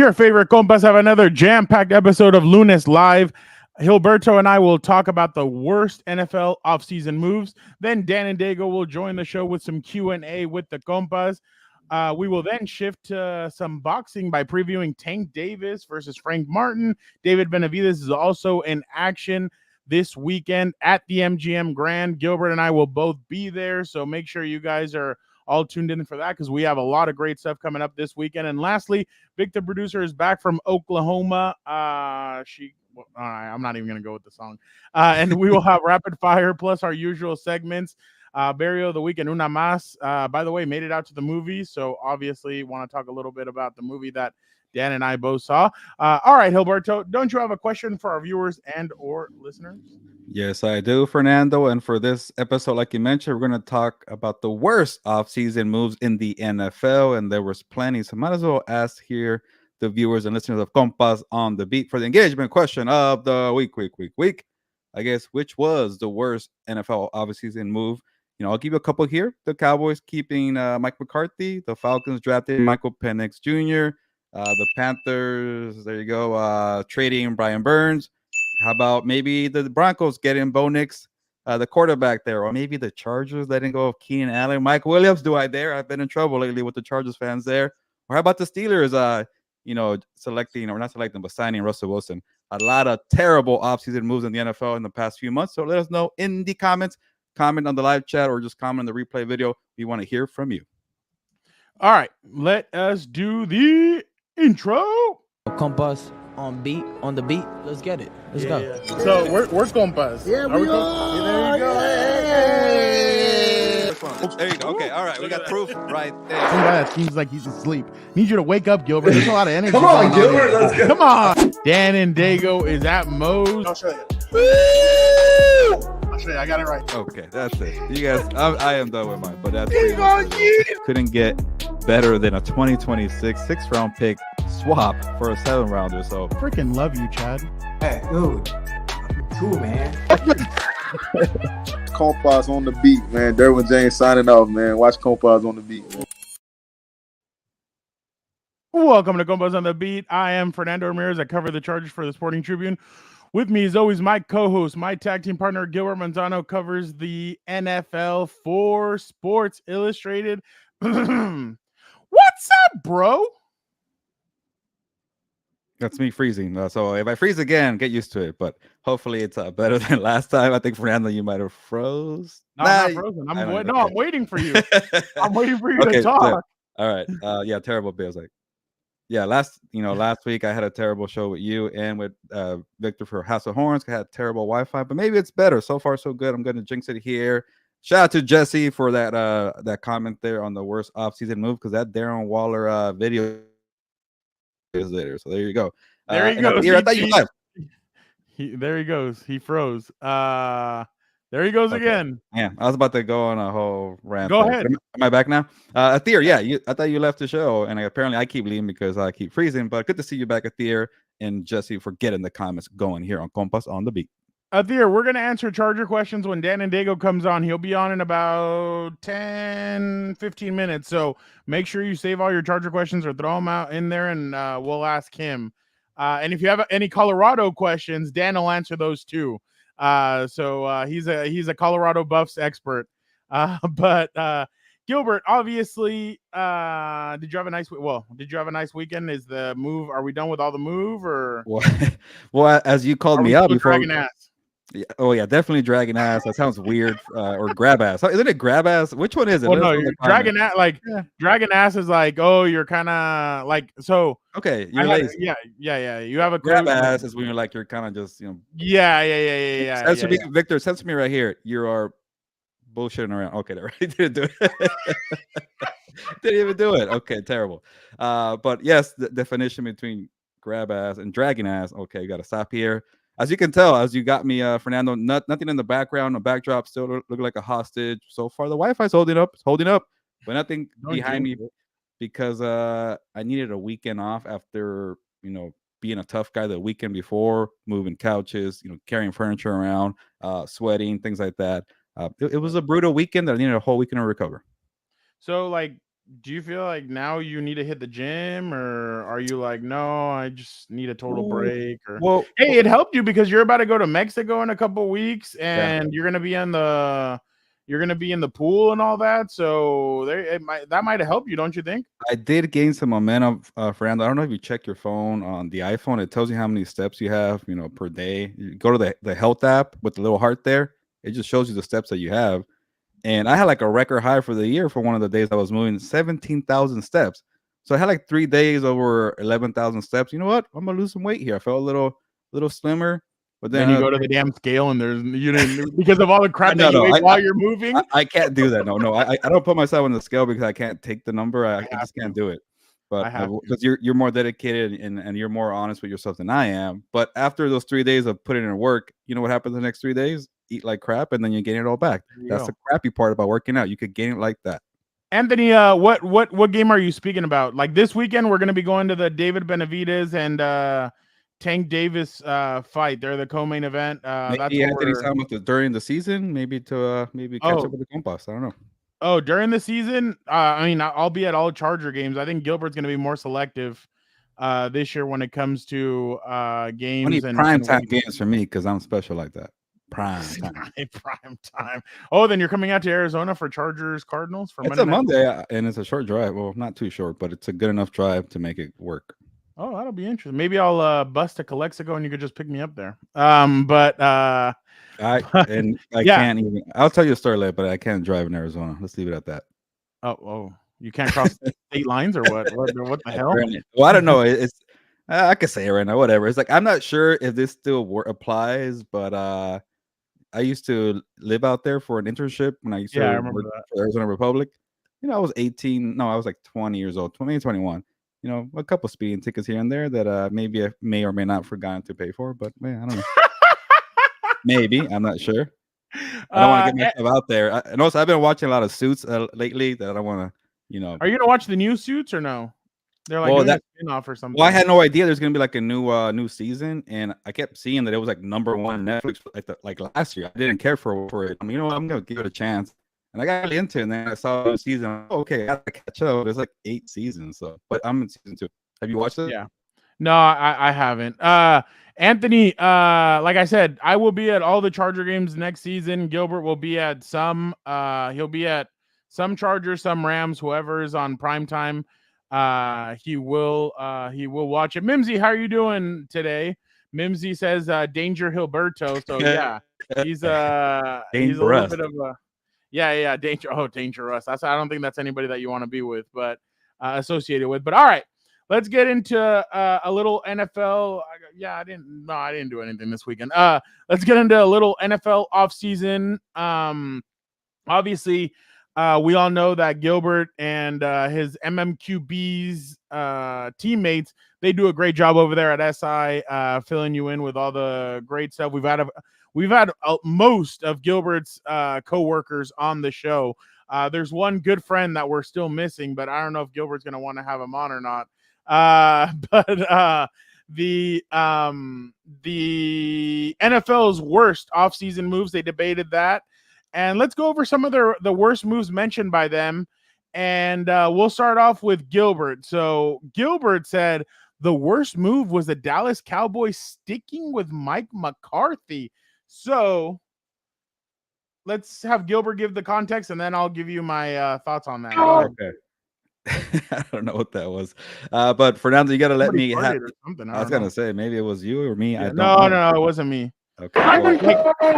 Your favorite compas have another jam-packed episode of Lunes Live. Gilberto and I will talk about the worst NFL offseason moves. Then Dan and Daygo will join the show with some Q&A with the compas. We will then shift to some boxing by previewing Tank Davis versus Frank Martin. David Benavidez is also in action this weekend at the MGM Grand. Gilbert and I will both be there, so make sure you guys are all tuned in for that because we have a lot of great stuff coming up this weekend. And lastly, Vic the producer is back from Oklahoma. All right, I'm not even going to go with the song. And we will have rapid fire plus our usual segments. Barrio of the Week and Una Mas, by the way, made it out to the movie. So obviously want to talk a little bit about the movie that Dan and I both saw. All right, Gilberto, don't you have a question for our viewers and or listeners? Yes, I do, Fernando. And for this episode, like you mentioned, we're going to talk about the worst offseason moves in the NFL. And there was plenty. So might as well ask here the viewers and listeners of Compas on the Beat for the engagement question of the week. I guess, which was the worst NFL offseason move? You know, I'll give you a couple here. The Cowboys keeping Mike McCarthy. The Falcons drafted Michael Penix Jr. The Panthers, there you go, trading Brian Burns. How about maybe the Broncos getting Bo Nix, the quarterback there, or maybe the Chargers letting go of Keenan Allen, Mike Williams? Do I dare? I've been in trouble lately with the Chargers fans there. Or how about the Steelers, selecting or not selecting, but signing Russell Wilson? A lot of terrible offseason moves in the NFL in the past few months. So let us know in the comments, comment on the live chat, or just comment on the replay video. We want to hear from you. All right, let us do the intro. Compas on the beat. Let's get it. Let's go. Yeah. So we're Compas. Yeah, we are. There you go. Hey. There you go. Okay, all right. We got proof right there. Some guy that seems like he's asleep. Need you to wake up, Gilbert. There's a lot of energy. Come on, Gilbert. Let's go. Come on. Dan and Daygo is at Moe's. I'll show you. I'll show you. I got it right. Okay, that's it. You guys, I am done with mine, but that's couldn't get better than a 2026 6th-round pick swap for a 7th-rounder. So freaking love you, Chad. Hey, dude. Cool, man. Compas on the beat, man. Derwin James signing off, man. Watch Compas on the beat, man. Welcome to Compas on the Beat. I am Fernando Ramirez. I cover the Chargers for the Sporting Tribune. With me, as always, my co-host, my tag team partner, Gilbert Manzano, covers the NFL for Sports Illustrated. What's up, bro? that's me freezing. So if I freeze again, get used to it. But hopefully it's better than last time. I think, Fernando, you might have froze. No, I'm not frozen. I'm waiting for you. I'm waiting for you to talk. So, all right. Yeah, terrible Bills. Last week I had a terrible show with you and with Victor for House of Horns. I had terrible Wi-Fi, but maybe it's better. So far, so good. I'm going to jinx it here. Shout out to Jesse for that comment there on the worst offseason move, because that Darren Waller video is there. So there you go. There he goes. I thought you left. There he goes. He froze. There he goes again. Yeah, I was about to go on a whole rant. Go ahead. Am I back now? Athir, yeah, I thought you left the show, and apparently I keep leaving because I keep freezing. But good to see you back, Athir, and Jesse for getting the comments going here on Compas on the Beat. Athir, we're going to answer Charger questions when Dan and Daygo comes on. He'll be on in about 10, 15 minutes. So make sure you save all your Charger questions or throw them out in there, and we'll ask him. And if you have any Colorado questions, Dan will answer those too. So he's a Colorado Buffs expert. But Gilbert, obviously, did you have a nice weekend? Is the move? Are we done with all the move, or? Well, as you called me out before. Dragging ass? Yeah, oh yeah, definitely dragging ass. That sounds weird. Or grab ass. Isn't it grab ass? Which one is it? Well, no, you're dragging ass. Like dragging ass is like, oh, you're kind of like so. Okay, you're lazy. Yeah. You have a grab ass is when you're like you're kind of just Yeah. Victor, sense me right here. You are bullshitting around. Okay, that right. Didn't do it. Didn't even do it. Okay, terrible. But yes, the definition between grab ass and dragging ass. Okay, you got to stop here. As you can tell, as you got me, Fernando, nothing in the background. The backdrop still look like a hostage. So far, the Wi-Fi's holding up. It's holding up, but nothing behind me because I needed a weekend off after, being a tough guy the weekend before, moving couches, carrying furniture around, sweating, things like that. It was a brutal weekend that I needed a whole weekend to recover. So, like, do you feel like now you need to hit the gym, or are you like, no, I just need a total break? Or Well, hey, it helped you because you're about to go to Mexico in a couple weeks, yeah. and you're gonna be in the pool and all that. So that might have helped you, don't you think? I did gain some momentum, Fernando. I don't know if you check your phone on the iPhone. It tells you how many steps you have, per day. You go to the health app with the little heart there. It just shows you the steps that you have. And I had like a record high for the year for one of the days I was moving 17,000 steps. So I had like 3 days over 11,000 steps. You know what? I'm gonna lose some weight here. I felt a little slimmer, but Then then you go to the damn scale and you didn't because of all the crap that you no, ate while you're moving. I can't do that. No, I don't put myself on the scale because I can't take the number. I have just can't to. do it. But I have to. because you're more dedicated and you're more honest with yourself than I am. But after those 3 days of putting in work, you know what happens the next 3 days? Eat like crap, and then you gain it all back. There you That's go. the crappy part about working out. You could gain it like that. Anthony, what game are you speaking about? Like this weekend, we're gonna be going to the David Benavidez and Tank Davis fight. They're the co-main event. That's Maybe what Anthony's we're. talking about during the season, maybe to maybe catch up Oh, with the Compas. I don't know. oh, during the season, I mean, I'll be at all Charger games. I think Gilbert's gonna be more selective this year when it comes to Only games and prime what time he games for me because I'm special like that. Prime time. prime time. Oh, then you're coming out to Arizona for Chargers Cardinals for It's Monday a night. Monday and it's a short drive. Well, not too short, but it's a good enough drive to make it work. Oh, that'll be interesting. Maybe I'll bust to Calexico and you could just pick me up there. But I yeah. can't even. I'll tell you a story later, but I can't drive in Arizona. Let's leave it at that. Oh, you can't cross state lines or what? What the hell? Well, I don't know. It's I can say it right now. Whatever. It's like I'm not sure if this still applies, but I used to live out there for an internship when I used Yeah, I to remember work that. for Arizona Republic. I was 18. No, I was like 20 years old, 20, 21. A couple speeding tickets here and there that maybe I may or may not forgotten to pay for, but man, I don't know. Maybe I'm not sure. I don't want to get myself out there. And also, I've been watching a lot of Suits lately that I don't want to. Are you gonna watch the new Suits or no? They're like Well, doing a spin-off or something. Well, I had no idea there's gonna be like a new season, and I kept seeing that it was like #1 Netflix like last year. I didn't care for it. I'm gonna give it a chance, and I got really into it. And then I saw the season. Okay, I gotta catch up. There's like 8 seasons, but I'm in season 2. Have you watched it? Yeah. No, I haven't. Anthony, like I said, I will be at all the Charger games next season. Gilbert will be at some. He'll be at some Chargers, some Rams, whoever is on prime time. He will watch it. Mimsy, how are you doing today? Mimsy says Danger Gilberto. So yeah, he's a little bit of a dangerous. I don't think that's anybody that you want to be with, but associated with. But all right. Let's get into a little NFL. I didn't do anything this weekend. Let's get into a little NFL offseason. Obviously, we all know that Gilbert and his MMQB's teammates, they do a great job over there at SI, filling you in with all the great stuff. We've had most of Gilbert's coworkers on the show. There's one good friend that we're still missing, but I don't know if Gilbert's going to want to have him on or not. But the NFL's worst offseason moves, they debated that. And let's go over some of the worst moves mentioned by them. And we'll start off with Gilbert. So Gilbert said the worst move was the Dallas Cowboys sticking with Mike McCarthy. So let's have Gilbert give the context, and then I'll give you my thoughts on that. Okay. I don't know what that was. But Fernando, you got to let me have. I was going to say, maybe it was you or me. Yeah, I don't know. No, it wasn't me. Okay. Okay.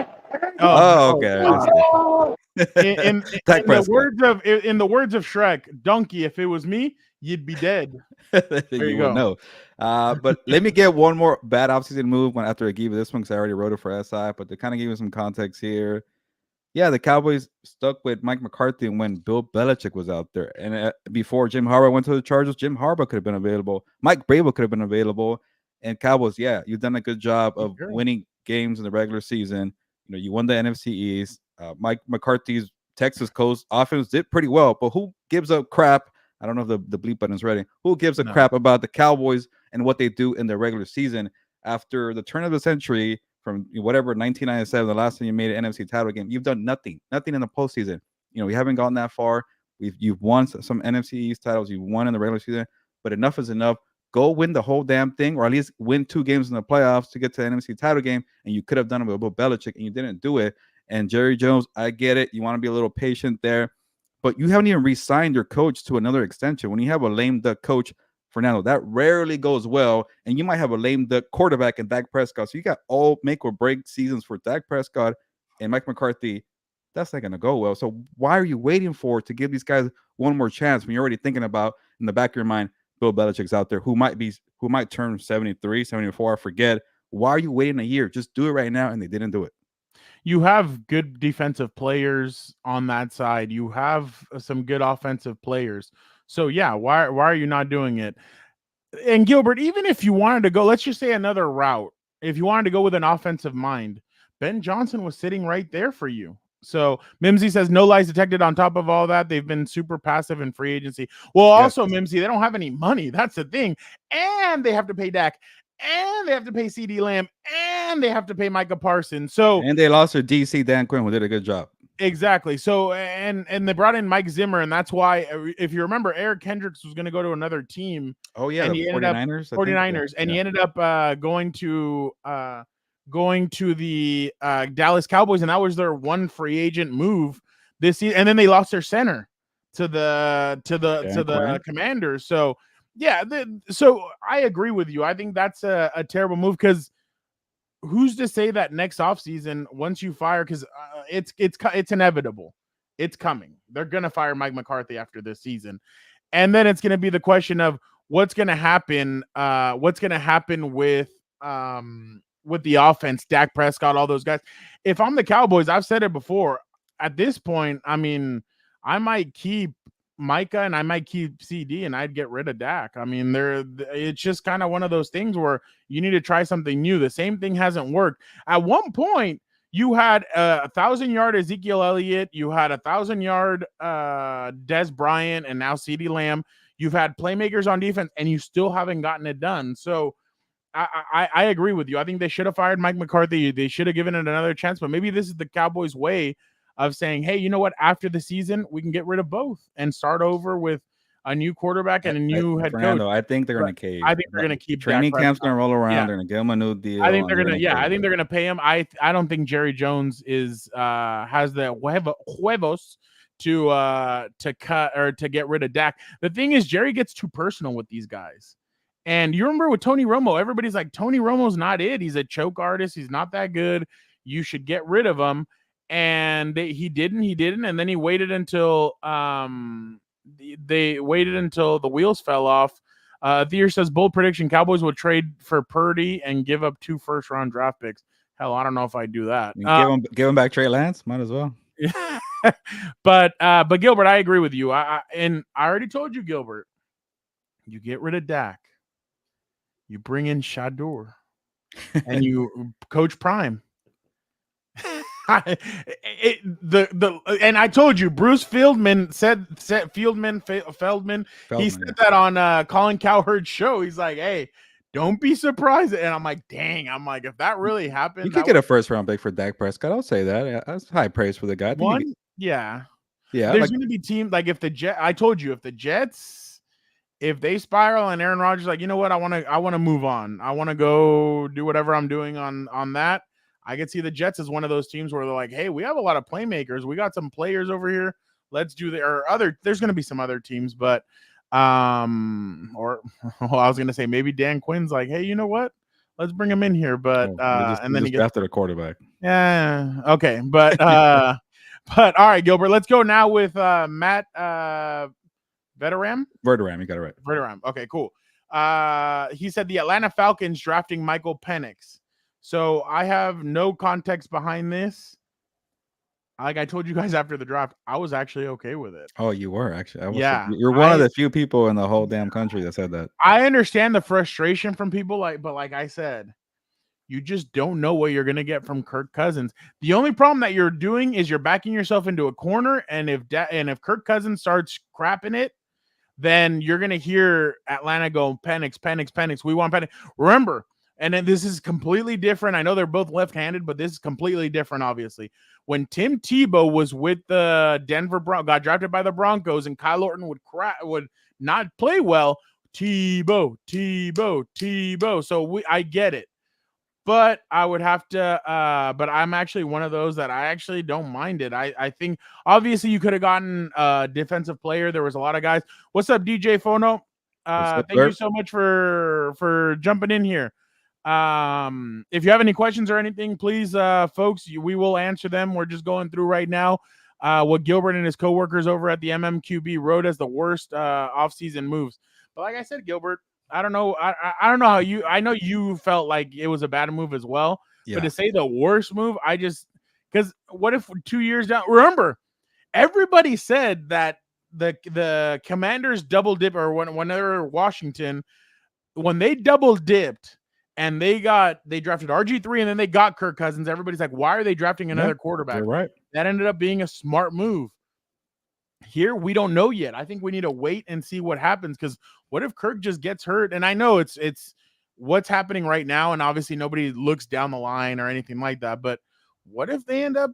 In the words of Shrek, donkey, if it was me, you'd be dead. There you go. No. But let me get one more bad offseason move after I give you this one because I already wrote it for SI. But to kind of give you some context here. Yeah, the Cowboys stuck with Mike McCarthy when Bill Belichick was out there. And before Jim Harbaugh went to the Chargers, Jim Harbaugh could have been available. Mike Vrabel could have been available. And Cowboys, yeah, you've done a good job of winning games in the regular season. You won the NFC East. Mike McCarthy's Texas Coast offense did pretty well. But who gives a crap? I don't know if the bleep button is ready. Who gives a crap about the Cowboys and what they do in the regular season after the turn of the century? From whatever 1997, the last time you made an NFC title game, you've done nothing in the postseason. We haven't gone that far. You've won some NFC East titles. You've won in the regular season, but enough is enough. Go win the whole damn thing, or at least win 2 games in the playoffs to get to the NFC title game. And you could have done it with Bill Belichick, and you didn't do it. And Jerry Jones, I get it. You want to be a little patient there, but you haven't even re-signed your coach to another extension. When you have a lame duck coach, Fernando, that rarely goes well. And you might have a lame duck quarterback in Dak Prescott. So you got all make or break seasons for Dak Prescott and Mike McCarthy. That's not going to go well. So why are you waiting for to give these guys one more chance when you're already thinking about in the back of your mind, Bill Belichick's out there who might turn 73, 74, I forget. Why are you waiting a year? Just do it right now. And they didn't do it. You have good defensive players on that side. You have some good offensive players. So yeah, why are you not doing it? And Gilbert, even if you wanted to go, let's just say another route. If you wanted to go with an offensive mind, Ben Johnson was sitting right there for you. So Mimsy says no lies detected. On top of all that, they've been super passive in free agency. Well, also Mimsy, they don't have any money. That's the thing. And they have to pay Dak, and they have to pay CD Lamb, and they have to pay Micah Parsons. So and they lost their DC Dan Quinn, who did a good job. Exactly. So and they brought in Mike Zimmer, and that's why, if you remember, Eric Hendricks was going to go to another team. Oh yeah, and the he ended 49ers. 49ers, and he ended up going to the Dallas Cowboys, and that was their one free agent move this season. And then they lost their center to the Commanders. So yeah, so I agree with you. I think that's a terrible move, because who's to say that next offseason, once you fire, because it's inevitable. It's coming. They're going to fire Mike McCarthy after this season. And then it's going to be the question of what's going to happen. What's going to happen with the offense, Dak Prescott, all those guys. If I'm the Cowboys, I've said it before, at this point, I mean, I might keep Micah and I might keep CD, and I'd get rid of Dak. I mean, it's just kind of one of those things where you need to try something new. The same thing hasn't worked. At one point, you had 1,000-yard Ezekiel Elliott, you had 1,000-yard Des Bryant, and now CD Lamb. You've had playmakers on defense, and you still haven't gotten it done. So I agree with you. I think they should have fired Mike McCarthy. They should have given it another chance, but maybe this is the Cowboys' way of saying, hey, you know what? After the season, we can get rid of both and start over with a new quarterback and a new head coach. I think they're going to cave. I think they're going to keep training camp's going to roll around. Yeah. They're going to give him a new deal. I think they're going to. Yeah, I think they're going to pay him. I don't think Jerry Jones has the huevos to cut or to get rid of Dak. The thing is, Jerry gets too personal with these guys. And you remember with Tony Romo, everybody's like, Tony Romo's not it. He's a choke artist. He's not that good. You should get rid of him. And he didn't. And then he waited until they waited until the wheels fell off. Thier says, bold prediction, Cowboys will trade for Purdy and give up 2 first-round draft picks. Hell, I don't know if I'd do that. Give him back Trey Lance. Might as well. But Gilbert, I agree with you. I already told you, Gilbert, you get rid of Dak. You bring in Shador and you coach Prime. And I told you, Bruce Feldman said Feldman. He said that on Colin Cowherd's show. He's like, hey, don't be surprised. And I'm like, dang, if that really happened, you could get a first round pick for Dak Prescott. I'll say that. That's high praise for the guy. Yeah. There's going to be teams like if the Jets, if they spiral and Aaron Rodgers like, you know what, I want to move on. I want to go do whatever I'm doing on that. I could see the Jets as one of those teams where they're like, hey, we have a lot of playmakers. We got some players over here. Let's do there's going to be some other teams, but I was going to say maybe Dan Quinn's like, hey, you know what? Let's bring him in here. But and then he gets drafted a quarterback. Yeah. Okay. But all right, Gilbert, let's go now with Matt Verderam, you got it right. Verderam. Okay, cool. He said the Atlanta Falcons drafting Michael Penix. So I have no context behind this. Like I told you guys after the draft, I was actually okay with it. Oh, you were actually? You're one of the few people in the whole damn country that said that. I understand the frustration from people, but like I said, you just don't know what you're going to get from Kirk Cousins. The only problem that you're doing is you're backing yourself into a corner, and if Kirk Cousins starts crapping it, then you're going to hear Atlanta go, Penix. We want Penix. Remember, and then this is completely different. I know they're both left-handed, but this is completely different, obviously. When Tim Tebow was with the Denver Broncos, got drafted by the Broncos, and Kyle Orton would not play well, Tebow. So I get it. But I would have to, but I'm actually one of those that I actually don't mind it. I think obviously you could have gotten a defensive player. There was a lot of guys. What's up, DJ Fono? Thank you so much for jumping in here. If you have any questions or anything, please, folks, we will answer them. We're just going through right now what Gilbert and his coworkers over at the MMQB wrote as the worst offseason moves. But like I said, Gilbert, I don't know. I don't know how you. I know you felt like it was a bad move as well. Yeah. But to say the worst move, because what if 2 years down? Remember, everybody said that the Commanders double dip, or when they were Washington, when they double dipped and they drafted RG3 and then they got Kirk Cousins. Everybody's like, why are they drafting another quarterback? You're right. That ended up being a smart move. Here, we don't know yet. I think we need to wait and see what happens, because what if Kirk just gets hurt? And I know it's what's happening right now, and obviously nobody looks down the line or anything like that. But what if they end up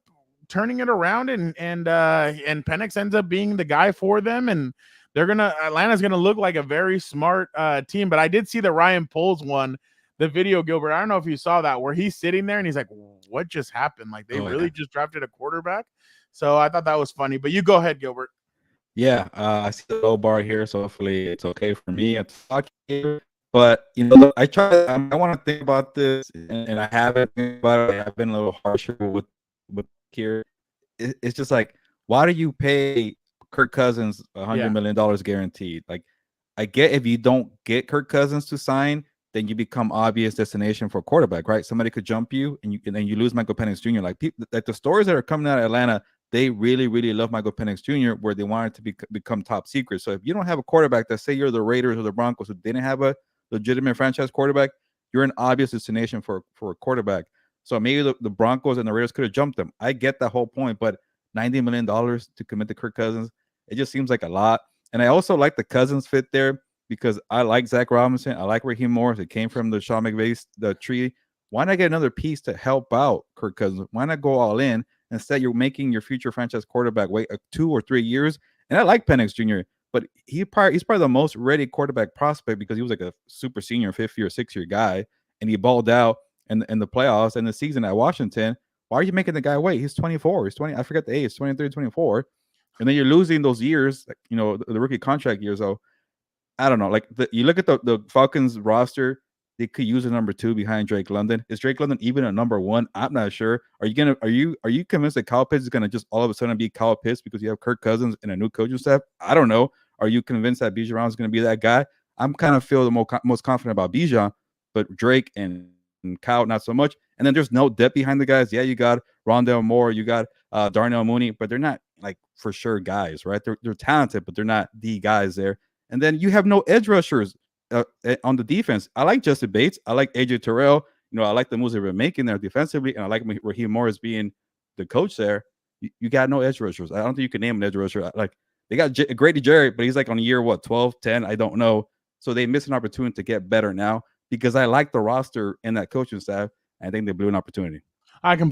turning it around and Penix ends up being the guy for them, and Atlanta's gonna look like a very smart team. But I did see the Ryan Poles one, the video, Gilbert. I don't know if you saw that, where he's sitting there and he's like, what just happened? Like they really just drafted a quarterback. So I thought that was funny. But you go ahead, Gilbert. Yeah, I see the low bar here, so hopefully it's okay for me to talk here. But I want to think about this, and I haven't think about it. I've been a little harsher with here. It's just like, why do you pay Kirk Cousins $100 million guaranteed? Like, I get if you don't get Kirk Cousins to sign, then you become obvious destination for a quarterback, right? Somebody could jump you, and then you lose Michael Penix Jr. Like the stories that are coming out of Atlanta, they really, really love Michael Penix Jr., where they want it to become top secret. So if you don't have a quarterback, that say you're the Raiders or the Broncos who didn't have a legitimate franchise quarterback, you're an obvious destination for a quarterback. So maybe the Broncos and the Raiders could have jumped them. I get that whole point, but $90 million to commit to Kirk Cousins, it just seems like a lot. And I also like the Cousins fit there, because I like Zach Robinson. I like Raheem Morris. It came from the Sean McVay's the tree. Why not get another piece to help out Kirk Cousins? Why not go all in? Instead, you're making your future franchise quarterback wait 2 or 3 years. And I like Penix Jr., but he's probably the most ready quarterback prospect, because he was like a super senior 5th year, 6th year guy, and he balled out in the playoffs and the season at Washington. Why are you making the guy wait? He's 24. He's 20. I forget the age. 23, 24. And then you're losing those years, the rookie contract years. So I don't know. Like you look at the Falcons roster, they could use a number 2 behind Drake London. Is Drake London even a number 1? I'm not sure. Are you convinced that Kyle Pitts is gonna just all of a sudden be Kyle Pitts because you have Kirk Cousins and a new coaching staff? I don't know. Are you convinced that Bijan is gonna be that guy? I'm kind of feel the most confident about Bijan, but Drake and Kyle not so much. And then there's no depth behind the guys. Yeah, you got Rondale Moore, you got Darnell Mooney, but they're not like for sure guys, right? They're talented, but they're not the guys there. And then you have no edge rushers on the defense. I like Justin Bates. I like AJ Terrell. I like the moves they've been making there defensively, and I like Raheem Morris being the coach there. You got no edge rushers. I don't think you can name an edge rusher. Like they got Grady Jarrett, but he's like on year 12, 10. I don't know. So they missed an opportunity to get better now, because I like the roster and that coaching staff. I think they blew an opportunity. I do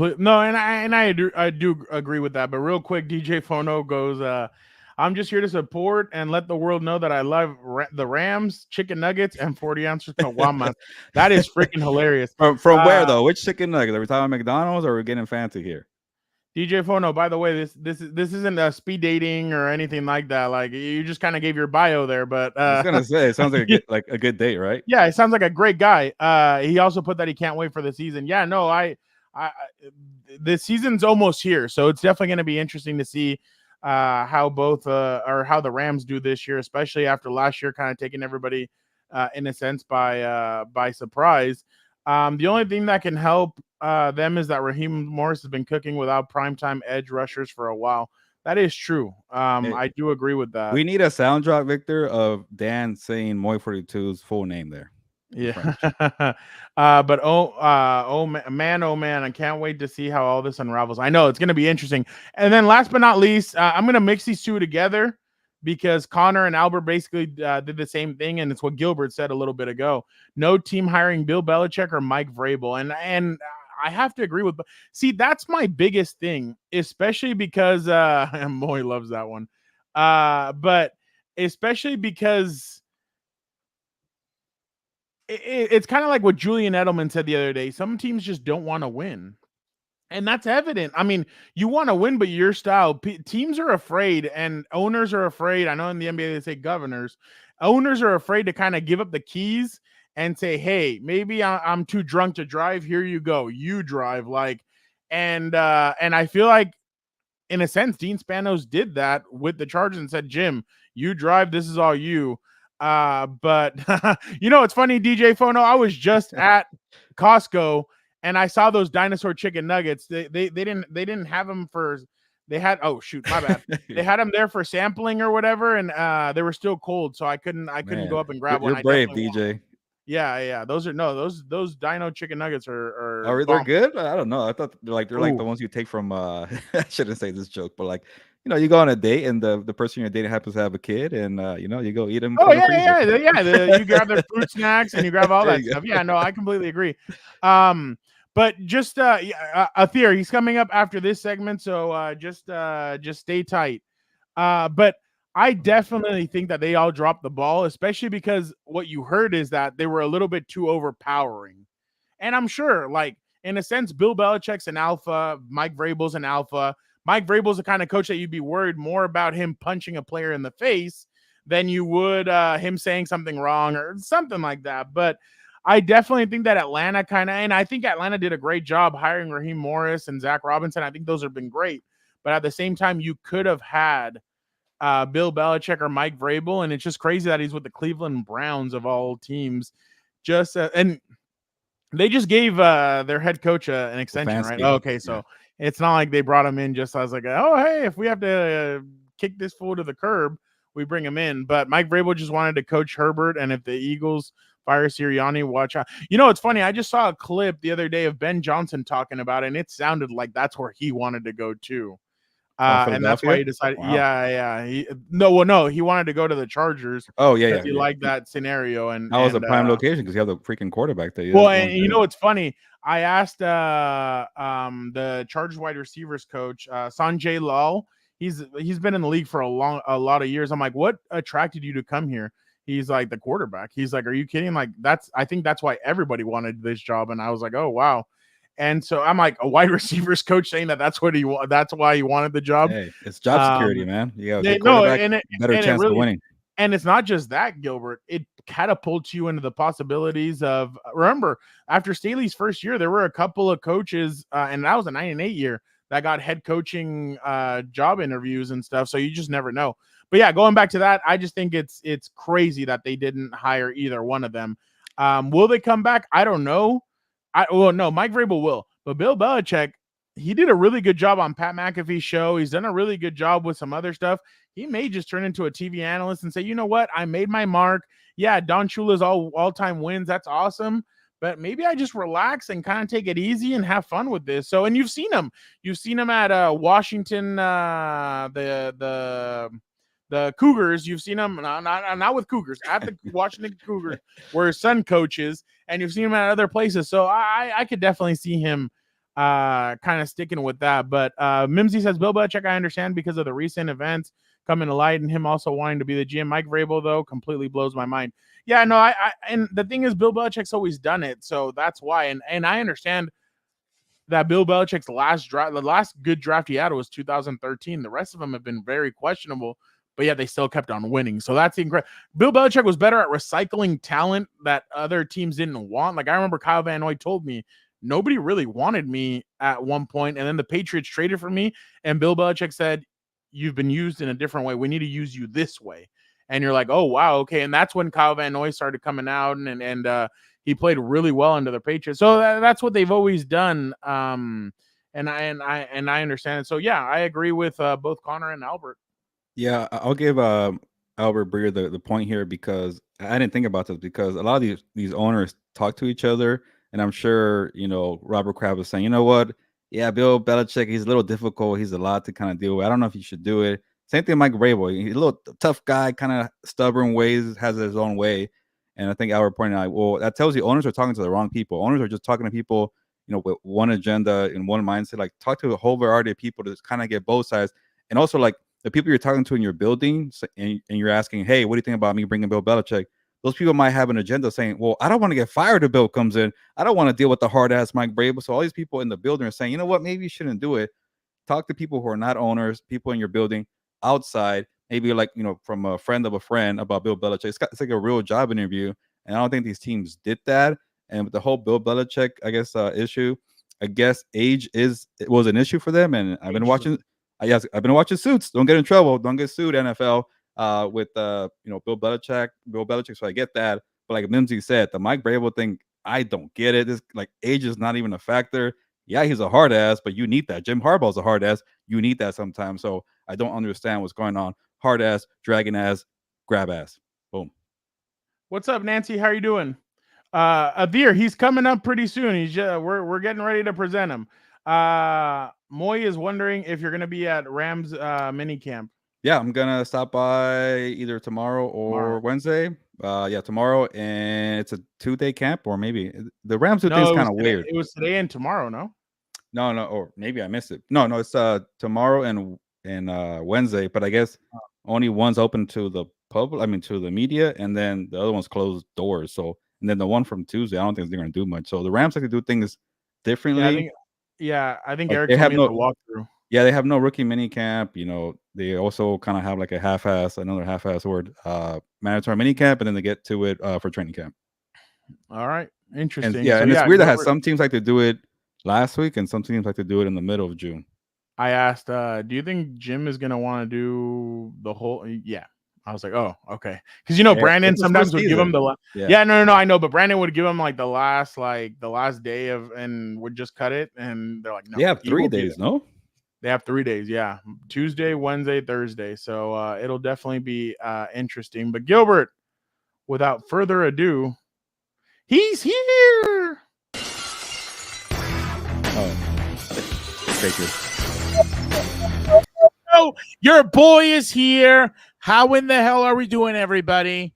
agree with that. But real quick, DJ Fono goes, I'm just here to support and let the world know that I love the Rams, chicken nuggets, and 40 ounces caguamas. That is freaking hilarious. From where though? Which chicken nuggets? Are we talking McDonald's, or are we getting fancy here? DJ Fono, by the way, this isn't a speed dating or anything like that. Like you just kind of gave your bio there, but I was gonna say it sounds like a good date, right? Yeah, it sounds like a great guy. He also put that he can't wait for the season. Yeah, no, the season's almost here, so it's definitely going to be interesting to see how the Rams do this year, especially after last year kind of taking everybody in a sense by surprise. The only thing that can help them is that Raheem Morris has been cooking without primetime edge rushers for a while. That is true. I do agree with that. We need a sound drop, Victor, of Dan saying Moy 42's full name there. Yeah. But oh man, I can't wait to see how all this unravels. I know it's going to be interesting. And then last but not least, I'm going to mix these two together because Connor and Albert basically did the same thing, and it's what Gilbert said a little bit ago. No team hiring Bill Belichick or Mike Vrabel, and I have to agree with. See, that's my biggest thing, especially because Moy loves that one, but especially because it's kind of like what Julian Edelman said the other day. Some teams just don't want to win. And that's evident. I mean, you want to win, but your style. Teams are afraid, and owners are afraid. I know in the NBA they say governors. Owners are afraid to kind of give up the keys and say, "Hey, maybe I'm too drunk to drive. Here you go. You drive." And I feel like, in a sense, Dean Spanos did that with the Chargers and said, "Jim, you drive. This is all you." But it's funny, DJ Fono. I was just at Costco and I saw those dinosaur chicken nuggets. They didn't have them for. They had my bad. They had them there for sampling or whatever, and they were still cold, so I couldn't go up and grab one. You're brave, DJ. Yeah. Those dino chicken nuggets are they're good? I don't know. I thought they're like the ones you take from I shouldn't say this joke, but you go on a date and the person you're dating happens to have a kid, and you go eat them. Oh yeah. You grab their fruit snacks and you grab all that stuff. Yeah, no, I completely agree. But just Athir, he's coming up after this segment, so just stay tight. But I definitely think that they all dropped the ball, especially because what you heard is that they were a little bit too overpowering. And I'm sure, in a sense, Bill Belichick's an alpha, Mike Vrabel's an alpha. Mike Vrabel's the kind of coach that you'd be worried more about him punching a player in the face than you would him saying something wrong or something like that. But I definitely think that Atlanta and I think Atlanta did a great job hiring Raheem Morris and Zach Robinson. I think those have been great. But at the same time, you could have had Bill Belichick or Mike Vrabel, and it's just crazy that he's with the Cleveland Browns of all teams. And they just gave their head coach an extension, right? Okay, so it's not like they brought him in just as oh, hey, if we have to kick this fool to the curb, we bring him in. But Mike Vrabel just wanted to coach Herbert, and if the Eagles fire Sirianni, watch out. It's funny. I just saw a clip the other day of Ben Johnson talking about it, and it sounded like that's where he wanted to go too. And that's why he decided. Wow. Yeah. He wanted to go to the Chargers. Oh yeah. He liked that scenario, and that was a prime location because you have the freaking quarterback there. Well, and it's funny. I asked the Chargers wide receivers coach Sanjay Lal. He's been in the league for a lot of years. I'm like, what attracted you to come here? He's like, the quarterback. He's like, are you kidding? I think that's why everybody wanted this job. And I was like, oh wow. And so I'm like, a wide receivers coach saying that's why he wanted the job. Hey, it's job security, man. Yeah, better chance of winning. And it's not just that, Gilbert. It catapults you into the possibilities of. Remember, after Staley's first year, there were a couple of coaches, and that was a 9-8 year that got head coaching job interviews and stuff. So you just never know. But yeah, going back to that, I just think it's crazy that they didn't hire either one of them. Will they come back? I don't know. No, Mike Vrabel will. But Bill Belichick, he did a really good job on Pat McAfee's show. He's done a really good job with some other stuff. He may just turn into a TV analyst and say, you know what? I made my mark. Yeah, Don Shula's all-time wins. That's awesome. But maybe I just relax and kind of take it easy and have fun with this. So, and you've seen him. You've seen him at Washington, the Cougars. You've seen him not with Cougars, at the Washington Cougars, where his son coaches, and you've seen him at other places. So I could definitely see him kind of sticking with that. But Mimsy says, Bill Belichick, I understand because of the recent events coming to light and him also wanting to be the GM. Mike Vrabel, though, completely blows my mind. Yeah, no, I and the thing is, Bill Belichick's always done it, so that's why. And I understand that Bill Belichick's the last good draft he had was 2013. The rest of them have been very questionable, but yet they still kept on winning. So that's incredible. Bill Belichick was better at recycling talent that other teams didn't want. Like I remember Kyle Van Noy told me, nobody really wanted me at one point, and then the Patriots traded for me, and Bill Belichick said, you've been used in a different way. We need to use you this way. And you're like, oh, wow, okay. And that's when Kyle Van Noy started coming out, and he played really well under the Patriots. So that's what they've always done. And I understand it. So, yeah, I agree with both Connor and Albert. Yeah, I'll give Albert Breer the point here because I didn't think about this because a lot of these owners talk to each other. And I'm sure, Robert Kraft was saying, you know what? Yeah, Bill Belichick, he's a little difficult. He's a lot to kind of deal with. I don't know if you should do it. Same thing, Mike Vrabel. He's a little tough guy, kind of stubborn ways, has his own way. And I think Albert pointed out, well, that tells you owners are talking to the wrong people. Owners are just talking to people, with one agenda and one mindset. Like, talk to a whole variety of people to kind of get both sides. And also, like, the people you're talking to in your building, and you're asking, hey, what do you think about me bringing Bill Belichick? Those people might have an agenda saying, well, I don't want to get fired if Bill comes in. I don't want to deal with the hard-ass Mike Vrabel. So all these people in the building are saying, you know what, maybe you shouldn't do it. Talk to people who are not owners, people in your building, outside, maybe like, from a friend of a friend about Bill Belichick. It's like a real job interview. And I don't think these teams did that. And with the whole Bill Belichick, I guess, issue, I guess age was an issue for them. And I've been watching. Yes, I've been watching Suits. Don't get in trouble. Don't get sued, NFL. With Bill Belichick. So I get that. But like Mimsy said, the Mike Vrabel thing, I don't get it. This like age is not even a factor. Yeah, he's a hard ass, but you need that. Jim Harbaugh's a hard ass. You need that sometimes. So I don't understand what's going on. Hard ass, dragon ass, grab ass. Boom. What's up, Nancy? How are you doing? Adir, he's coming up pretty soon. We're getting ready to present him. Moy is wondering if you're gonna be at Rams mini camp. Yeah, I'm gonna stop by either tomorrow or Wednesday. Tomorrow, and it's a 2-day camp, or maybe the Rams do things kind of weird. It was today and tomorrow, no? No, or maybe I missed it. No, it's tomorrow and Wednesday, but I guess only one's open to the public. I mean, to the media, and then the other one's closed doors. So, and then the one from Tuesday, I don't think they're gonna do much. So the Rams like to do things differently. I think like Eric told me to walk through. Yeah, they have no rookie mini camp. They also kind of have like another half-ass word, mandatory mini camp, and then they get to it for training camp. All right, interesting. And it's weird that some teams like to do it last week, and some teams like to do it in the middle of June. I asked, do you think Jim is gonna want to do the whole? Yeah, I was like, oh, okay, because Brandon sometimes would give him the no, I know, but Brandon would give him like the last day of, and would just cut it, and they're like, no, they have 3 days, no. They have 3 days, yeah. Tuesday, Wednesday, Thursday. So it'll definitely be interesting. But Gilbert, without further ado, he's here. Oh, thank you. Oh, your boy is here. How in the hell are we doing, everybody?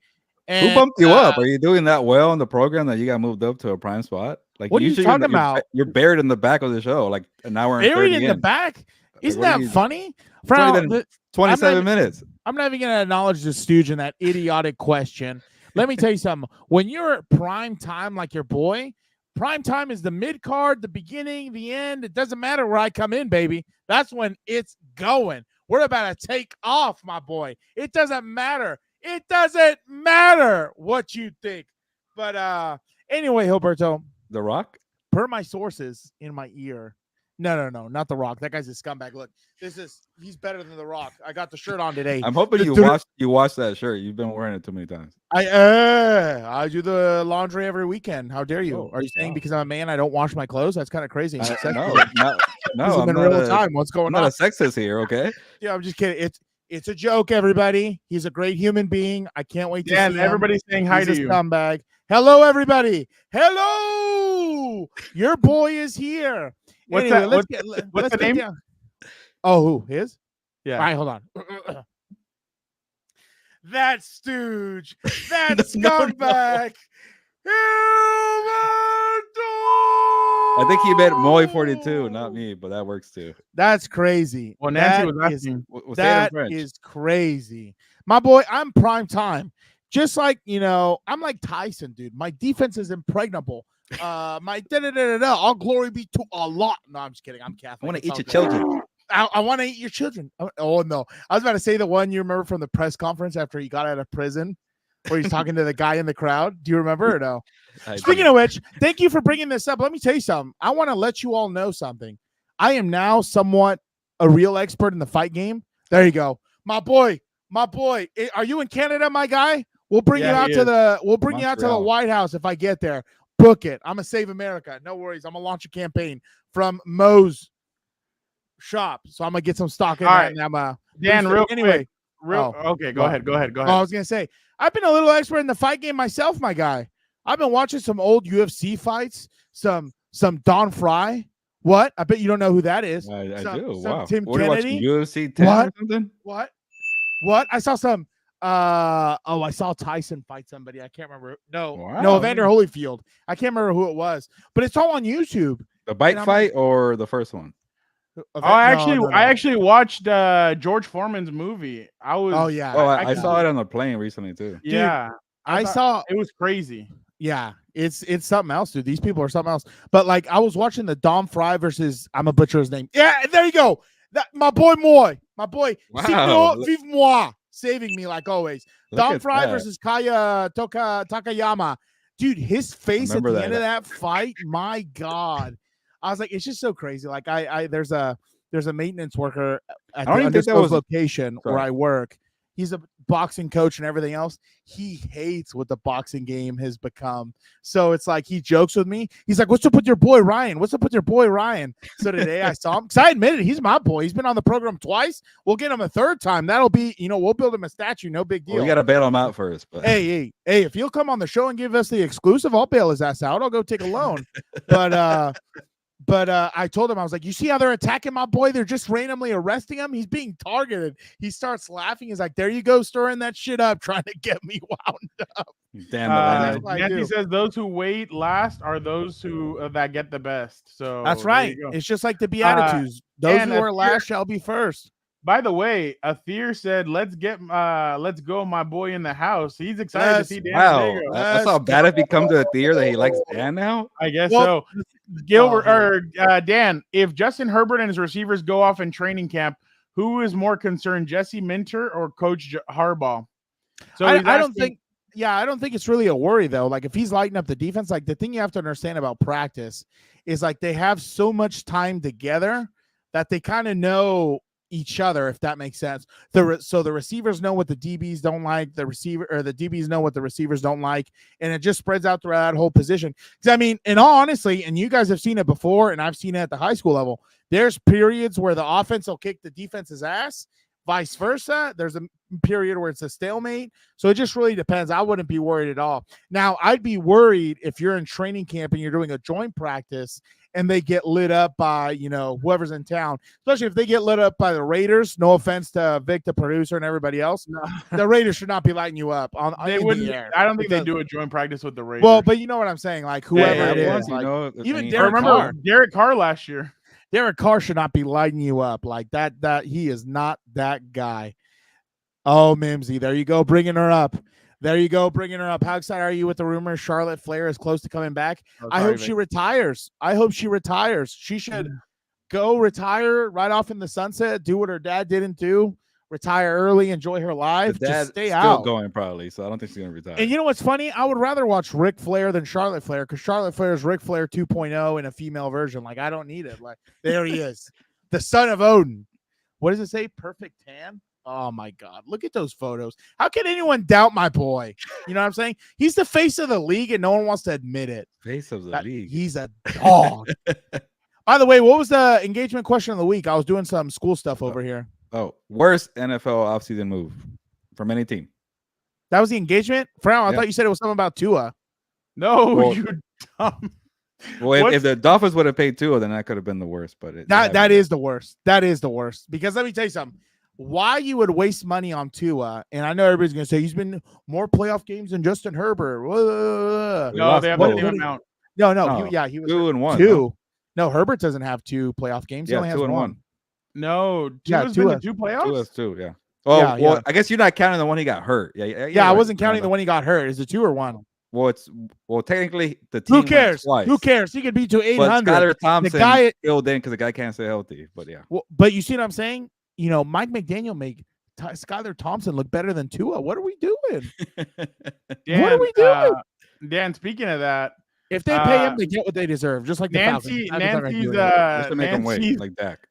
And, who bumped you up? Are you doing that well in the program that you got moved up to a prime spot? Like, what are you talking about? You're buried in the back of the show, like an hour and 30 buried in the back. Isn't that funny? 27 minutes. I'm not even going to acknowledge the stooge in that idiotic question. Let me tell you something. When you're prime time like your boy, prime time is the mid card, the beginning, the end. It doesn't matter where I come in, baby. That's when it's going. We're about to take off, my boy. It doesn't matter. It doesn't matter what you think. But anyway, Gilberto. The Rock? Per my sources in my ear. No, not The Rock. That guy's a scumbag. Look, he's better than The Rock. I got the shirt on today. I'm hoping you watched that shirt. You've been wearing it too many times. I do the laundry every weekend. How dare you? Oh, are you saying because I'm a man I don't wash my clothes? That's kind of crazy. No, I'm in real time. What's going on? I'm not a sexist here, okay? Yeah, I'm just kidding. It's a joke, everybody. He's a great human being. I can't wait to see him. Everybody's saying hi to you. Scumbag. Hello, everybody. Hello. Your boy is here. What's anyway, that? What's the name? Oh, who? His? Yeah. All right, hold on. That stooge. That scumbag. I think he meant Moy 42, not me, but that works too. That's crazy. Well, Nancy was asking. That is crazy. My boy, I'm prime time. Just like, I'm like Tyson, dude. My defense is impregnable. My all glory be to Allah. No, I'm just kidding. I'm Catholic. I want to eat your children. I want to eat your children. Oh, no. I was about to say the one you remember from the press conference after he got out of prison where he's talking to the guy in the crowd. Do you remember or no? Speaking of which, thank you for bringing this up. Let me tell you something. I want to let you all know something. I am now somewhat a real expert in the fight game. There you go. My boy. Are you in Canada, my guy? We'll bring you out to the White House if I get there. Book it. I'm gonna save America. No worries. I'm gonna launch a campaign from Mo's shop. So I'm gonna get some stock in that. And I'm Dan, anyway. Okay, go ahead. I was gonna say I've been a little expert in the fight game myself, my guy. I've been watching some old UFC fights, some Don Fry. What? I bet you don't know who that is. I do. Wow. Tim what Kennedy. UFC 10 or something? What? What? I saw some. I saw Tyson fight somebody. I can't remember. No, Wow. Evander Holyfield. I can't remember who it was, but it's all on YouTube. The bike I'm fight or the first one? I actually watched George Foreman's movie. I was. Oh yeah. Oh, I saw it on the plane recently too. Yeah, I thought saw. it was crazy. Yeah, it's something else, dude. These people are something else. But like, I was watching the Dom Fry versus. I'm gonna butcher his name. Yeah, there you go. My boy, Wow. Signor Vive Moi, saving me like always. Look Dom at Fry that. versus Kaya Takayama. Dude, his face at the remember end that. of that fight, my God. I was like, it's just so crazy. Like, there's a maintenance worker at don't the even think that undisclosed was- location where Sorry. I work. He's a boxing coach and everything else. He hates what the boxing game has become. So it's like he jokes with me. He's like, "What's up with your boy Ryan? What's up with your boy Ryan?" So today I saw him because I admitted he's my boy. He's been on the program twice. We'll get him a third time. That'll be, we'll build him a statue. No big deal. Well, we got to bail him out first. But Hey, if he'll come on the show and give us the exclusive, I'll bail his ass out. I'll go take a loan. But I told him, I was like, you see how they're attacking my boy? They're just randomly arresting him. He's being targeted. He starts laughing. He's like, there you go, stirring that shit up, trying to get me wound up. damn, that's what I Nancy do. says those who wait last are those who that get the best. So That's there right. you go. It's just like the Beatitudes. Those and who are if last shall be first. By the way, Athir said, let's go, my boy in the house. He's excited to see Dan wow. Daygo. That's how bad it become to a theater that he likes Dan now. I guess Well, so. Gilbert or Dan, if Justin Herbert and his receivers go off in training camp, who is more concerned, Jesse Minter or Coach Harbaugh? So I he's don't asking- think. Yeah, I don't think it's really a worry though. Like if he's lighting up the defense, like the thing you have to understand about practice is like they have so much time together that they kind of know each other, if that makes sense. So the receivers know what the DBs don't like, the DBs know what the receivers don't like, and it just spreads out throughout that whole position. Because I mean, in all honesty, and you guys have seen it before, and I've seen it at the high school level, there's periods where the offense will kick the defense's ass, vice versa. There's a period where it's a stalemate. So it just really depends. I wouldn't be worried at all. Now, I'd be worried if you're in training camp and you're doing a joint practice and they get lit up by, whoever's in town, especially if they get lit up by the Raiders. No offense to Vic, the producer, and everybody else. No. The Raiders should not be lighting you up They in wouldn't. the air. I don't think they do a joint practice with the Raiders. Well, but you know what I'm saying? Like whoever it is, like, even Derek Carr. Derek Carr last year. Derek Carr should not be lighting you up like that. He is not that guy. Oh, Mimsy, there you go, bringing her up. How excited are you with the rumor Charlotte Flair is close to coming back? I hope she retires. She should go retire right off in the sunset, do what her dad didn't do, retire early, enjoy her life, just stay out. Still going probably, so I don't think she's going to retire. And you know what's funny? I would rather watch Ric Flair than Charlotte Flair because Charlotte Flair is Ric Flair 2.0 in a female version. Like, I don't need it. Like, there he is, the son of Odin. What does it say? Perfect tan? Oh, my God. Look at those photos. How can anyone doubt my boy? You know what I'm saying? He's the face of the league, and no one wants to admit it. Face of the league. He's a dog. By the way, what was the engagement question of the week? I was doing some school stuff over here. Oh, worst NFL offseason move from any team. That was the engagement? Frown, I thought you said it was something about Tua. No, Well, you dumb. Well, if the Dolphins would have paid Tua, then that could have been the worst. But that is the worst. That is the worst. Because let me tell you something. Why you would waste money on Tua, and I know everybody's going to say he's been more playoff games than Justin Herbert. No, they have the same amount. No, No, he was 2-1. Two. No, Herbert doesn't have 2 playoff games. He Yeah, only has 2-1. No, Yeah, Tua's been Tua. to 2 playoffs. Tua's 2, yeah. Oh, Yeah, well, yeah. I guess you're not counting the one he got hurt. Yeah, I wasn't counting the one he got hurt. Is it 2 or 1? Well, technically the team. Who cares? Twice. Who cares? He could be to But 800. Skylar Thompson guy- filled in because the guy can't stay healthy. But yeah, Well, but you see what I'm saying? Mike McDaniel made Skylar Thompson look better than Tua. What are we doing? Dan, What are we doing? Dan, speaking of that, If they pay him, they get what they deserve, just like the Nancy, Falcons. That's not gonna Nancy's, do it. just to make him wait Nancy's, like Dak.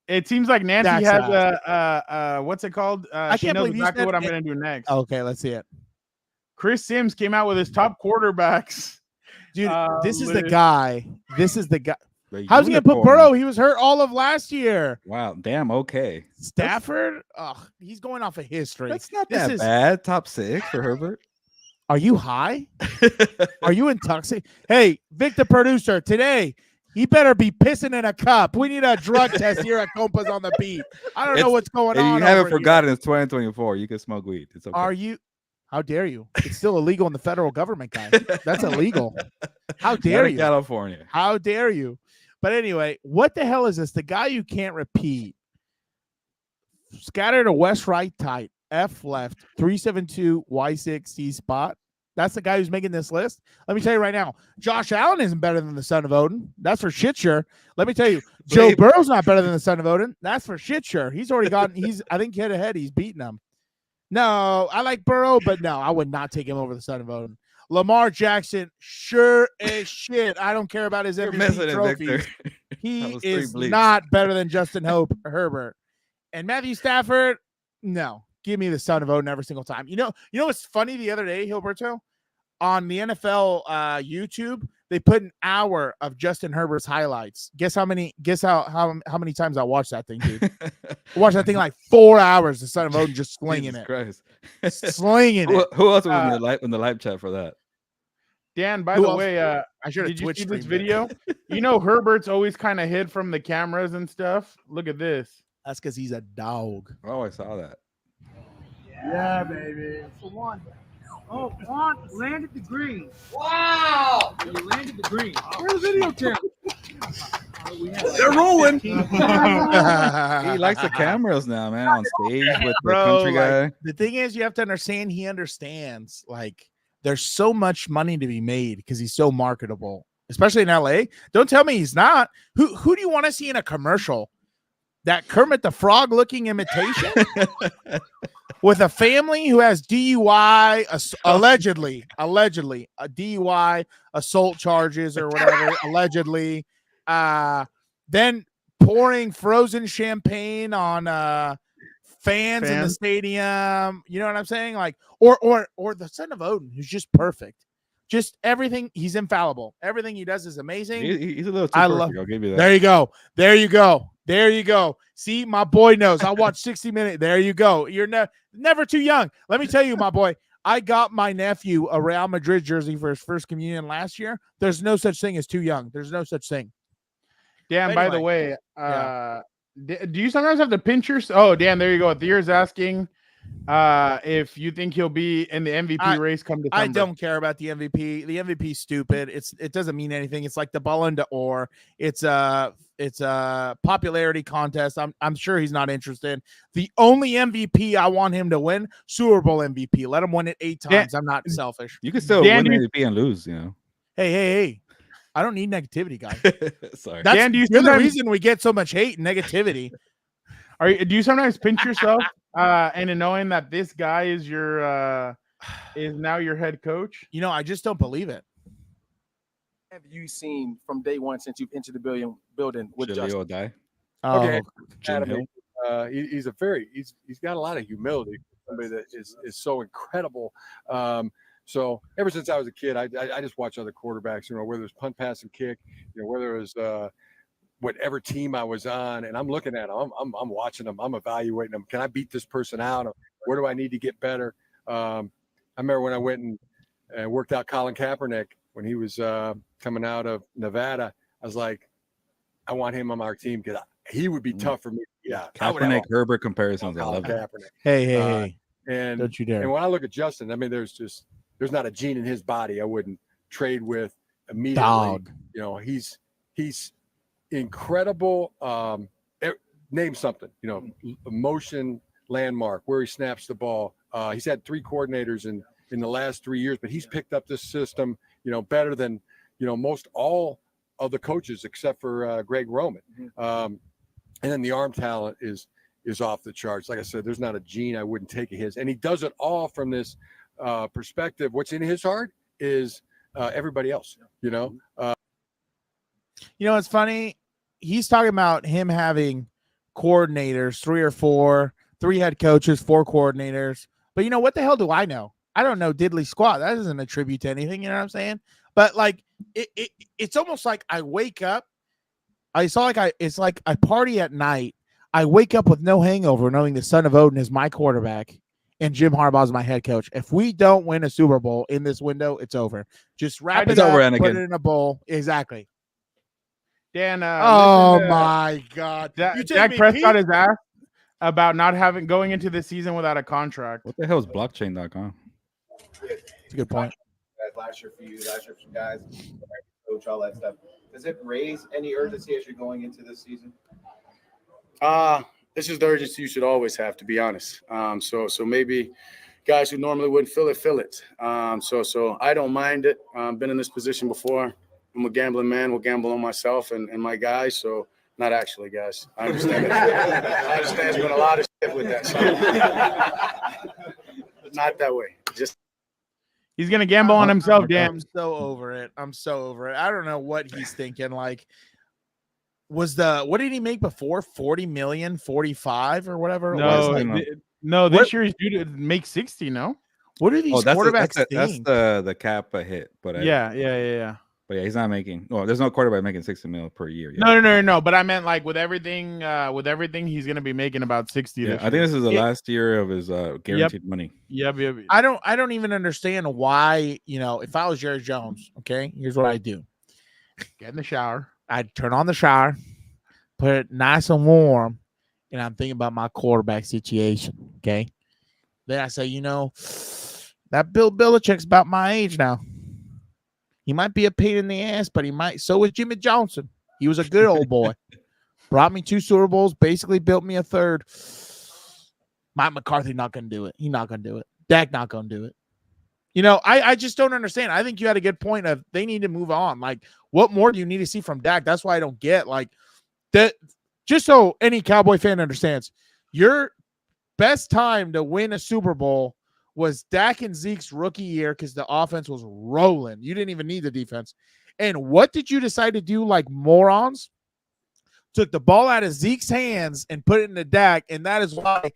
it seems like Nancy That's has what's it called? I She can't knows believe you exactly said what I'm it- going to do next. Okay, let's see it. Chris Sims came out with his top quarterbacks. Dude, this is the list. guy. This is the guy. The How's he gonna put unicorn. Burrow? He was hurt all of last year. Wow, damn. Okay, Stafford? Ugh, he's going off of history. that's not This that is- bad. Top 6 for Herbert. Are you high? Are you intoxicated? Hey, Vic, the producer, today, He better be pissing in a cup. We need a drug test here at Compas on the beat. I don't know what's going If on. you haven't over here. forgotten, it's 2024. You can smoke weed. It's okay. Are you? How dare you? It's still illegal in the federal government, guy. That's illegal. How dare you? California. How dare you? But anyway, what the hell is this? The guy you can't repeat. Scatter to west right tight, F left, 372 Y6 C spot. That's the guy who's making this list. Let me tell you right now, Josh Allen isn't better than the son of Odin. That's for shit sure. Let me tell you, Joe Burrow's not better than the son of Odin. That's for shit sure. He's already gotten, I think head to head, he's beaten him. No, I like Burrow, but no, I would not take him over the son of Odin. Lamar Jackson, sure as shit. I don't care about his MVP trophies. He is not better than Justin Herbert. And Matthew Stafford, no. Give me the son of Odin every single time. You know what's funny the other day, Gilberto? On the NFL YouTube, they put an hour of Justin Herbert's highlights. Guess how many times I watched that thing, dude? I watched that thing like 4 hours, the son of Odin just slinging it. Christ. Slinging it. Who else was in the live chat for that? Dan, by the way, I should have did you see this video? You know Herbert's always kind of hid from the cameras and stuff. Look at this. That's because he's a dog. Oh, I saw that. Yeah, baby. For one. Oh, Juan landed the green. Wow. He landed the green. Where's the video camera? They're rolling. He likes the cameras now, man, on stage with the country guy. The thing is, you have to understand, he understands, like, there's so much money to be made because he's so marketable, especially in LA. Don't tell me he's not. Who do you want to see in a commercial? That Kermit the Frog looking imitation with a family who has DUI, allegedly a DUI assault charges or whatever, allegedly. Then pouring frozen champagne on fans in the stadium. You know what I'm saying? Like, or the son of Odin, who's just perfect. Just everything. He's infallible. Everything he does is amazing. He's a little too perfect. I'll give you that. There you go. See, my boy knows. I watched 60 Minutes. There you go. You're never too young. Let me tell you, my boy, I got my nephew a Real Madrid jersey for his first communion last year. There's no such thing as too young. There's no such thing. Dan, by the way, do you sometimes have to pinch yourself? Oh, Dan, there you go. Theo's asking if you think he'll be in the MVP race come December. I don't care about the MVP. The MVP is stupid. It doesn't mean anything. It's like the Ballon d'Or. It's a popularity contest. I'm sure he's not interested. The only MVP I want him to win, Super Bowl MVP. Let him win it 8 times. I'm not selfish. You can still win MVP and lose, you know. Hey. I don't need negativity, guys. Sorry. Dan, you're the reason we get so much hate and negativity. Do you sometimes pinch yourself and in knowing that this guy is is now your head coach? You know, I just don't believe it. Have you seen from day one since you've entered the building with Justin? Die. Okay, Jim Hill. He's got a lot of humility. Somebody that is so incredible. So ever since I was a kid, I just watch other quarterbacks. You know, whether it's punt, pass, and kick. You know, whether it was whatever team I was on, and I'm looking at them. I'm watching them. I'm evaluating them. Can I beat this person out? Where do I need to get better? I remember when I went and worked out Colin Kaepernick when he was coming out of Nevada. I was like, I want him on our team because he would be tough for me. Yeah, Kaepernick Herbert comparisons. I love that. Hey, and don't you dare. And when I look at Justin, I mean, there's not a gene in his body I wouldn't trade with immediately. Dog. You know, he's incredible. Name something. You know, motion landmark where he snaps the ball. He's had 3 coordinators in the last 3 years, but he's picked up this system, you know, better than, you know, most all of the coaches except for Greg Roman. And then the arm talent is off the charts. Like I said, there's not a gene I wouldn't take of his, and he does it all from this perspective. What's in his heart is everybody else. You know. You know, it's funny. He's talking about him having coordinators, 3 or 4, 3 head coaches, 4 coordinators. But you know, what the hell do I know? I don't know diddly squat. That doesn't attribute to anything. You know what I'm saying? But like, it's almost like I wake up. It's like I party at night. I wake up with no hangover, knowing the son of Odin is my quarterback and Jim Harbaugh is my head coach. If we don't win a Super Bowl in this window, it's over. Just wrap it up, put it in a bowl. Exactly. Dan, Oh listen to my God! You take Dak me, Prescott Pete? is asked about not going into the season without a contract. What the hell is blockchain.com? That's a good point. Last year for you, last year for you guys, coach, all that stuff. Does it raise any urgency as you're going into this season? This is the urgency you should always have, to be honest. So maybe guys who normally wouldn't feel it. So I don't mind it. Been in this position before. I'm a gambling man. Will gamble on myself and my guys. So not actually, guys. I understand. I understand doing a lot of shit with that. So not that way. Just. He's gonna gamble on himself, Dan. I'm so over it. I don't know what he's thinking. Like, what did he make before? 40 million, 45 or whatever? No, this year he's due to make 60. No, what are these quarterbacks think? That's the cap hit. But yeah. But yeah, he's not making. Well, there's no quarterback making 60 mil per year. No. But I meant like with everything, he's gonna be making about 60. Yeah, I think this is the last year of his guaranteed money. Yep. I don't even understand why. If I was Jerry Jones, okay, here's what I do: get in the shower. I'd turn on the shower, put it nice and warm, and I'm thinking about my quarterback situation. Okay, then I say, that Bill Belichick's about my age now. He might be a pain in the ass, but he might. So was Jimmy Johnson. He was a good old boy. Brought me 2 Super Bowls, basically built me a 3rd. Mike McCarthy not going to do it. He's not going to do it. Dak not going to do it. I just don't understand. I think you had a good point of they need to move on. Like, what more do you need to see from Dak? That's why I don't get, like, that. Just so any Cowboy fan understands, your best time to win a Super Bowl was Dak and Zeke's rookie year because the offense was rolling. You didn't even need the defense. And what did you decide to do like morons? Took the ball out of Zeke's hands and put it into Dak, and that is why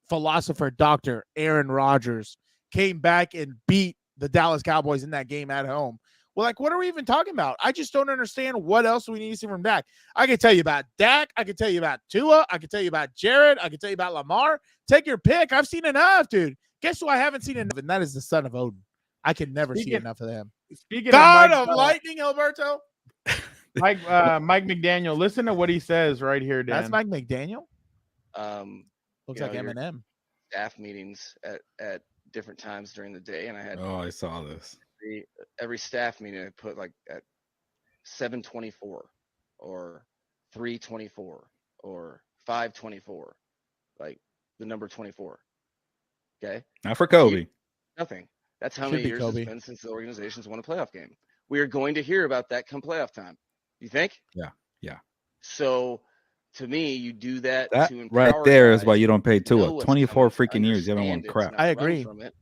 philosopher Dr. Aaron Rodgers came back and beat the Dallas Cowboys in that game at home. Well, like, what are we even talking about? I just don't understand what else we need to see from Dak. I can tell you about Dak. I can tell you about Tua. I can tell you about Jared. I can tell you about Lamar. Take your pick. I've seen enough, dude. Guess who I haven't seen enough? And that is the son of Odin. I can never see enough of them. Speaking God of lightning, Gilberto. Mike McDaniel, listen to what he says right here, Dan. That's Mike McDaniel? Looks like Eminem. Staff meetings at different times during the day, and I had I saw this. Every staff meeting I put like at 7:24 or 3:24 or 5:24, like the number 24. Okay, not for Kobe. Nothing. That's how many years it's been since the organization's won a playoff game. We are going to hear about that come playoff time. You think? Yeah. So, to me, you do that to empower right there guys. is why you don't pay Tua. 24 coming, freaking years, you haven't won crap. I agree. From it.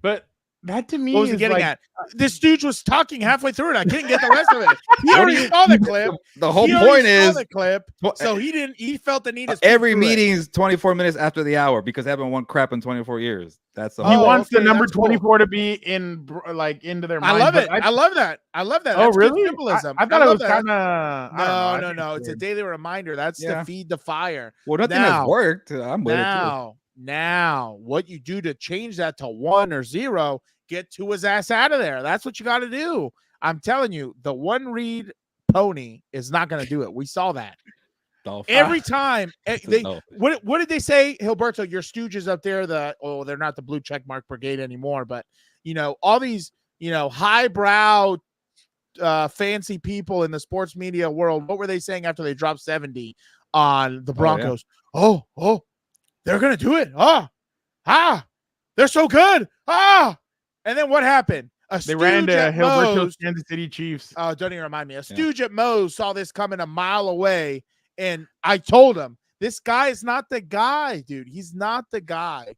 But that to me what was he getting at? This dude was talking halfway through it. I couldn't get the rest of it. He already saw the clip. The whole point is the clip. So he felt the need to every meeting is 24 minutes after the hour because they haven't won crap in 24 years. That's he wants the number 24 to be in into their mind. I love it. I love that. Oh, that's really? Symbolism. I thought it was kind of no. It's a daily reminder. That's to feed the fire. Well, nothing has worked. I'm with it too. Now, what you do to change that to 1 or 0, get Tua's ass out of there. That's what you got to do. I'm telling you, the one read pony is not going to do it. We saw that. Every time what did they say, Gilberto? Your stooges up there, they're not the blue checkmark brigade anymore, but all these highbrow fancy people in the sports media world, what were they saying after they dropped 70 on the Broncos? Oh, they're gonna do it. They're so good. And then what happened? They ran to Gilberto's Kansas City Chiefs. Oh, don't even remind me. A stooge at Moe's saw this coming a mile away. And I told him, this guy is not the guy, dude. He's not the guy.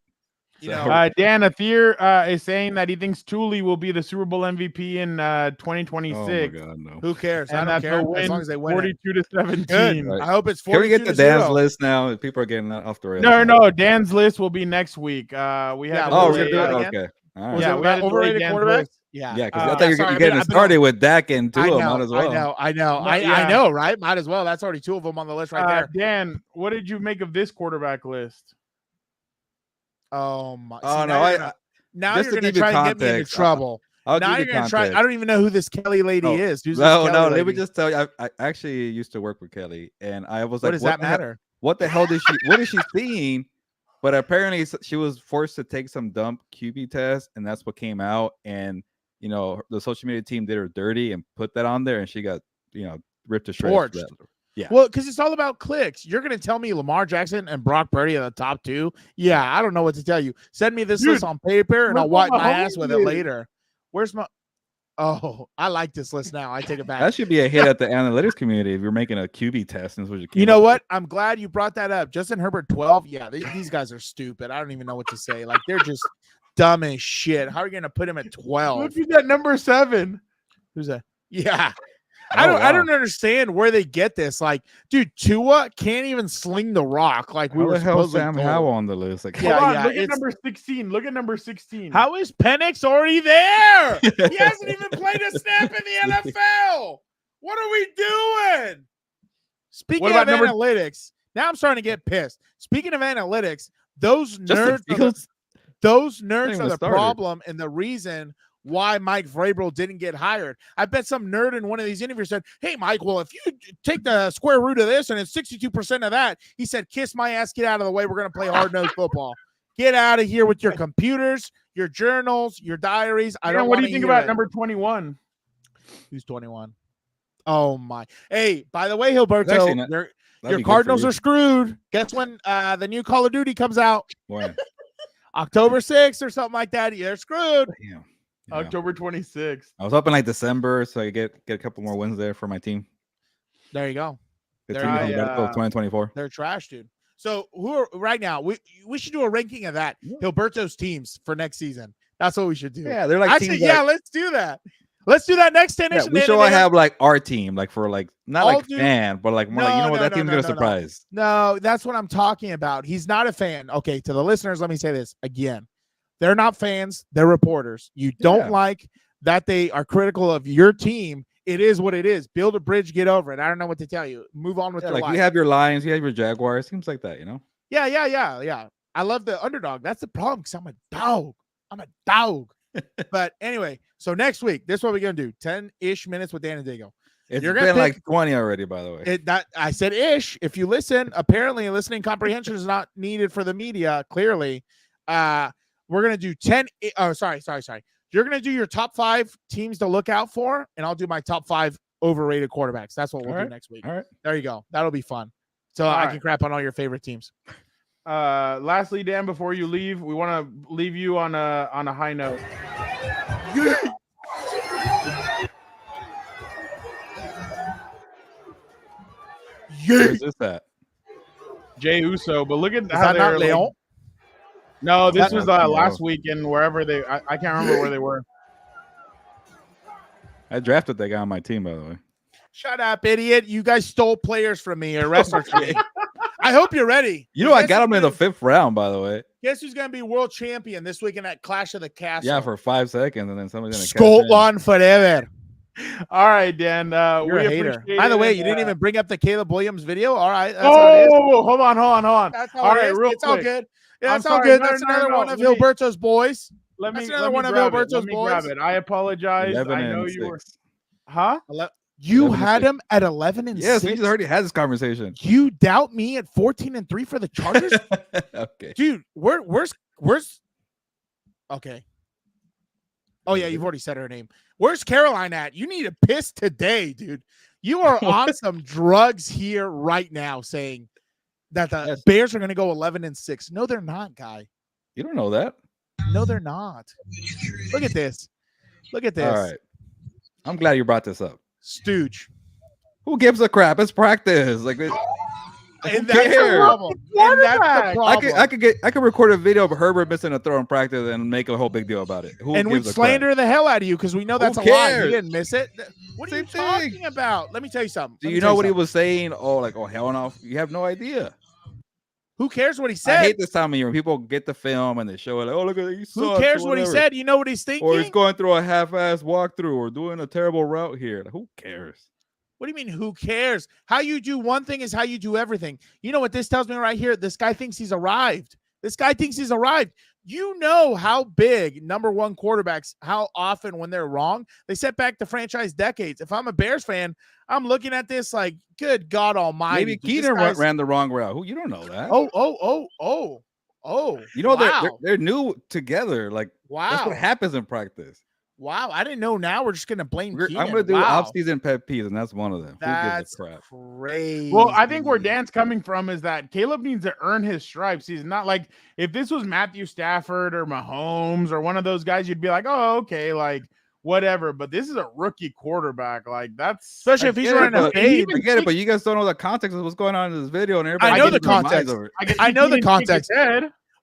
Dan Athir is saying that he thinks Thule will be the Super Bowl MVP in 2026. Oh my God, no. Who cares? I don't care. As long as they win 42-17. Right. I hope it's 42. Can we get the Dan's list now? People are getting off the rails. No. Dan's list will be next week. We have we're gonna do it. Okay. All right. Yeah, we had overrated quarterbacks. Yeah, because I thought you're getting started with Dak and Tua. Might as well. I know, right? Might as well. That's already 2 of them on the list right there. Dan, what did you make of this quarterback list? Oh my! Oh no! Now you're going to try and get me into trouble. I'll Now give you're you gonna try. context. I don't even know who this Kelly lady is. Who's this No, Kelly no. Let me lady? just tell you. I actually used to work with Kelly, and I was What like, does that matter? What the hell did she? What is she seeing? But apparently, she was forced to take some dumb QB test, and that's what came out. And the social media team did her dirty and put that on there, and she got ripped to shreds. Torched. Yeah. Well, because it's all about clicks. You're going to tell me Lamar Jackson and Brock Purdy are the top two? Yeah, I don't know what to tell you. Send me this list on paper, and I'll wipe my ass with it later. Where's my... Oh, I like this list now. I take it back. That should be a hit at the analytics community if you're making a QB test. You know what? I'm glad you brought that up. Justin Herbert, 12. Yeah, these guys are stupid. I don't even know what to say. Like, they're just dumb as shit. How are you going to put him at 12? Who's at number 7? Who's that? Yeah. I don't understand where they get this. Like, dude, Tua can't even sling the rock. Like, we were supposed to. Sam Howell on the list. Like, look at number 16. Look at number 16. How is Penix already there? He hasn't even played a snap in the NFL. What are we doing? Speaking of analytics, now I'm starting to get pissed. Speaking of analytics, those nerds are the problem and the reason why Mike Vrabel didn't get hired. I bet some nerd in one of these interviews said, hey, Mike, well, if you take the square root of this and it's 62% of that, he said, kiss my ass, get out of the way. We're going to play hard-nosed football. Get out of here with your computers, your journals, your diaries. What do you think about number 21? Who's 21? Oh, my. Hey, by the way, Gilberto, your Cardinals are screwed. Guess when the new Call of Duty comes out? When? October 6th or something like that. You're screwed. Damn. Yeah. October 26th. I was hoping like December, so I get a couple more wins there for my team. There you go. 2024. They're trash, dude. So right now? We should do a ranking of that. Gilberto's teams for next season. That's what we should do. Yeah, they're like actually, let's do that. Let's do that next 10. Yeah, we should all have like our team, like for like not all like fan, but like more that team's gonna surprise. No, that's what I'm talking about. He's not a fan. Okay, to the listeners, let me say this again. They're not fans. They're reporters. You don't like that they are critical of your team. It is what it is. Build a bridge, get over it. I don't know what to tell you. Move on with your life. You have your Lions, you have your Jaguars. Seems like that, Yeah. I love the underdog. That's the problem because I'm a dog. But anyway, so next week, this is what we're going to do. 10-ish minutes with Dan and Daygo. You're been like 20 already, by the way. I said ish. If you listen, apparently listening comprehension is not needed for the media, clearly. We're going to do 10. Oh, sorry. You're going to do your top 5 teams to look out for, and I'll do my top 5 overrated quarterbacks. That's what we'll do next week. All right. There you go. That'll be fun. So I can crap on all your favorite teams. Lastly, Dan, before you leave, we want to leave you on a high note. Where's this at? Jay Uso, but look at how they're Leon. No, this was last weekend, wherever I can't remember where they were. I drafted that guy on my team, by the way. Shut up, idiot. You guys stole players from me or wrestlers from me. I hope you're ready. I got him in the 5th round, by the way. Guess who's going to be world champion this weekend at Clash of the Castle? Yeah, for 5 seconds, and then somebody's going to Scotland forever. All right, Dan. You're a hater. By the way, you didn't even bring up the Caleb Williams video. All right. That's how it is. Hold on. That's how it is. It's all good. Yeah, that's all good. That's another one of Gilberto's boys. That's another one of Gilberto's boys. I apologize. I know you were. Huh? You had him at 11-6. Yes, we just already had this conversation. You doubt me at 14-3 for the Chargers? Okay, dude. Where's? Okay. Oh yeah, you've already said her name. Where's Caroline at? You need to piss today, dude. You are on some drugs here right now, saying that the Bears are going to go 11-6. No, they're not, guy. You don't know that. No, they're not. Look at this. All right. I'm glad you brought this up. Stooge. Who gives a crap? It's practice. Like, and that's the problem. I could record a video of Herbert missing a throw in practice and make a whole big deal about it. And we'd slander the hell out of you because we know that's a lie. He didn't miss it. What are you talking about? Let me tell you something. Do you know what he was saying? Oh, hell no. You have no idea. Who cares what he said? I hate this time of year when people get the film and they show it like, oh, look at it. Who cares what he said? You know what he's thinking? Or he's going through a half-ass walkthrough or doing a terrible route here. Like, who cares? What do you mean, who cares? How you do one thing is how you do everything. You know what this tells me right here? This guy thinks he's arrived. You know how big number one quarterbacks, how often when they're wrong, they set back the franchise decades. If I'm a Bears fan, I'm looking at this like, good God Almighty. Maybe Keenan ran the wrong route. Who you don't know that? Oh. You know wow. they're new together. Like that's what happens in practice. Wow, I didn't know. Now we're just gonna blame Keenan. I'm gonna do off-season pet peeves, and that's one of them. That's Who gives a crap? crazy. Well, I think where Dan's coming from is that Caleb needs to earn his stripes. He's not like if this was Matthew Stafford or Mahomes or one of those guys, you'd be like, oh, okay, like whatever. But this is a rookie quarterback. Like that's especially if he's running a fade. I get it, but you guys don't know the context of what's going on in this video, and everybody. I know the context. I know the context.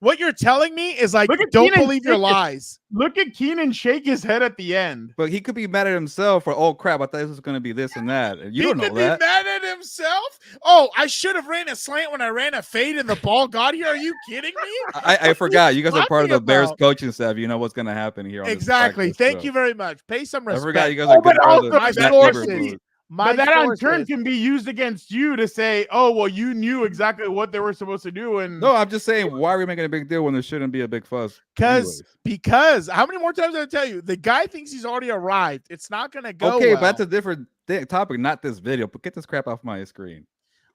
What you're telling me is like, don't believe your lies. Look at Keenan shake his head at the end. But he could be mad at himself for, oh crap, I thought this was going to be this and that. And you don't know that. He could be mad at himself? Oh, I should have ran a slant when I ran a fade and the ball got here. Are you kidding me? I forgot. You guys are part of the Bears coaching staff. You know what's going to happen here. Exactly. Thank you very much. Pay some respect. I forgot you guys are good part of my sources. But that on turn can be used against you to say, oh, well, you knew exactly what they were supposed to do. And no, I'm just saying, why are we making a big deal when there shouldn't be a big fuss? Because how many more times did I tell you? The guy thinks he's already arrived. It's not going to go okay, well. but that's a different topic, not this video. But get this crap off my screen.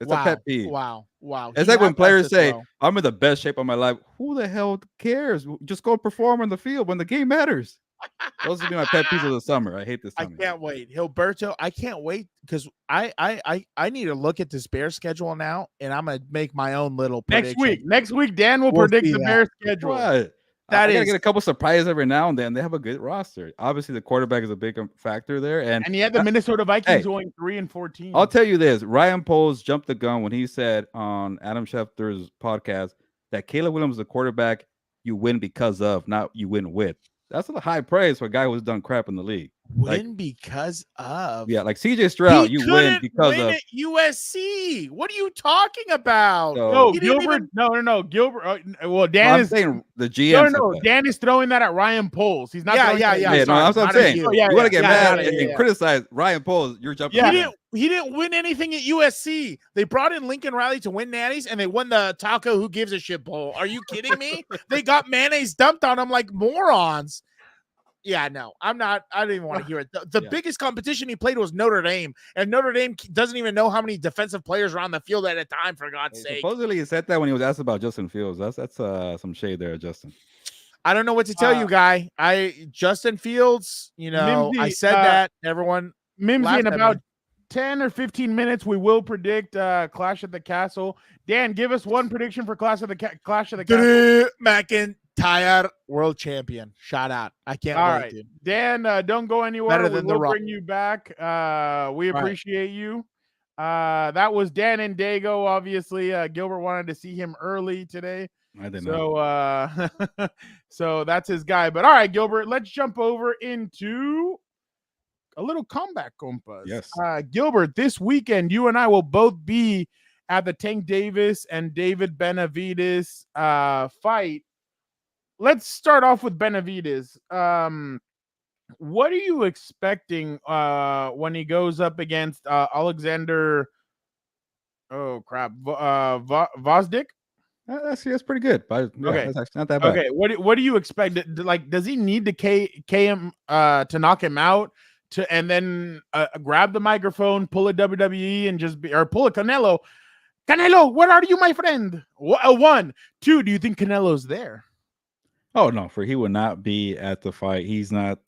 It's a pet peeve. Wow. It's like when players say, I'm in the best shape of my life. Who the hell cares? Just go perform on the field when the game matters. Those would be my pet peeves of the summer. I hate this. I can't wait. Gilberto, I can't wait because I need to look at this Bears schedule now, and I'm gonna make my own little prediction. Next week, Dan will predict the Bears schedule. What? I gotta get a couple surprises every now and then. They have a good roster. Obviously, the quarterback is a big factor there, and he had the Minnesota Vikings going 3-14. I'll tell you this: Ryan Poles jumped the gun when he said on Adam Schefter's podcast that Caleb Williams is a quarterback you win because of, not you win with. That's a high praise for a guy who's done crap in the league. Win because of. Yeah, like CJ Stroud, you win because of at USC. What are you talking about? No, Gilbert. No. Gilbert. Well, Dan is saying the GM. No. Dan is throwing that at Ryan Poles. He's not. Yeah. No, that's what I'm saying. You want to get mad and criticize Ryan Poles? You're jumping. He didn't win anything at USC. They brought in Lincoln Riley to win natties, and they won the Taco Who Gives a Shit Bowl. Are you kidding me? They got mayonnaise dumped on them like morons. Yeah, no, I'm not. I don't even want to hear it. The biggest competition he played was Notre Dame, and Notre Dame doesn't even know how many defensive players are on the field at a time, for God's sake. Supposedly, he said that when he was asked about Justin Fields. That's some shade there, Justin. I don't know what to tell you, guy. Justin Fields, Mimsy, I said that. Everyone, Mimsy, in about 10 or 15 minutes, we will predict Clash at the Castle. Dan, give us one prediction for Clash of the Castle. McIntyre, world champion. Shout out. I can't wait, right. dude. Dan, don't go anywhere. We will bring you back. We appreciate you. That was Dan and Daygo. Obviously, Gilbert wanted to see him early today. I didn't know. So that's his guy. But all right, Gilbert, let's jump over into a little comeback, Compas. Yes. Gilbert, this weekend, you and I will both be at the Tank Davis and David Benavidez fight. Let's start off with Benavidez. What are you expecting when he goes up against Alexander? Oh crap, Vosdick. That's pretty good. But okay, that's not that bad. Okay, what do you expect? Like, does he need to K him to knock him out? And then grab the microphone, pull a WWE, and pull a Canelo. Canelo, where are you, my friend? 1, 2. Do you think Canelo's there? Oh no, he would not be at the fight. He's not.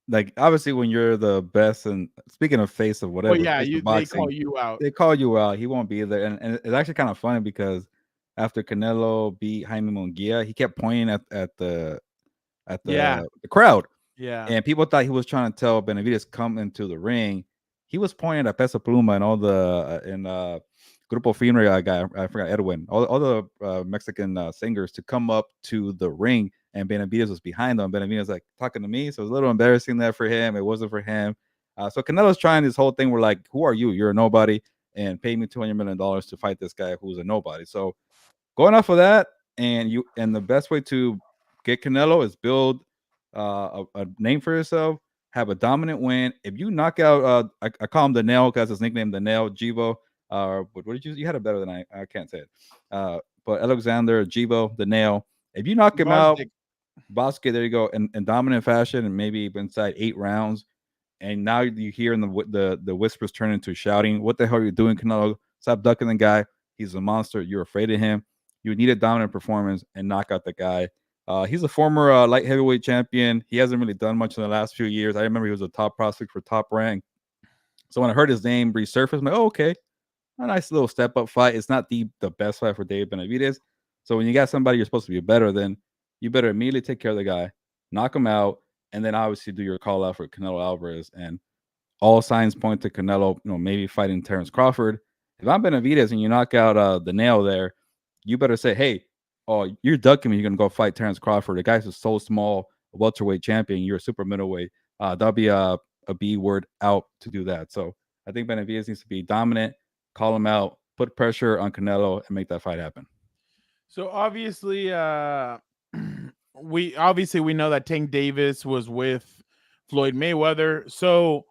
Like, obviously, when you're the best, and speaking of face of whatever, they call you out. They call you out. He won't be there, and it's actually kind of funny because after Canelo beat Jaime Munguia, he kept pointing at the crowd. Yeah, and people thought he was trying to tell Benavidez come into the ring. He was pointing at Peso Pluma and all the Grupo Firme guy. I forgot Edwin. All the Mexican singers to come up to the ring, and Benavidez was behind them. Benavidez was like talking to me, so it was a little embarrassing there for him. It wasn't for him. So Canelo's trying this whole thing. We're like, who are you? You're a nobody, and pay me $200 million to fight this guy who's a nobody. So going off of that, and the best way to get Canelo is build a name for yourself, have a dominant win. If you knock out, I call him the Nail because his nickname the Nail, Jibo. What did you had it better than I can't say it. But Alexander Jibo, the Nail, If you knock him out, Bosque, there you go, in dominant fashion, and maybe inside 8 rounds, and now you hear the whispers turn into shouting. What the hell are you doing, Canelo? Stop ducking the guy. He's a monster. You're afraid of him. You need a dominant performance and knock out the guy. He's a former light heavyweight champion. He hasn't really done much in the last few years. I remember he was a top prospect for Top Rank. So when I heard his name resurface, I'm like, oh, okay, a nice little step up fight. It's not the best fight for David Benavidez. So when you got somebody you're supposed to be better than, you better immediately take care of the guy, knock him out, and then obviously do your call out for Canelo Alvarez. And all signs point to Canelo, maybe fighting Terrence Crawford. If I'm Benavidez and you knock out the nail there, you better say, hey, oh, you're ducking me. You're going to go fight Terrence Crawford. The guy's so small, welterweight champion. You're a super middleweight. That'll be a B word out to do that. So I think Benavidez needs to be dominant, call him out, put pressure on Canelo, and make that fight happen. So obviously, we know that Tank Davis was with Floyd Mayweather. So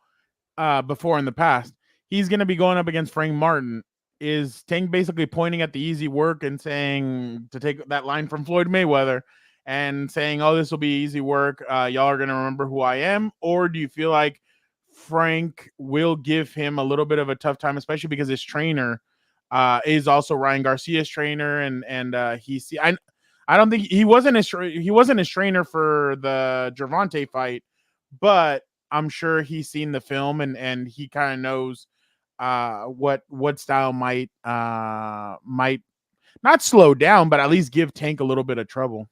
before in the past, he's going to be going up against Frank Martin. Is Tank basically pointing at the easy work and saying to take that line from Floyd Mayweather and saying, oh, this will be easy work. Y'all are going to remember who I am. Or do you feel like Frank will give him a little bit of a tough time, especially because his trainer is also Ryan Garcia's trainer. And I don't think he wasn't his trainer for the Gervonta fight, but I'm sure he's seen the film and he kind of knows what style might not slow down, but at least give Tank a little bit of trouble.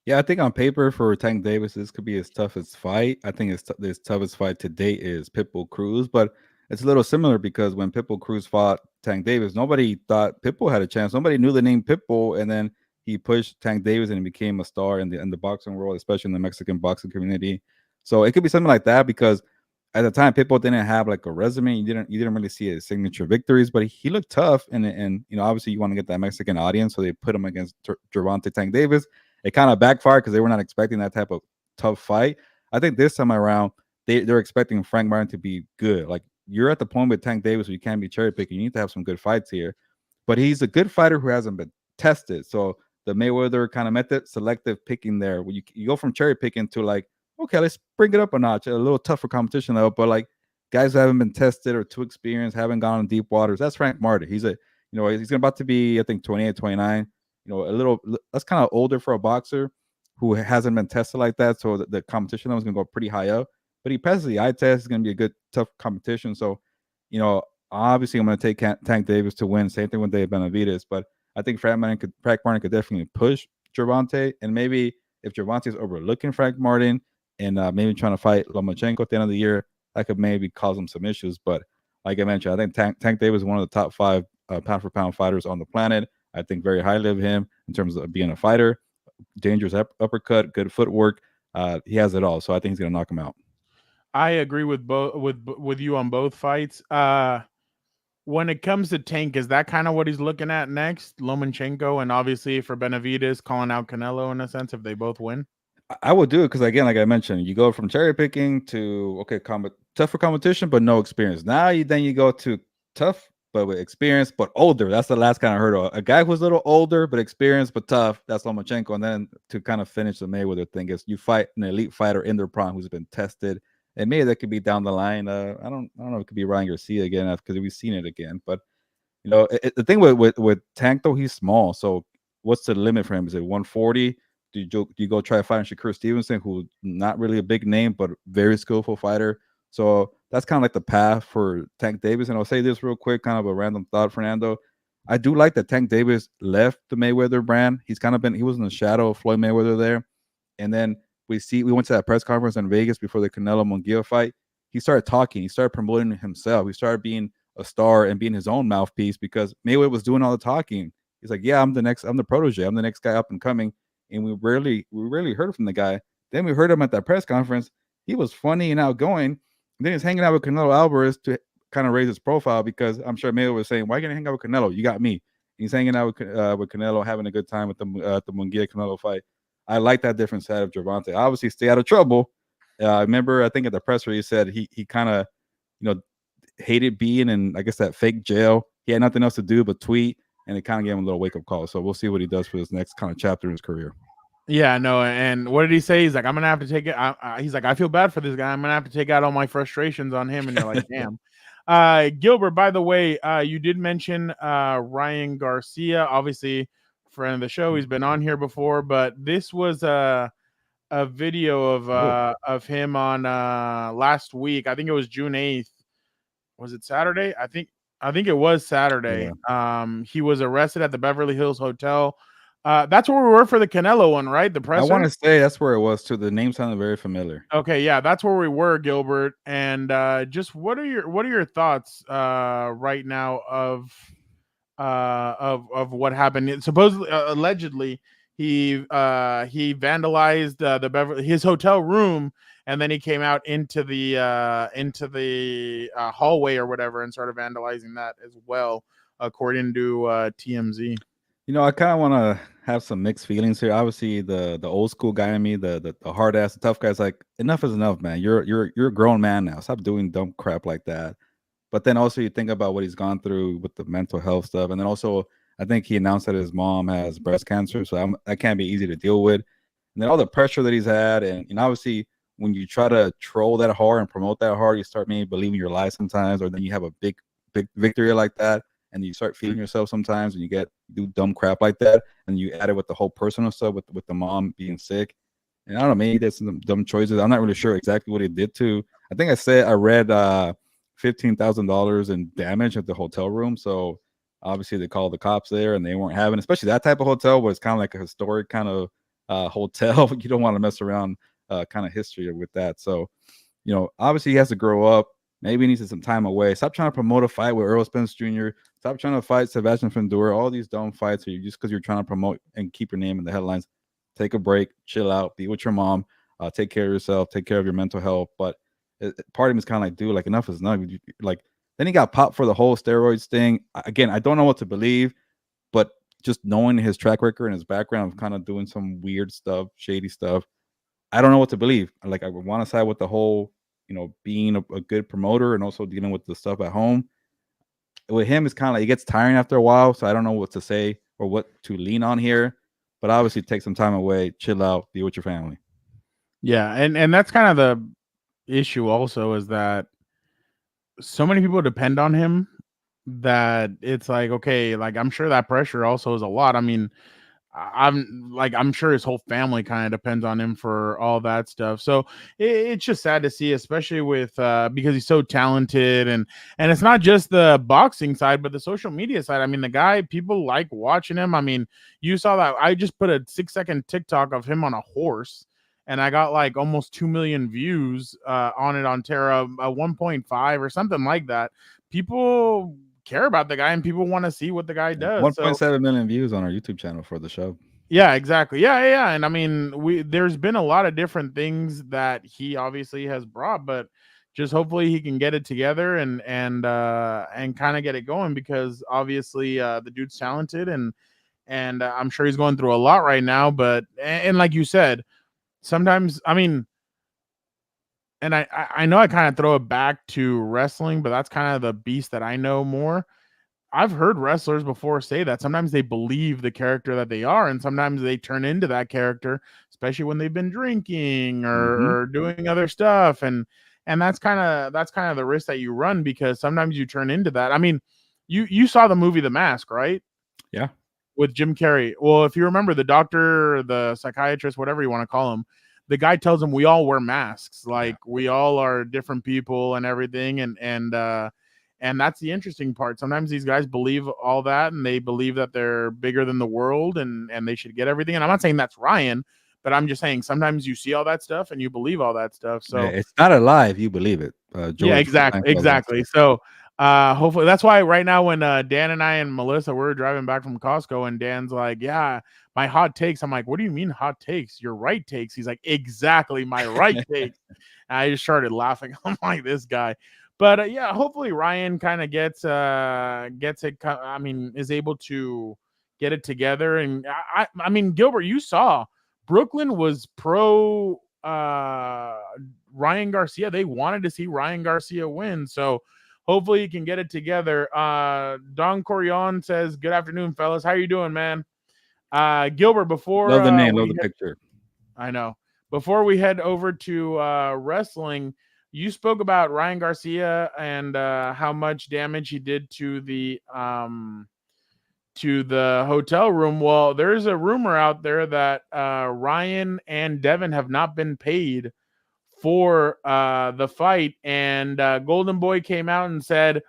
Yeah, I think on paper for Tank Davis, this could be his toughest fight. I think his toughest fight to date is Pitbull Cruz, but it's a little similar because when Pitbull Cruz fought Tank Davis, nobody thought Pitbull had a chance. Nobody knew the name Pitbull, and then he pushed Tank Davis and he became a star in the boxing world, especially in the Mexican boxing community. So it could be something like that because at the time Pitbull didn't have like a resume. You didn't really see his signature victories, but he looked tough. And obviously you want to get that Mexican audience, so they put him against Gervonta Tank Davis. It kind of backfired because they were not expecting that type of tough fight. I think this time around they're expecting Frank Martin to be good. Like you're at the point with Tank Davis where you can't be cherry picking. You need to have some good fights here, but he's a good fighter who hasn't been tested. So the Mayweather kind of method, selective picking there, where you go from cherry picking to like, okay, let's bring it up a notch, a little tougher competition though. But like guys who haven't been tested or too experienced, haven't gone in deep waters. That's Frank Martin. He's he's about to be, I think, 28, 29. That's kind of older for a boxer who hasn't been tested like that. So the competition level is going to go pretty high up. But he passes the eye test. It's going to be a good, tough competition. So, obviously I'm going to take Tank Davis to win. Same thing with David Benavidez. But I think Frank Martin could definitely push Gervonta. And maybe if Gervonta is overlooking Frank Martin and maybe trying to fight Lomachenko at the end of the year, that could maybe cause him some issues. But like I mentioned, I think Tank Davis is one of the top 5 pound-for-pound fighters on the planet. I think very highly of him in terms of being a fighter, dangerous uppercut, good footwork. He has it all. So I think he's going to knock him out. I agree with you on both fights. When it comes to Tank, is that kind of what he's looking at next? Lomachenko, and obviously for Benavidez, calling out Canelo in a sense if they both win? I would do it because, again, like I mentioned, you go from cherry picking to, okay, tougher competition, but no experience. Now you go to tough, but with experience, but older. That's the last kind of hurdle. A guy who's a little older, but experienced, but tough. That's Lomachenko. And then to kind of finish the Mayweather thing is you fight an elite fighter in their prime who's been tested. And maybe that could be down the line. I don't know. It could be Ryan Garcia again because we've seen it again. But the thing with Tank though, he's small. So what's the limit for him? Is it 140? Do you go try fighting Shakur Stevenson, who's not really a big name but very skillful fighter? So that's kind of like the path for Tank Davis. And I'll say this real quick, kind of a random thought, Fernando. I do like that Tank Davis left the Mayweather brand. He was in the shadow of Floyd Mayweather there, and then we went to that press conference in Vegas before the Canelo Munguia fight. He started talking. He started promoting himself. He started being a star and being his own mouthpiece because Mayweather was doing all the talking. He's like, yeah, I'm the protege. I'm the next guy up and coming. And we rarely heard from the guy. Then we heard him at that press conference. He was funny and outgoing. And then he's hanging out with Canelo Alvarez to kind of raise his profile because I'm sure Mayweather was saying, why are you going to hang out with Canelo? You got me. And he's hanging out with Canelo, having a good time with the Munguia Canelo fight. I like that different side of Gervonta. Obviously, stay out of trouble. I remember, I think at the press release said he kind of, hated being in, I guess, that fake jail. He had nothing else to do but tweet, and it kind of gave him a little wake-up call. So we'll see what he does for his next kind of chapter in his career. Yeah, no, and what did he say? He's like, I'm gonna have to take it. He's like, I feel bad for this guy. I'm gonna have to take out all my frustrations on him. And you're like, damn. Gilbert, by the way, you did mention Ryan Garcia, obviously friend of the show. He's been on here before, but this was a video of him on last week. I think it was June 8th. Was it Saturday? I think it was Saturday. Yeah. He was arrested at the Beverly Hills Hotel. That's where we were for the Canelo one, right? The presser. I want to say that's where it was too. The name sounded very familiar. Okay, yeah, that's where we were, Gilbert. And just what are your thoughts right now of what happened? Supposedly, allegedly, he vandalized his hotel room, and then he came out into the hallway or whatever and started vandalizing that as well, according to TMZ. You know, I kind of want to have some mixed feelings here. Obviously, the old school guy in me, the hard ass, the tough guy's like, enough is enough, man. You're a grown man now. Stop doing dumb crap like that. But then also you think about what he's gone through with the mental health stuff, and then also I think he announced that his mom has breast cancer, so that can't be easy to deal with. And then all the pressure that he's had, and obviously when you try to troll that hard and promote that hard, you start maybe believing your lies sometimes, or then you have a big victory like that, and you start feeling yourself sometimes, and you do dumb crap like that, and you add it with the whole personal stuff with the mom being sick. And I don't know, maybe there's some dumb choices. I'm not really sure exactly what he did to. I think I read $15,000 in damage at the hotel room. So obviously they called the cops there, and they weren't having, especially that type of hotel where it's kind of like a historic kind of hotel. You don't want to mess around kind of history with that. So, you know, obviously he has to grow up. Maybe he needs some time away. Stop trying to promote a fight with Earl Spence Jr. Stop trying to fight Sebastian Fundora. All these dumb fights, or just because you're trying to promote and keep your name in the headlines. Take a break, chill out, be with your mom, take care of yourself, take care of your mental health. But part of me is kind of like, dude, like enough is enough. Like, then he got popped for the whole steroids thing. Again, I don't know what to believe, but just knowing his track record and his background of kind of doing some weird stuff, shady stuff, I don't know what to believe. Like, I want to side with the whole, you know, being a good promoter and also dealing with the stuff at home. With him, it's kind of like it gets tiring after a while, so I don't know what to say or what to lean on here. But obviously, take some time away, chill out, be with your family. Yeah, and that's kind of the issue also, is that so many people depend on him that it's like, okay, like I'm sure that pressure also is a lot. I mean, I'm sure his whole family kind of depends on him for all that stuff. So it's just sad to see, especially with because he's so talented, and it's not just the boxing side, but the social media side. I mean, the guy, people like watching him. I mean, you saw that. I just put a 6-second TikTok of him on a horse, and I got like almost 2 million views on it on Terra, 1.5 or something like that. People care about the guy, and people want to see what the guy does. 1.7 million views on our YouTube channel for the show. Yeah, exactly. Yeah. And I mean, there's been a lot of different things that he obviously has brought, but just hopefully he can get it together and kind of get it going, because obviously the dude's talented, and I'm sure he's going through a lot right now. But and like you said, sometimes, I mean, and I know I kind of throw it back to wrestling, but that's kind of the beast that I know more. I've heard wrestlers before say that sometimes they believe the character that they are, and sometimes they turn into that character, especially when they've been drinking or doing other stuff. And that's kind of the risk that you run, because sometimes you turn into that. I mean, you saw the movie The Mask, right? Yeah. With Jim Carrey. Well, if you remember, the doctor, the psychiatrist, whatever you want to call him, the guy tells him we all wear masks, like we all are different people and everything. And that's the interesting part. Sometimes these guys believe all that, and they believe that they're bigger than the world, and they should get everything. And I'm not saying that's Ryan, but I'm just saying sometimes you see all that stuff and you believe all that stuff. So yeah, it's not a lie if you believe it. Yeah, exactly. So hopefully that's why right now when Dan and I and Melissa, we're driving back from Costco, and Dan's like, yeah, my hot takes. I'm like, what do you mean hot takes? Your right takes. He's like, exactly, my right takes. And I just started laughing. I'm like, this guy. But yeah, hopefully Ryan kind of gets it. I mean, is able to get it together. And I mean, Gilbert, you saw Brooklyn was pro Ryan Garcia. They wanted to see Ryan Garcia win. So hopefully he can get it together. Don Corion says, good afternoon, fellas. How you doing, man? Gilbert, before Love the name, love the picture. I know. Before we head over to wrestling, you spoke about Ryan Garcia and how much damage he did to the hotel room. Well, there's a rumor out there that Ryan and Devin have not been paid for the fight, and Golden Boy came out and said,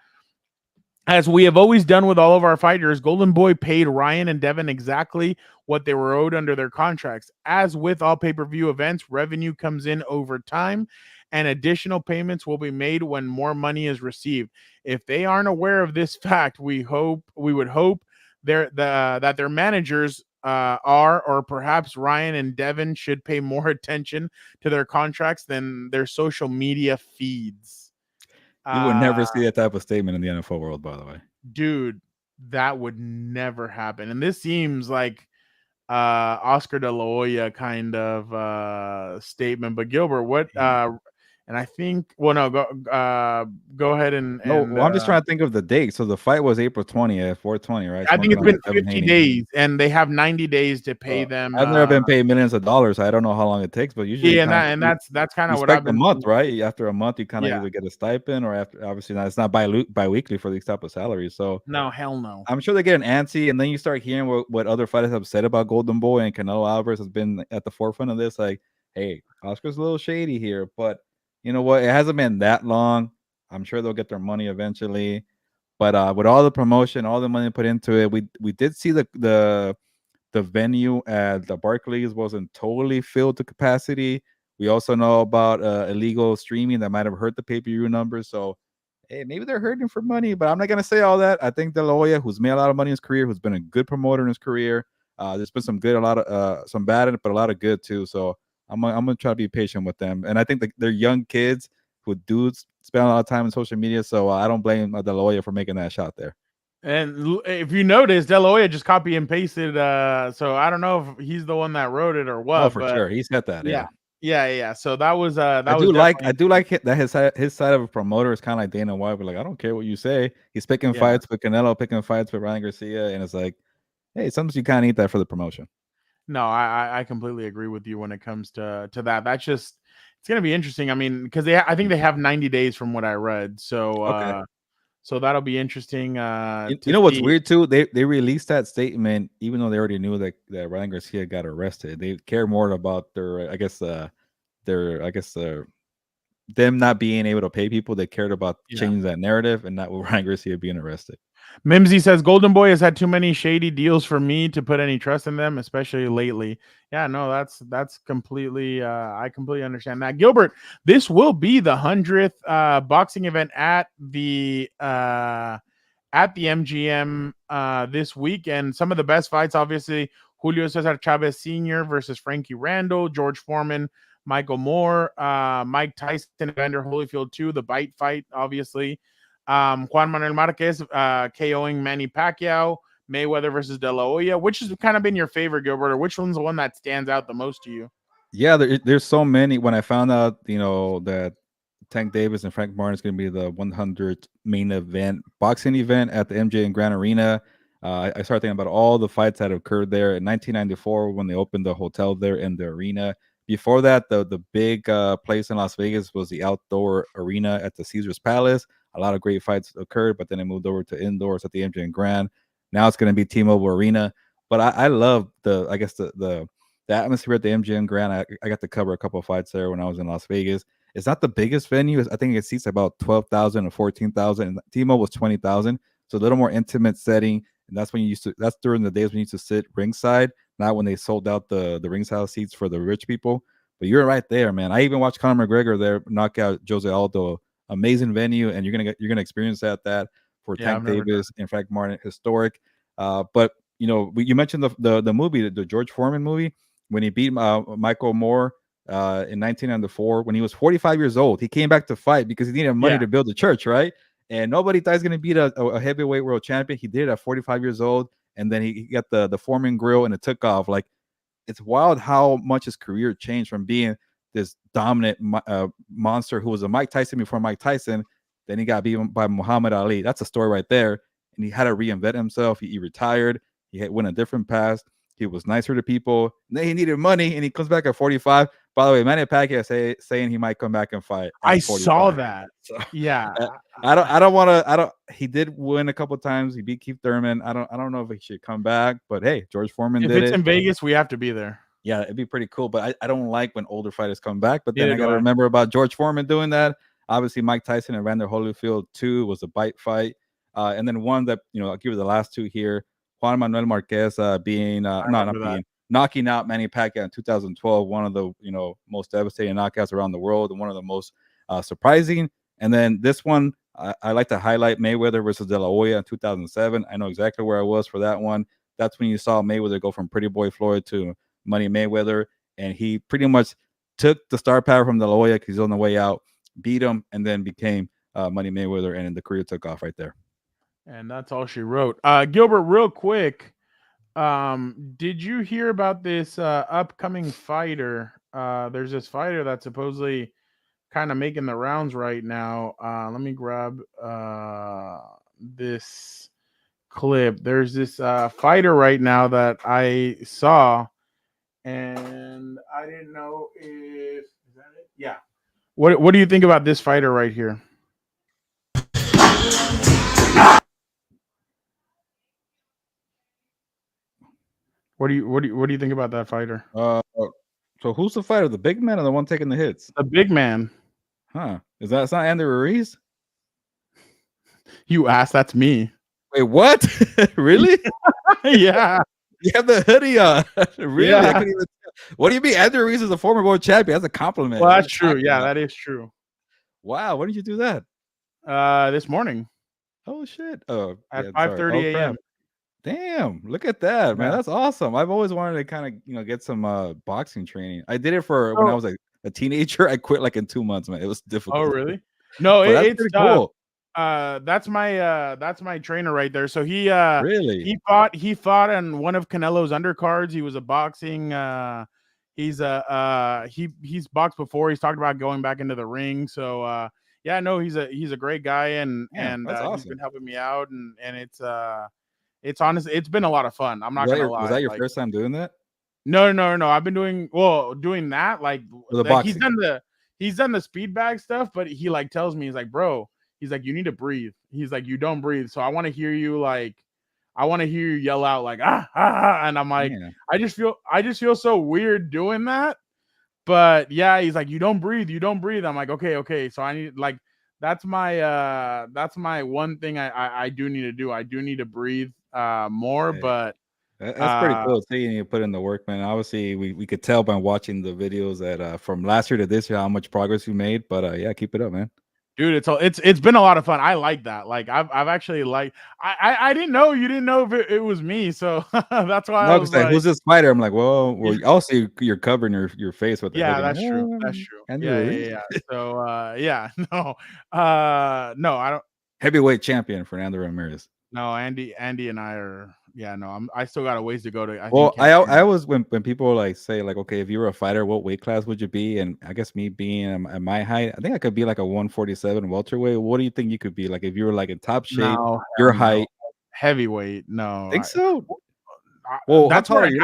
as we have always done with all of our fighters, Golden Boy paid Ryan and Devin exactly what they were owed under their contracts. As with all pay-per-view events, revenue comes in over time, and additional payments will be made when more money is received. If they aren't aware of this fact, we would hope that their managers are, or perhaps Ryan and Devin should pay more attention to their contracts than their social media feeds. You would never see that type of statement in the NFL world, by the way. Dude, that would never happen. And this seems like Oscar de la Hoya kind of statement. But Gilbert, what and I think go ahead and well, I'm just trying to think of the date. So the fight was April 20th, 420, right? I think it's been 50 days, and they have 90 days to pay them. I've never been paid millions of dollars. I don't know how long it takes, but usually that's kind of what I've been a month, right? After a month, you kind of either get a stipend, or after, obviously not, it's not bi-weekly for these type of salaries. So no, hell no. I'm sure they get an antsy, and then you start hearing what other fighters have said about Golden Boy, and Canelo Alvarez has been at the forefront of this. Like, hey, Oscar's a little shady here, but you know what? It hasn't been that long. I'm sure they'll get their money eventually. But with all the promotion, all the money put into it, we did see the venue at the Barclays wasn't totally filled to capacity. We also know about illegal streaming that might have hurt the pay-per-view numbers. So, hey, maybe they're hurting for money, but I'm not gonna say all that. I think De La Hoya, who's made a lot of money in his career, who's been a good promoter in his career, there's been some bad in it, but a lot of good too. So I'm gonna try to be patient with them, and I think they're young kids who do spend a lot of time on social media. So I don't blame De La Hoya for making that shot there. And if you notice, De La Hoya just copy and pasted. So I don't know if he's the one that wrote it or what. Oh, for sure, he's got that. Yeah. So that was I do like that his side of a promoter is kind of like Dana White. But like, I don't care what you say. He's picking fights with Canelo, picking fights with Ryan Garcia, and it's like, hey, sometimes you kind of need that for the promotion. No, I completely agree with you when it comes to that. That's just, it's gonna be interesting. I mean, because I think they have 90 days from what I read. So so that'll be interesting. You know what's weird too? They released that statement even though they already knew that Ryan Garcia got arrested. They care more about their them not being able to pay people. They cared about changing that narrative and not with Ryan Garcia being arrested. Mimsy says Golden Boy has had too many shady deals for me to put any trust in them, especially lately. Yeah, no, that's completely I completely understand that. Gilbert, this will be the 100th boxing event at the MGM this weekend. Some of the best fights, obviously, Julio Cesar Chavez Sr. versus Frankie Randall, George Foreman, Michael Moore, Mike Tyson, Evander Holyfield 2, the bite fight, obviously. Juan Manuel Marquez KOing Manny Pacquiao, Mayweather versus De La Hoya. Which has kind of been your favorite, Gilbert, or which one's the one that stands out the most to you? Yeah, there's so many. When I found out, that Tank Davis and Frank Martin is going to be the 100th main event, boxing event at the MGM Grand Arena, I started thinking about all the fights that occurred there in 1994 when they opened the hotel there in the arena. Before that, the big place in Las Vegas was the outdoor arena at the Caesars Palace. A lot of great fights occurred, but then it moved over to indoors at the MGM Grand. Now it's going to be T-Mobile Arena. But I love the atmosphere at the MGM Grand. I got to cover a couple of fights there when I was in Las Vegas. It's not the biggest venue. I think it seats about 12,000 or 14,000. T-Mobile was 20,000. So a little more intimate setting. And that's during the days when you used to sit ringside, not when they sold out the ringside seats for the rich people. But you're right there, man. I even watched Conor McGregor there knock out Jose Aldo. Amazing venue, and you're gonna experience that for Tank Davis and Frank Martin, historic. But you mentioned the movie, the George Foreman movie, when he beat Michael Moore in 1994 when he was 45 years old. He came back to fight because he needed money to build the church, right? And nobody thought he's gonna beat a heavyweight world champion. He did it at 45 years old, and then he got the Foreman grill, and it took off. Like, it's wild how much his career changed from being this dominant monster who was a Mike Tyson before Mike Tyson. Then he got beaten by Muhammad Ali. That's a story right there. And he had to reinvent himself. He retired. He went a different path. He was nicer to people. Then he needed money, and he comes back at 45. By the way, Manny Pacquiao saying he might come back and fight. I 45. saw that. So, yeah, I don't want to. I don't. He did win a couple times. He beat Keith Thurman. I don't know if he should come back, but hey, George Foreman if did it's it. in Vegas, we have to be there. Yeah, it'd be pretty cool. But I don't like when older fighters come back. But then Neither I got to do I. remember about George Foreman doing that. Obviously, Mike Tyson and Evander Holyfield 2 was a bite fight. And then one that, I'll give you the last two here. Juan Manuel Marquez knocking out Manny Pacquiao in 2012, one of the, most devastating knockouts around the world and one of the most surprising. And then this one, I like to highlight Mayweather versus De La Hoya in 2007. I know exactly where I was for that one. That's when you saw Mayweather go from Pretty Boy Floyd to Money Mayweather. And he pretty much took the star power from De La Hoya because he's on the way out, beat him, and then became Money Mayweather. And the career took off right there. And that's all she wrote. Gilbert, real quick, did you hear about this upcoming fighter? There's this fighter that's supposedly kind of making the rounds right now. Let me grab this clip. There's this fighter right now that I saw, and I didn't know if is that it? Yeah. What do you think about this fighter right here? What do you think about that fighter? So who's the fighter? The big man or the one taking the hits? The big man. Huh? It's not Andy Ruiz? You asked. That's me. Wait, what? Really? Yeah. You have the hoodie on. Really? Yeah. I couldn't even tell. What do you mean? Andy Ruiz is a former world champion. That's a compliment. Well, that's true. Yeah, that is true. Wow. When did you do that? This morning. Oh shit. Oh, at 5:30 a.m. Damn, look at that, man. Yeah. That's awesome. I've always wanted to kind of, get some boxing training. I did it for when I was a teenager. I quit like in 2 months, man. It was difficult. Oh, really? No, But it's tough. That's my trainer right there. So he really he fought on one of Canelo's undercards. He was a boxing he's boxed before. He's talked about going back into the ring. So yeah, no, he's a great guy, and awesome. He's been helping me out, and it's honestly, it's been a lot of fun. I'm not gonna lie. Was that your first time doing that? No. I've been doing that. Like he's done the speed bag stuff, but he like tells me, he's like, bro, he's like, you need to breathe. He's like, you don't breathe. So I want to hear you yell out like and I'm like, Man. I just feel so weird doing that. But yeah, he's like, you don't breathe. I'm like, okay. So I need like that's my one thing I do need to do. I do need to breathe more, but that's pretty cool seeing you put in the work, man. Obviously, we could tell by watching the videos that from last year to this year how much progress you made. But yeah, keep it up, man. Dude, it's been a lot of fun. I like that. Like I've actually I didn't know you didn't know if it was me, so that's why I was like, who's this fighter? I'm like, well, also you're covering your face with the yeah, hoodie. that's true. That's true. Yeah. So yeah, no, I don't. Heavyweight champion Fernando Ramirez. No, Andy and I are. Yeah, no, I still got a ways to go to. I always when people like say like, okay, if you were a fighter, what weight class would you be? And I guess me being at my height, I think I could be like a 147 welterweight. What do you think you could be like if you were like in top shape? Your height, heavyweight? No, think so. Well, how tall are you?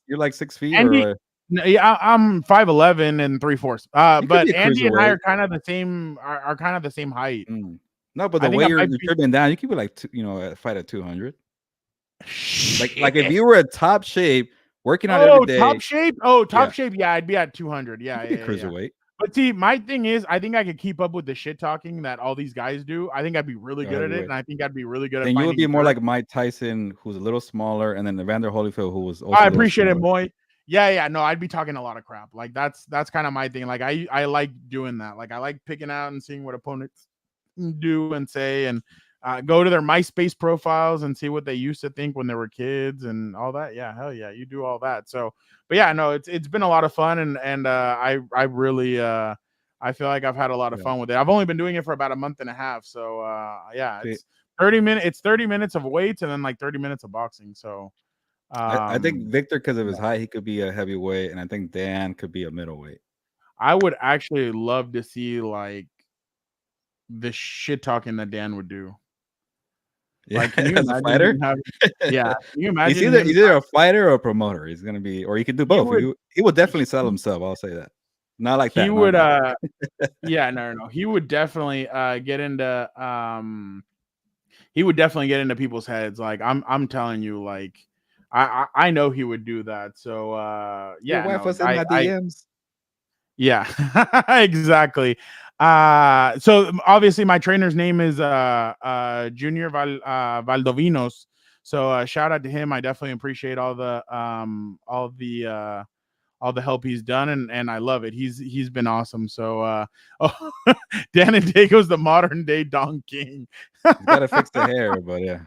You're like 6 feet. Andy, or yeah, I'm 5'11" and 3/4. But Andy and I are kind of the same. Are kind of the same height. No, but the way you're trimming down, you could be like fight at 200. Like if you were at top shape, working out every day. Top shape. Shape. Yeah, I'd be at 200. Yeah, cruiserweight. But see, my thing is, I think I could keep up with the shit talking that all these guys do. I think I'd be really good at it, and I think I'd be really good at. And you would be more like Mike Tyson, who's a little smaller, and then Evander Holyfield, who was. Also I appreciate it, Moy. Yeah. No, I'd be talking a lot of crap. Like that's kind of my thing. Like I like doing that. Like I like picking out and seeing what opponents do and say, and go to their MySpace profiles and see what they used to think when they were kids and all that. Yeah, hell yeah, you do all that. So, but yeah, no, it's been a lot of fun, and I really I feel like I've had a lot of fun with it. I've only been doing it for about a month and a half, so yeah, it's 30 minutes. It's 30 minutes of weights and then like 30 minutes of boxing. So I think Victor, because of his height, he could be a heavyweight, and I think Dan could be a middleweight. I would actually love to see like the shit talking that Dan would do. Yeah, Like, can you as a imagine fighter? him yeah, can you He's imagine him? either a fighter or a promoter. He's gonna be, or he can do both. would- He would definitely sell himself. I'll say that. Not like He that. would, not yeah, no. He would definitely get into he would definitely get into people's heads. Like, I'm telling you, like, I know he would do that. So Your yeah, wife no, was in my DMs. yeah, exactly. So obviously my trainer's name is Junior Valdovinos. So shout out to him. I definitely appreciate all the help he's done, and I love it. He's been awesome. So oh, Dan and Daygo's the modern day Don King. He's got to fix the hair, but yeah.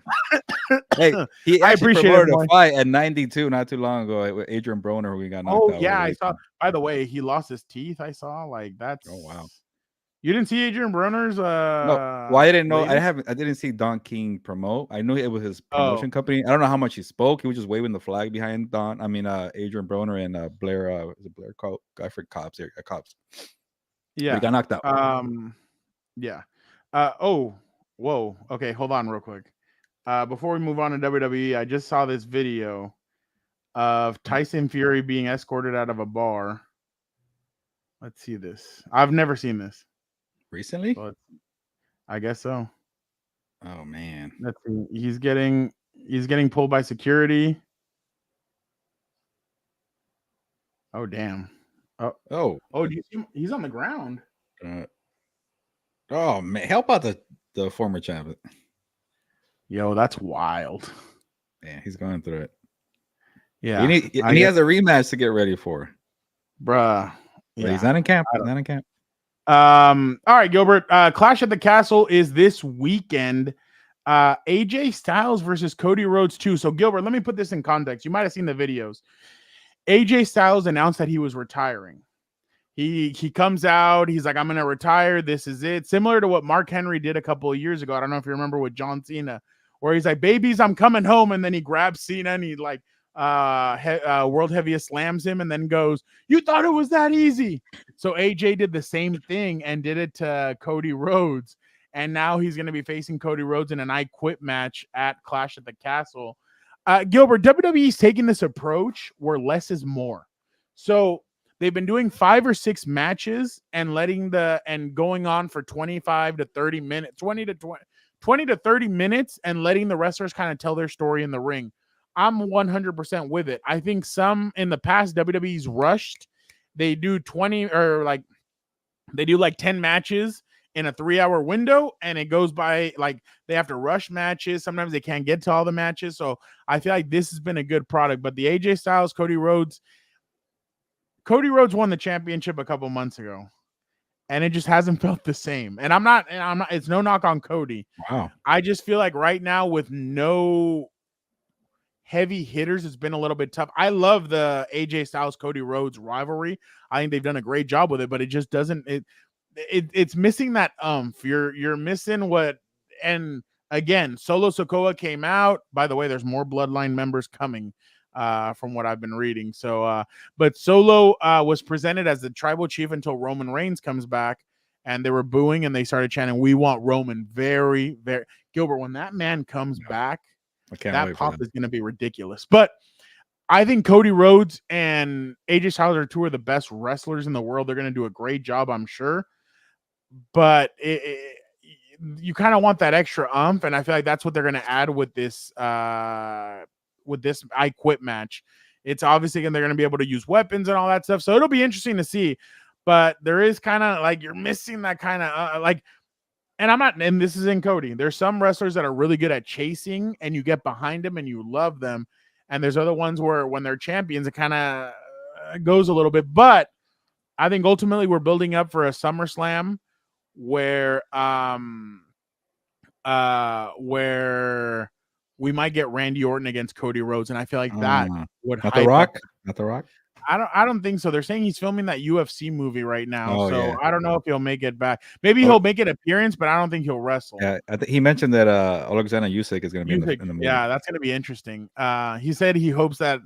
Hey, he I actually appreciate promoted it, a boy. fight at 92 not too long ago with Adrian Broner, who we got knocked out. Yeah, I with. saw. By the way, he lost his teeth. I saw. Like, that's. Oh wow. You didn't see Adrian Broner's? No, well, I didn't know. latest? I didn't see Don King promote. I knew it was his Oh. promotion company. I don't know how much he spoke. He was just waving the flag behind Adrian Broner and Blair. Was it Blair? I forgot Cops. Cops. Yeah, but he got knocked out. Yeah. Whoa. Okay, hold on real quick. Before we move on to WWE, I just saw this video of Tyson Fury being escorted out of a bar. Let's see this. I've never seen this. Recently? But I guess so. Oh man. Let's see. He's getting pulled by security. Oh damn. Oh, do you see him? He's on the ground. Oh man, help out the former champion. Yo, that's wild. Yeah, he's going through it. Yeah. He has a rematch to get ready for. Bruh. But he's not in camp. He's not in camp. All right, Gilbert. Clash at the Castle is this weekend. AJ Styles versus Cody Rhodes 2. So, Gilbert, let me put this in context. You might have seen the videos. AJ Styles announced that he was retiring. He comes out. He's like, I'm going to retire. This is it. Similar to what Mark Henry did a couple of years ago. I don't know if you remember with John Cena, where he's like, babies, I'm coming home. And then he grabs Cena and he like world heaviest slams him and then goes, you thought it was that easy. So AJ did the same thing and did it to Cody Rhodes. And now he's going to be facing Cody Rhodes in an I Quit match at Clash at the Castle. Gilbert, WWE's taking this approach where less is more. So they've been doing 5 or 6 matches and going on for 25 to 30 minutes, 20 to 30 minutes and letting the wrestlers kind of tell their story in the ring. I'm 100% with it. I think some in the past WWE's rushed. They do 20 or like 10 matches in a 3-hour window and it goes by like they have to rush matches. Sometimes they can't get to all the matches. So I feel like this has been a good product, but the AJ Styles, Cody Rhodes won the championship a couple months ago and it just hasn't felt the same. And I'm not, it's no knock on Cody. Wow. I just feel like right now with no heavy hitters, it's been a little bit tough. I love the AJ Styles, Cody Rhodes rivalry. I think they've done a great job with it, but it just doesn't, it's missing that you're missing what. And again, Solo Sikoa came out. By the way, there's more Bloodline members coming from what I've been reading. So but Solo was presented as the tribal chief until Roman Reigns comes back, and they were booing and they started chanting, we want Roman. Very, very Gilbert, when that man comes back, that pop is going to be ridiculous. But I think Cody Rhodes and AJ Styles are 2 of the best wrestlers in the world. They're going to do a great job, I'm sure. But you kind of want that extra umph, and I feel like that's what they're going to add with this I Quit match. It's obviously they're going to be able to use weapons and all that stuff, so it'll be interesting to see. But there is kind of like you're missing that kind of and this is in Cody. There's some wrestlers that are really good at chasing, and you get behind them and you love them, and there's other ones where when they're champions, it kind of goes a little bit. But I think ultimately we're building up for a SummerSlam where we might get Randy Orton against Cody Rhodes, and I feel like that would not the Rock. Not the Rock. I don't think so. They're saying he's filming that UFC movie right now, yeah. I don't know if he'll make it back. Maybe he'll make an appearance, but I don't think he'll wrestle. Yeah, he mentioned that Alexander Usyk is going to be in the movie. Yeah, that's going to be interesting. He said he hopes that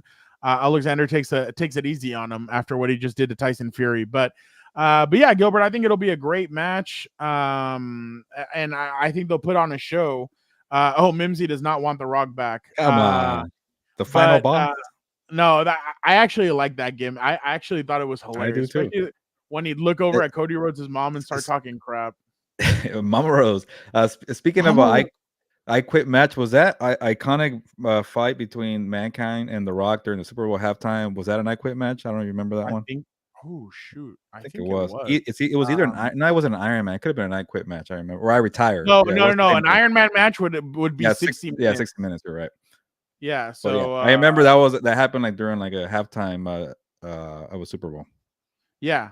Alexander takes it easy on him after what he just did to Tyson Fury. But yeah, Gilbert, I think it'll be a great match. And I think they'll put on a show. Mimsy does not want The Rock back. Come on. The final boss. No, I actually like that game. I actually thought it was hilarious. I do too. Especially when he'd look over at Cody Rhodes' mom and start talking crap. Mama Rose. Speaking of I Quit match, was that iconic fight between Mankind and The Rock during the Super Bowl halftime? Was that an I Quit match? I don't remember that one. Oh shoot! I think it was. It was either no, it wasn't an Iron Man. It could have been an I Quit match. I remember, or I retired. No. An Iron Man match would be 60 minutes. Yeah, 60 minutes. You're right. Yeah. So I remember that happened like during like a halftime of a Super Bowl. Yeah.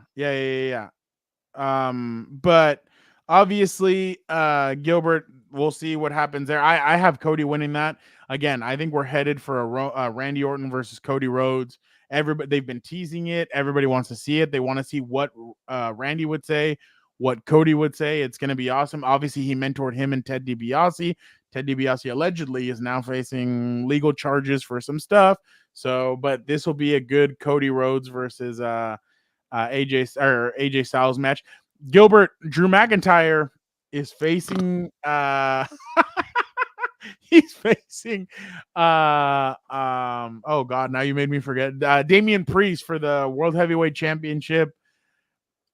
But obviously, Gilbert, we'll see what happens there. I have Cody winning that. Again, I think we're headed for a Randy Orton versus Cody Rhodes. They've been teasing it. Everybody wants to see it. They want to see what Randy would say, what Cody would say. It's going to be awesome. Obviously, he mentored him and Ted DiBiase. Ted DiBiase allegedly is now facing legal charges for some stuff. So, but this will be a good Cody Rhodes versus AJ Styles match. Gilbert, Drew McIntyre is facing he's facing oh god, now you made me forget. Damian Priest for the World Heavyweight Championship.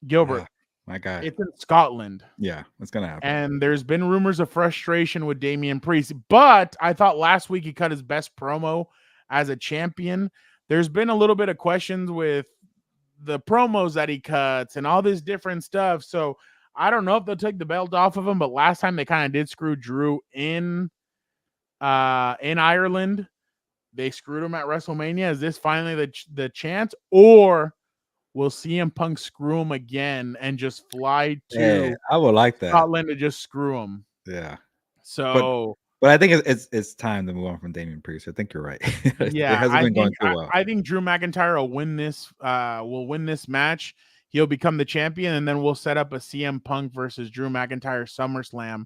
Gilbert, my guy. It's in Scotland. Yeah, it's gonna happen. And there's been rumors of frustration with Damian Priest, but I thought last week he cut his best promo as a champion. There's been a little bit of questions with the promos that he cuts and all this different stuff. So I don't know if they'll take the belt off of him, but last time they kind of did screw Drew in Ireland. They screwed him at WrestleMania. Is this finally the chance, or will CM Punk screw him again and just fly to I would like that Scotland to just screw him? Yeah. So but I think it's time to move on from Damian Priest. I think you're right. Yeah, it hasn't been going too well. I think Drew McIntyre will win this. Will win this match. He'll become the champion, and then we'll set up a CM Punk versus Drew McIntyre SummerSlam.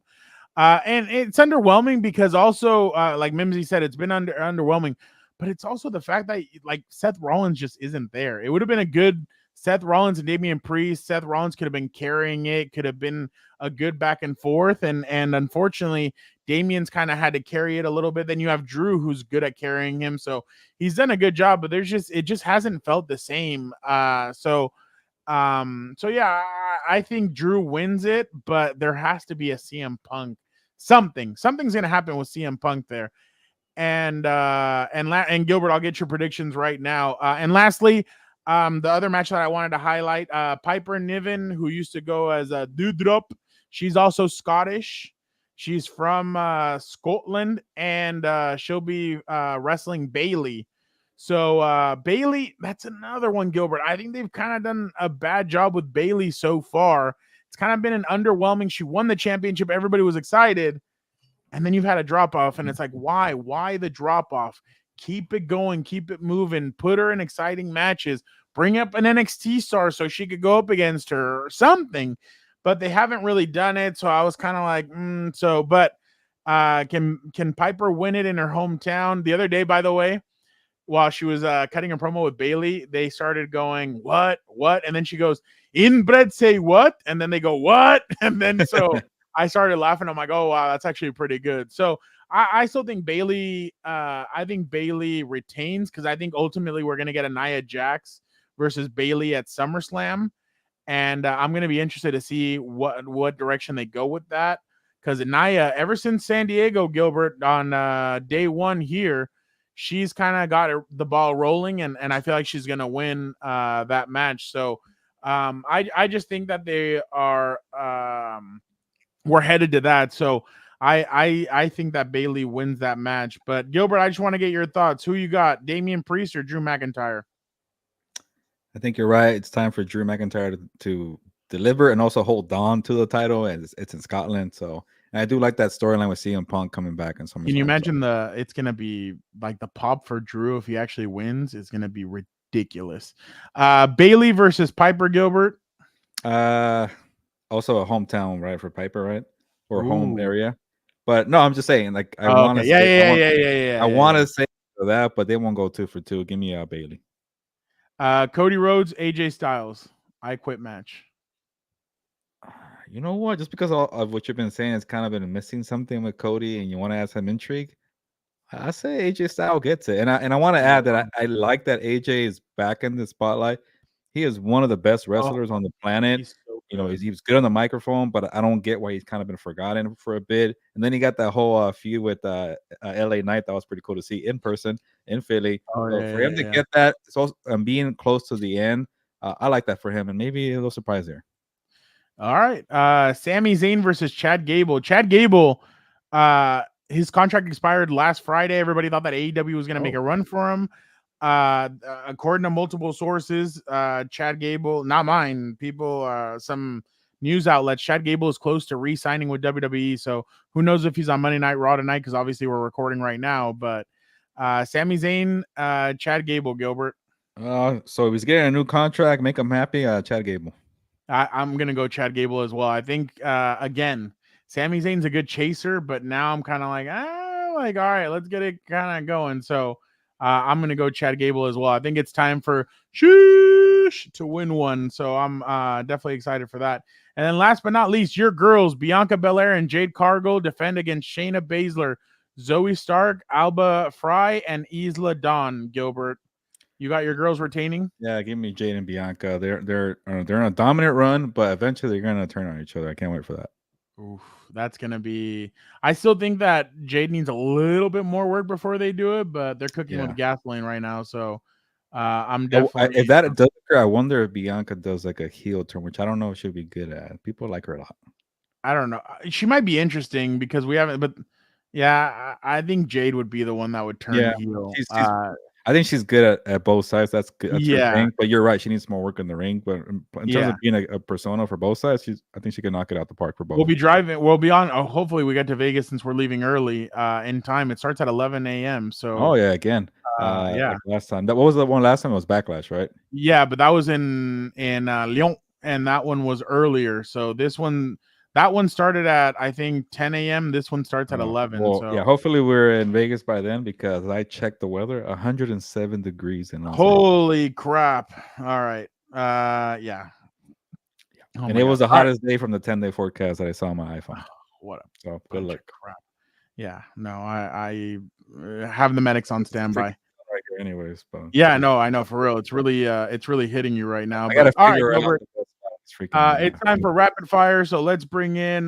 And it's underwhelming because also, like Mimsy said, it's been underwhelming. But it's also the fact that like Seth Rollins just isn't there. It would have been a good Seth Rollins and Damian Priest. Seth Rollins could have been carrying it. Could have been a good back and forth. And unfortunately, Damian's kind of had to carry it a little bit. Then you have Drew, who's good at carrying him. So he's done a good job, but it just hasn't felt the same. So yeah, I think Drew wins it, but there has to be a CM Punk. Something's going to happen with CM Punk there. And Gilbert, I'll get your predictions right now. And lastly, the other match that I wanted to highlight, Piper Niven, who used to go as a Doudrop. She's also Scottish. She's from Scotland, and she'll be wrestling Bayley. So Bayley, that's another one, Gilbert. I think they've kind of done a bad job with Bayley so far. It's kind of been an underwhelming. She won the championship. Everybody was excited. And then you've had a drop-off, and it's like, why? Why the drop-off? Keep it going. Keep it moving. Put her in exciting matches. Bring up an NXT star so she could go up against her or something. But they haven't really done it, so I was kind of like, But can Piper win it in her hometown? The other day, by the way, while she was cutting a promo with Bayley, they started going, what? And then she goes, inbred say what? And then they go, what? And then so I started laughing. I'm like, oh, wow, that's actually pretty good. So I still think Bayley, retains, because I think ultimately we're going to get a Nia Jax versus Bayley at SummerSlam. And I'm going to be interested to see what direction they go with that. Because Nia, ever since San Diego, Gilbert, on day one here, she's kind of got the ball rolling, and I feel like she's going to win that match. So I just think that they are we're headed to that. So I think that Bayley wins that match. But Gilbert, I just want to get your thoughts. Who you got, Damian Priest or Drew McIntyre? I think you're right. It's time for Drew McIntyre to deliver and also hold on to the title. And it's in Scotland. So and I do like that storyline with CM Punk coming back. And Can you imagine it's going to be like the pop for Drew if he actually wins? It's going to be ridiculous. Bayley versus Piper, Gilbert. Also a hometown, right, for Piper, right? Or home area. But no, I'm just saying, like, I want to say, I want to say that, but they won't go 2 for 2. Give me Bayley. Cody Rhodes, AJ Styles. I Quit match. You know what? Just because of what you've been saying, it's kind of been missing something with Cody, and you want to add some intrigue. I say AJ Styles gets it, and I want to add that I like that AJ is back in the spotlight. He is one of the best wrestlers on the planet. He's so You know, good. he was good on the microphone, but I don't get why he's kind of been forgotten for a bit. And then he got that whole feud with LA Knight. That was pretty cool to see in person in Philly. Oh, So yeah, for him to yeah. get that, it's also being close to the end, I like that for him, and maybe a little surprise there. All right. Sami Zayn versus Chad Gable. Chad Gable, his contract expired last Friday. Everybody thought that AEW was going to make a run for him. According to multiple sources, Chad Gable, not mine, people, some news outlets, Chad Gable is close to re-signing with WWE. So who knows if he's on Monday Night Raw tonight, because obviously we're recording right now. But Sami Zayn, Chad Gable, Gilbert. So he's getting a new contract. Make him happy. Chad Gable. I'm gonna go Chad Gable as well. I think again, Sami Zayn's a good chaser, but now I'm kind of like, all right, let's get it kind of going. So I'm gonna go Chad Gable as well. I think it's time for Sheesh to win one. So I'm definitely excited for that. And then last but not least, your girls, Bianca Belair and Jade Cargill, defend against Shayna Baszler, Zoe Stark, Alba Fry, and Isla Dawn. Gilbert, you got your girls retaining? Yeah, give me Jade and Bianca. They're on a dominant run, but eventually they're gonna turn on each other. I can't wait for that. Oof, that's gonna be. I still think that Jade needs a little bit more work before they do it, but they're cooking with gasoline right now. So I'm definitely. If that does occur, I wonder if Bianca does like a heel turn, which I don't know if she'll be good at. People like her a lot. I don't know. She might be interesting because we haven't, but yeah, I think Jade would be the one that would turn heel. I think she's good at both sides. That's good. That's her Yeah. thing. But you're right. She needs more work in the ring. But in terms of being a persona for both sides, I think she can knock it out the park for both. We'll be driving. We'll be on. Hopefully, we get to Vegas since we're leaving early in time. It starts at 11 a.m. So. Again. Like last time. What was the one last time? It was Backlash, right? Yeah, but that was in Lyon, and that one was earlier. So that one started at I think 10 a.m. This one starts at 11. Well, so yeah, hopefully we're in Vegas by then because I checked the weather, 107 degrees in Las holy crap! All right, yeah. And it was the hottest day from the 10-day forecast that I saw on my iPhone. What a so good luck. Crap. Yeah, no, I have the medics on standby. Right here anyways, but yeah, no, I know for real. It's really hitting you right now. I gotta figure out. It's time for rapid fire. So let's bring in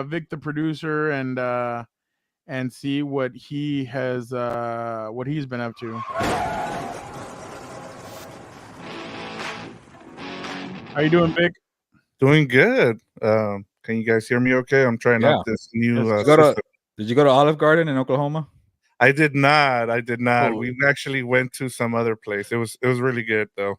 Vic, the producer, and see what he has what he's been up to. How you doing, Vic? Doing good. Can you guys hear me okay? I'm trying out this new system. Did you go to Olive Garden in Oklahoma? I did not. Oh. We actually went to some other place. It was really good though.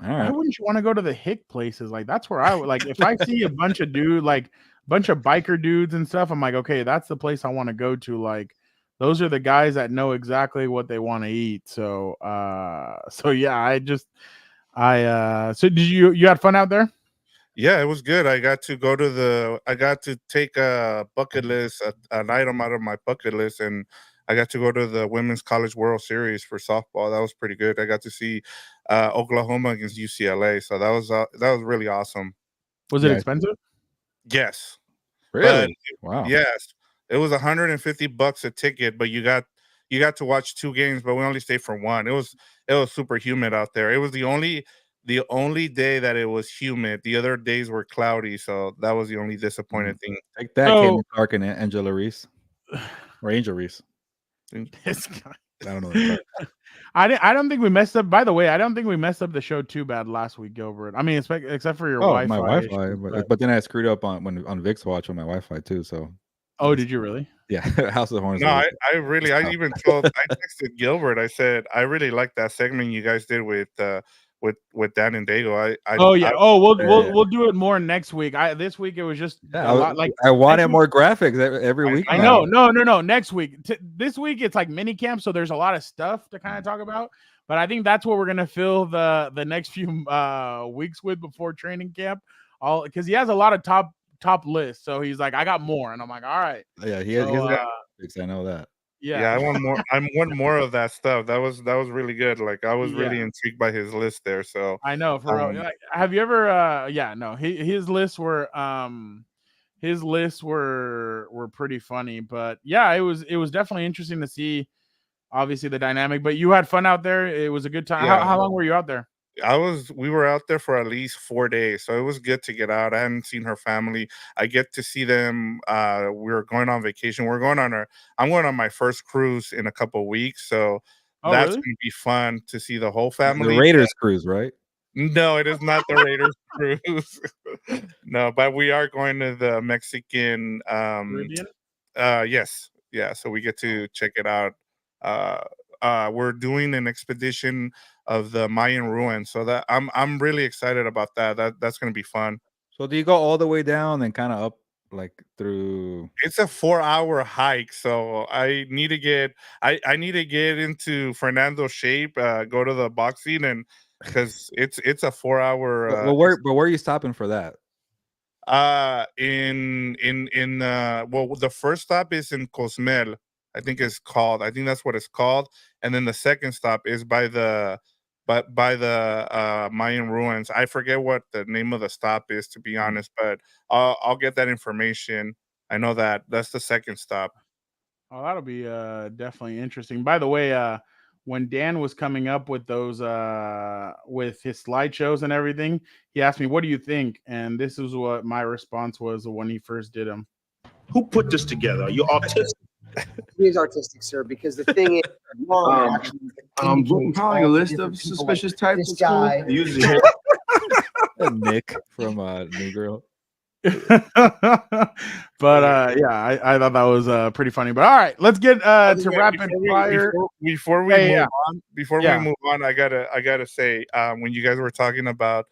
All right. Why wouldn't you want to go to the hick places? Like that's where I would like if I see a bunch of biker dudes and stuff, I'm like, okay, that's the place I want to go to. Like those are the guys that know exactly what they want to eat. So yeah, so did you had fun out there? Yeah, it was good. I got to take a bucket list, an item out of my bucket list, and I got to go to the Women's College World Series for softball. That was pretty good. I got to see Oklahoma against UCLA, so that was really awesome. Was it expensive? Yes. Really? Wow. Yes. It was $150 a ticket, but you got to watch 2 games, but we only stayed for 1. It was super humid out there. It was the only day that it was humid. The other days were cloudy, so that was the only disappointing thing. Like that came Clark and Angela Reese. Or Angel Reese. This guy. I don't know. I don't think we messed up. By the way, I don't think we messed up the show too bad last week, Gilbert. I mean, except for your Wi-Fi. My Wi-Fi, but then I screwed up on Vic's watch on my Wi-Fi too. So. Oh, did you really? Yeah, House of Horns. No, I even told. I texted Gilbert. I said I really liked that segment you guys did with Dan and Daygo. We'll do it more next week. This week it was just a lot, like I wanted more graphics every week. I know. No. Next week, this week it's like mini camp, so there's a lot of stuff to kind of talk about. But I think that's what we're gonna fill the next few weeks with before training camp. All because he has a lot of top lists, so he's like, I got more, and I'm like, all right. Yeah, he has got I know that. Yeah, I want more. I want more of that stuff. That was really good. Like I was really intrigued by his list there. So I know for real. Like, have you ever? No, his lists were pretty funny. But yeah, it was definitely interesting to see. Obviously the dynamic, but you had fun out there. It was a good time. Yeah. How long were you out there? We were out there for at least 4 days, so it was good to get out. I hadn't seen her family. I get to see them. We were going on vacation. I'm going on my first cruise in a couple of weeks, so that's really? gonna be fun to see the whole family. The Raiders cruise, right? No, it is not the Raiders cruise. No, but we are going to the Mexican Caribbean? Yes. Yeah, so we get to check it out. We're doing an expedition of the Mayan ruins, so that I'm really excited about that. That's going to be fun. So do you go all the way down and kind of up like through? It's a 4-hour hike, so I need to get into Fernando's shape, go to the boxing, and because it's a 4-hour. But where are you stopping for that? The first stop is in Cozumel. I think that's what it's called, and then the second stop is by the Mayan ruins. I forget what the name of the stop is, to be honest, but I'll get that information. I know that's the second stop. Oh, that'll be definitely interesting. By the way, when Dan was coming up with those with his slideshows and everything, he asked me, "What do you think?" And this is what my response was when he first did them. Who put this together? Are you autistic? He is artistic, sir, because the thing is, compiling a list of suspicious types. This guy. Usually, Nick from New Girl. But I thought that was pretty funny. But all right, let's get to rapid fire. Before we move on, I gotta say, when you guys were talking about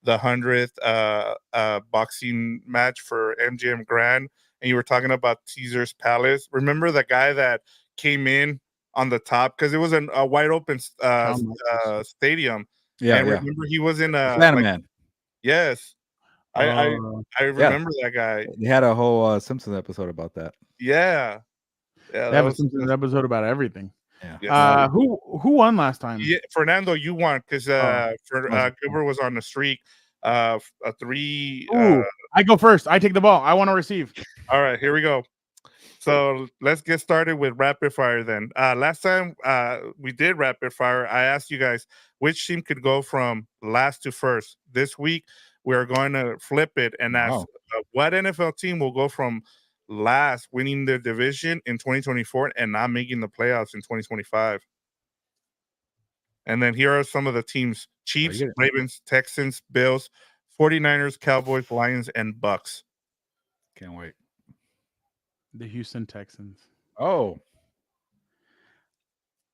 the 100th boxing match for MGM Grand, and you were talking about Caesar's Palace, remember the guy that came in on the top because it was a wide open stadium? Yeah, and remember he was in a Man. Yes. I remember that guy. They had a whole Simpsons episode about that. Yeah. They have a Simpsons episode about everything. Yeah. Who won last time? Yeah, Fernando, you won because Gilbert was on the streak. A 3. I go first. I take the ball. I want to receive. All right, here we go. So let's get started with rapid fire then. Last time we did rapid fire, I asked you guys which team could go from last to first. This week, we are going to flip it and ask what NFL team will go from last, winning their division in 2024 and not making the playoffs in 2025. And then here are some of the teams: Chiefs, Ravens, Texans, Bills, 49ers, Cowboys, Lions, and Bucks. Can't wait. The Houston Texans. Oh.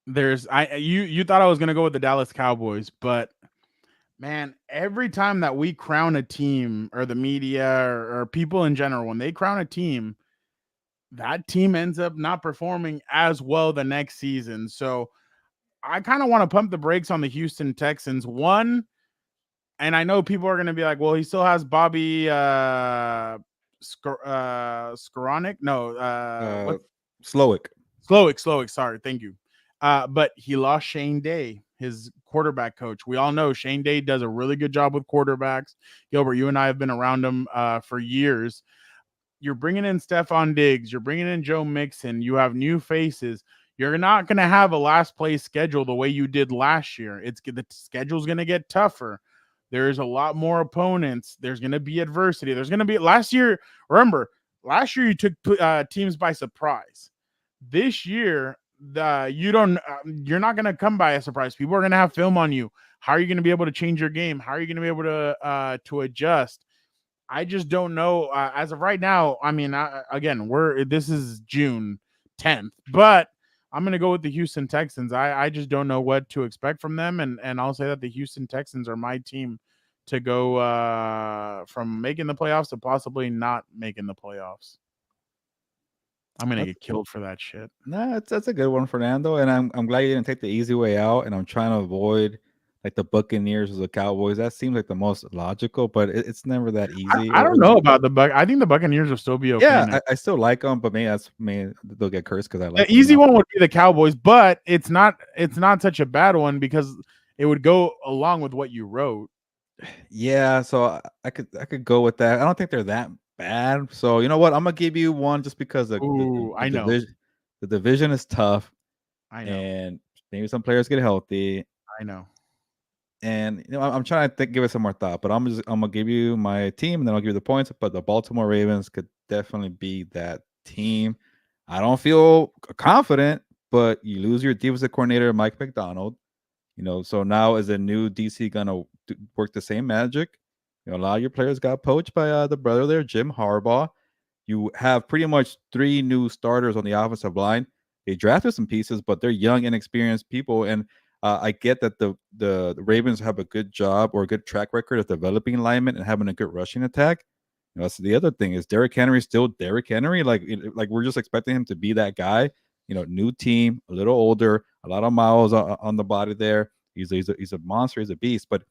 You thought I was gonna go with the Dallas Cowboys, but man, every time that we crown a team, or the media or people in general, when they crown a team, that team ends up not performing as well the next season. So I kind of want to pump the brakes on the Houston Texans. One, and I know people are going to be like, well, he still has Bobby Skoranek. No, Slowick. Sorry. Thank you. But he lost Shane Day, his quarterback coach. We all know Shane Day does a really good job with quarterbacks. Gilbert, you and I have been around him for years. You're bringing in Stephon Diggs. You're bringing in Joe Mixon. You have new faces. You're not going to have a last place schedule the way you did last year. The schedule's going to get tougher. There's a lot more opponents. There's going to be adversity. There's going to be last year you took teams by surprise. This year, you're not going to come by a surprise. People are going to have film on you. How are you going to be able to change your game? How are you going to be able to adjust? I just don't know. As of right now, I mean, this is June 10th, but I'm going to go with the Houston Texans. I just don't know what to expect from them. And I'll say that the Houston Texans are my team to go from making the playoffs to possibly not making the playoffs. I'm going to get killed for that shit. Nah, that's a good one, Fernando. And I'm glad you didn't take the easy way out. And I'm trying to avoid like the Buccaneers or the Cowboys. That seems like the most logical, but it's never that easy. I don't know about the I think the Buccaneers will still be okay. Yeah, I still like them, but maybe they'll get cursed because I like the easy one would be the Cowboys, but it's not such a bad one because it would go along with what you wrote. Yeah, so I could go with that. I don't think they're that bad. So you know what? I'm gonna give you one just because the division is tough. I know. And maybe some players get healthy. I know. And I'm trying to give it some more thought, but I'm gonna give you my team, and then I'll give you the points. But the Baltimore Ravens could definitely be that team. I don't feel confident, but you lose your defensive coordinator, Mike McDonald. So now is a new DC gonna work the same magic? A lot of your players got poached by the brother there, Jim Harbaugh. You have pretty much 3 new starters on the offensive line. They drafted some pieces, but they're young, inexperienced people. And I get that the Ravens have a good job or a good track record of developing alignment and having a good rushing attack. That's the other thing. Is Derrick Henry still Derrick Henry? Like we're just expecting him to be that guy. New team, a little older, a lot of miles on the body there. He's a monster. He's a beast. But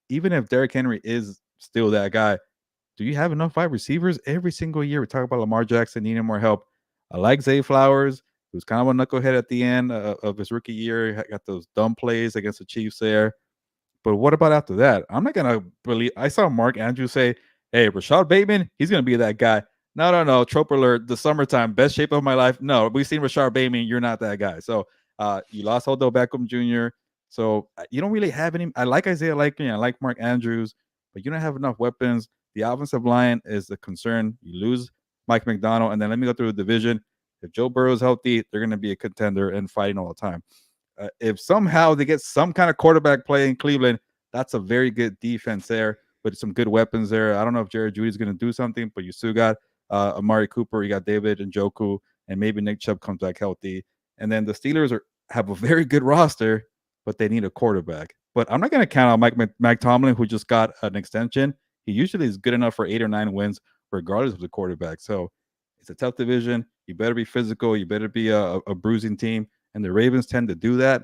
even if Derrick Henry is still that guy, do you have enough wide receivers? Every single year we talk about Lamar Jackson needing more help. I like Zay Flowers, who's kind of a knucklehead at the end of his rookie year. He got those dumb plays against the Chiefs there. But what about after that? I'm not going to believe. I saw Mark Andrews say, hey, Rashad Bateman, he's going to be that guy. No. Trope alert, the summertime, best shape of my life. No, we've seen Rashad Bateman. You're not that guy. So you lost Odell Beckham Jr. So you don't really have any. I like Isaiah Likely. I like Mark Andrews, but you don't have enough weapons. The offensive line is the concern. You lose Mike McDonald, and then let me go through the division. If Joe Burrow is healthy, they're going to be a contender and fighting all the time. If somehow they get some kind of quarterback play in Cleveland, that's a very good defense there with some good weapons there. I don't know if Jared Judy's going to do something, but you still got Amari Cooper, you got David Njoku, and maybe Nick Chubb comes back healthy. And then the Steelers have a very good roster, but they need a quarterback. But I'm not going to count on Mike Tomlin, who just got an extension. He usually is good enough for 8 or 9 wins, regardless of the quarterback. So it's a tough division. You better be physical. You better be a bruising team. And the Ravens tend to do that.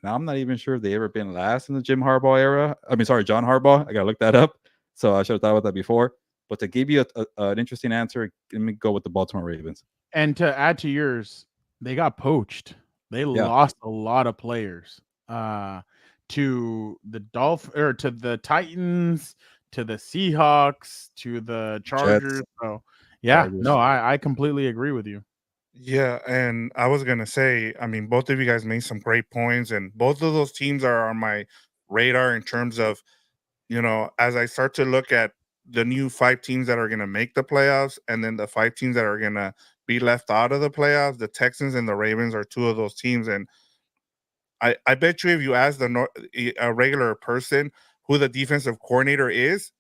And I'm not even sure if they ever been last in the John Harbaugh. I got to look that up. So I should have thought about that before. But to give you an interesting answer, let me go with the Baltimore Ravens. And to add to yours, they got poached. They lost a lot of players to the to the Titans, to the Seahawks, to the Chargers. Jets. So I completely agree with you. Yeah, and I was gonna say, I mean, both of you guys made some great points, and both of those teams are on my radar in terms of, as I start to look at the new 5 teams that are gonna make the playoffs, and then the 5 teams that are gonna be left out of the playoffs. The Texans and the Ravens are 2 of those teams, and I bet you if you ask a regular person who the defensive coordinator is,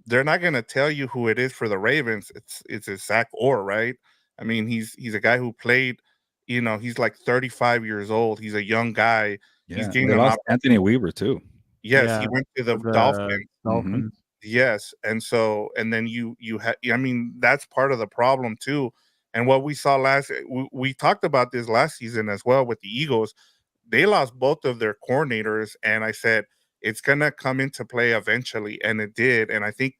they're not gonna tell you who it is for the Ravens. It's Zach Orr, right? I mean, he's a guy who played, he's like 35 years old. He's a young guy. Yeah, he's getting they lost Anthony Weaver too. Yes, he went to the Dolphins. Dolphins. Yes, and then you have. I mean, that's part of the problem too. And what we saw we talked about this last season as well with the Eagles. They lost both of their coordinators, and I said it's gonna come into play eventually, and it did. And I think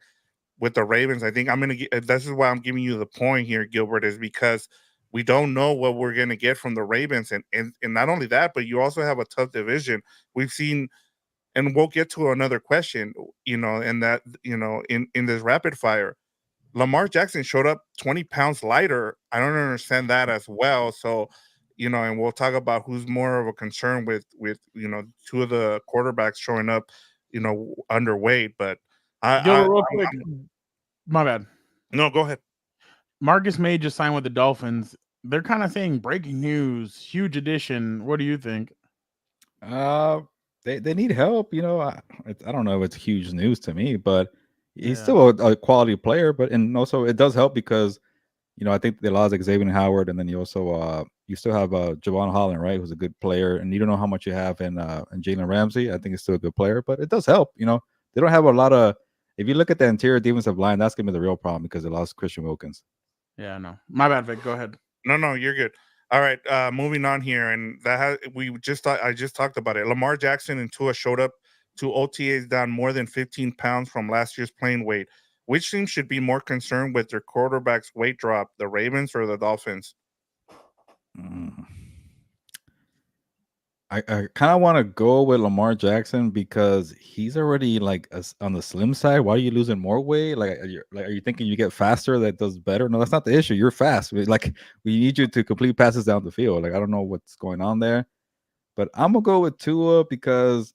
with the Ravens, I think I'm gonna get. This is why I'm giving you the point here, Gilbert, is because we don't know what we're gonna get from the Ravens, and not only that, but you also have a tough division. We've seen. And we'll get to another question, in this rapid fire. Lamar Jackson showed up 20 pounds lighter. I don't understand that as well. So, and we'll talk about who's more of a concern with 2 of the quarterbacks showing up, underweight. But real quick, my bad. No, go ahead. Marcus May just signed with the Dolphins. They're kind of saying breaking news, huge addition. What do you think? They need help, I don't know if it's huge news to me, but he's still a quality player. But and also it does help because, I think they lost Xavier Howard, and then you also you still have Javon Holland, right, who's a good player, and you don't know how much you have in Jalen Ramsey. I think he's still a good player, but it does help. They don't have a lot of. If you look at the interior defensive line, that's gonna be the real problem because they lost Christian Wilkins. Yeah, no, my bad, Vic. Go ahead. No, you're good. All right, moving on here, and I just talked about it. Lamar Jackson and Tua showed up to OTAs down more than 15 pounds from last year's playing weight. Which team should be more concerned with their quarterback's weight drop, the Ravens or the Dolphins? I kind of want to go with Lamar Jackson because he's already like on the slim side. Why are you losing more weight? Like, are you thinking you get faster that does better? No, that's not the issue. You're fast. We need you to complete passes down the field. Like, I don't know what's going on there, but I'm gonna go with Tua because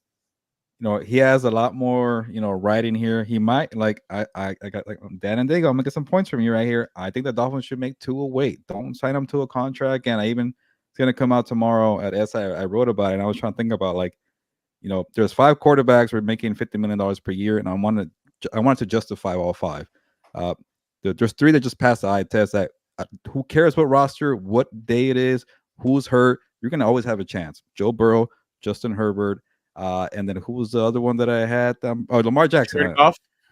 he has a lot more riding here. He might I got like Dan and Daygo. I'm gonna get some points from you right here. I think the Dolphins should make Tua wait. Don't sign him to a contract. And it's gonna come out tomorrow at SI. I wrote about it, and I was trying to think about there's 5 quarterbacks who are making $50 million per year, and I wanted to justify all 5. There's 3 that just passed the eye test. That who cares what roster, what day it is, who's hurt? You're gonna always have a chance. Joe Burrow, Justin Herbert. And then who was the other one that I had? Lamar Jackson.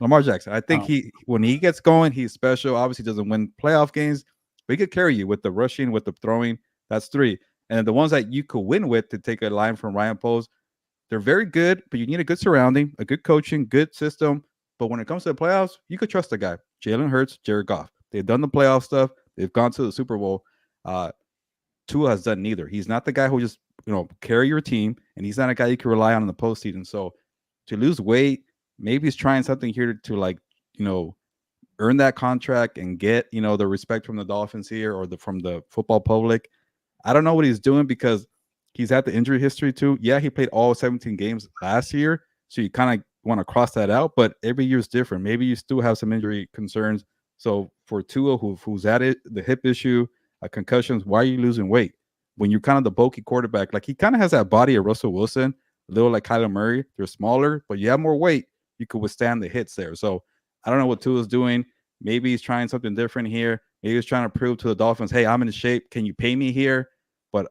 Lamar Jackson. I think when he gets going, he's special. Obviously, doesn't win playoff games, but he could carry you with the rushing, with the throwing. That's 3. And the ones that you could win with, to take a line from Ryan Poles, they're very good, but you need a good surrounding, a good coaching, good system. But when it comes to the playoffs, you could trust the guy. Jalen Hurts, Jared Goff. They've done the playoff stuff. They've gone to the Super Bowl. Tua has done neither. He's not the guy who just carry your team, and he's not a guy you can rely on in the postseason. So to lose weight, maybe he's trying something here to earn that contract and get the respect from the Dolphins here or from the football public. I don't know what he's doing because he's had the injury history too. Yeah, he played all 17 games last year, so you kind of want to cross that out. But every year is different. Maybe you still have some injury concerns. So for Tua, who's at it, the hip issue, concussions, why are you losing weight? When you're kind of the bulky quarterback, like he kind of has that body of Russell Wilson, a little like Kyler Murray. They're smaller, but you have more weight. You could withstand the hits there. So I don't know what Tua's doing. Maybe he's trying something different here. Maybe he's trying to prove to the Dolphins, hey, I'm in shape. Can you pay me here? But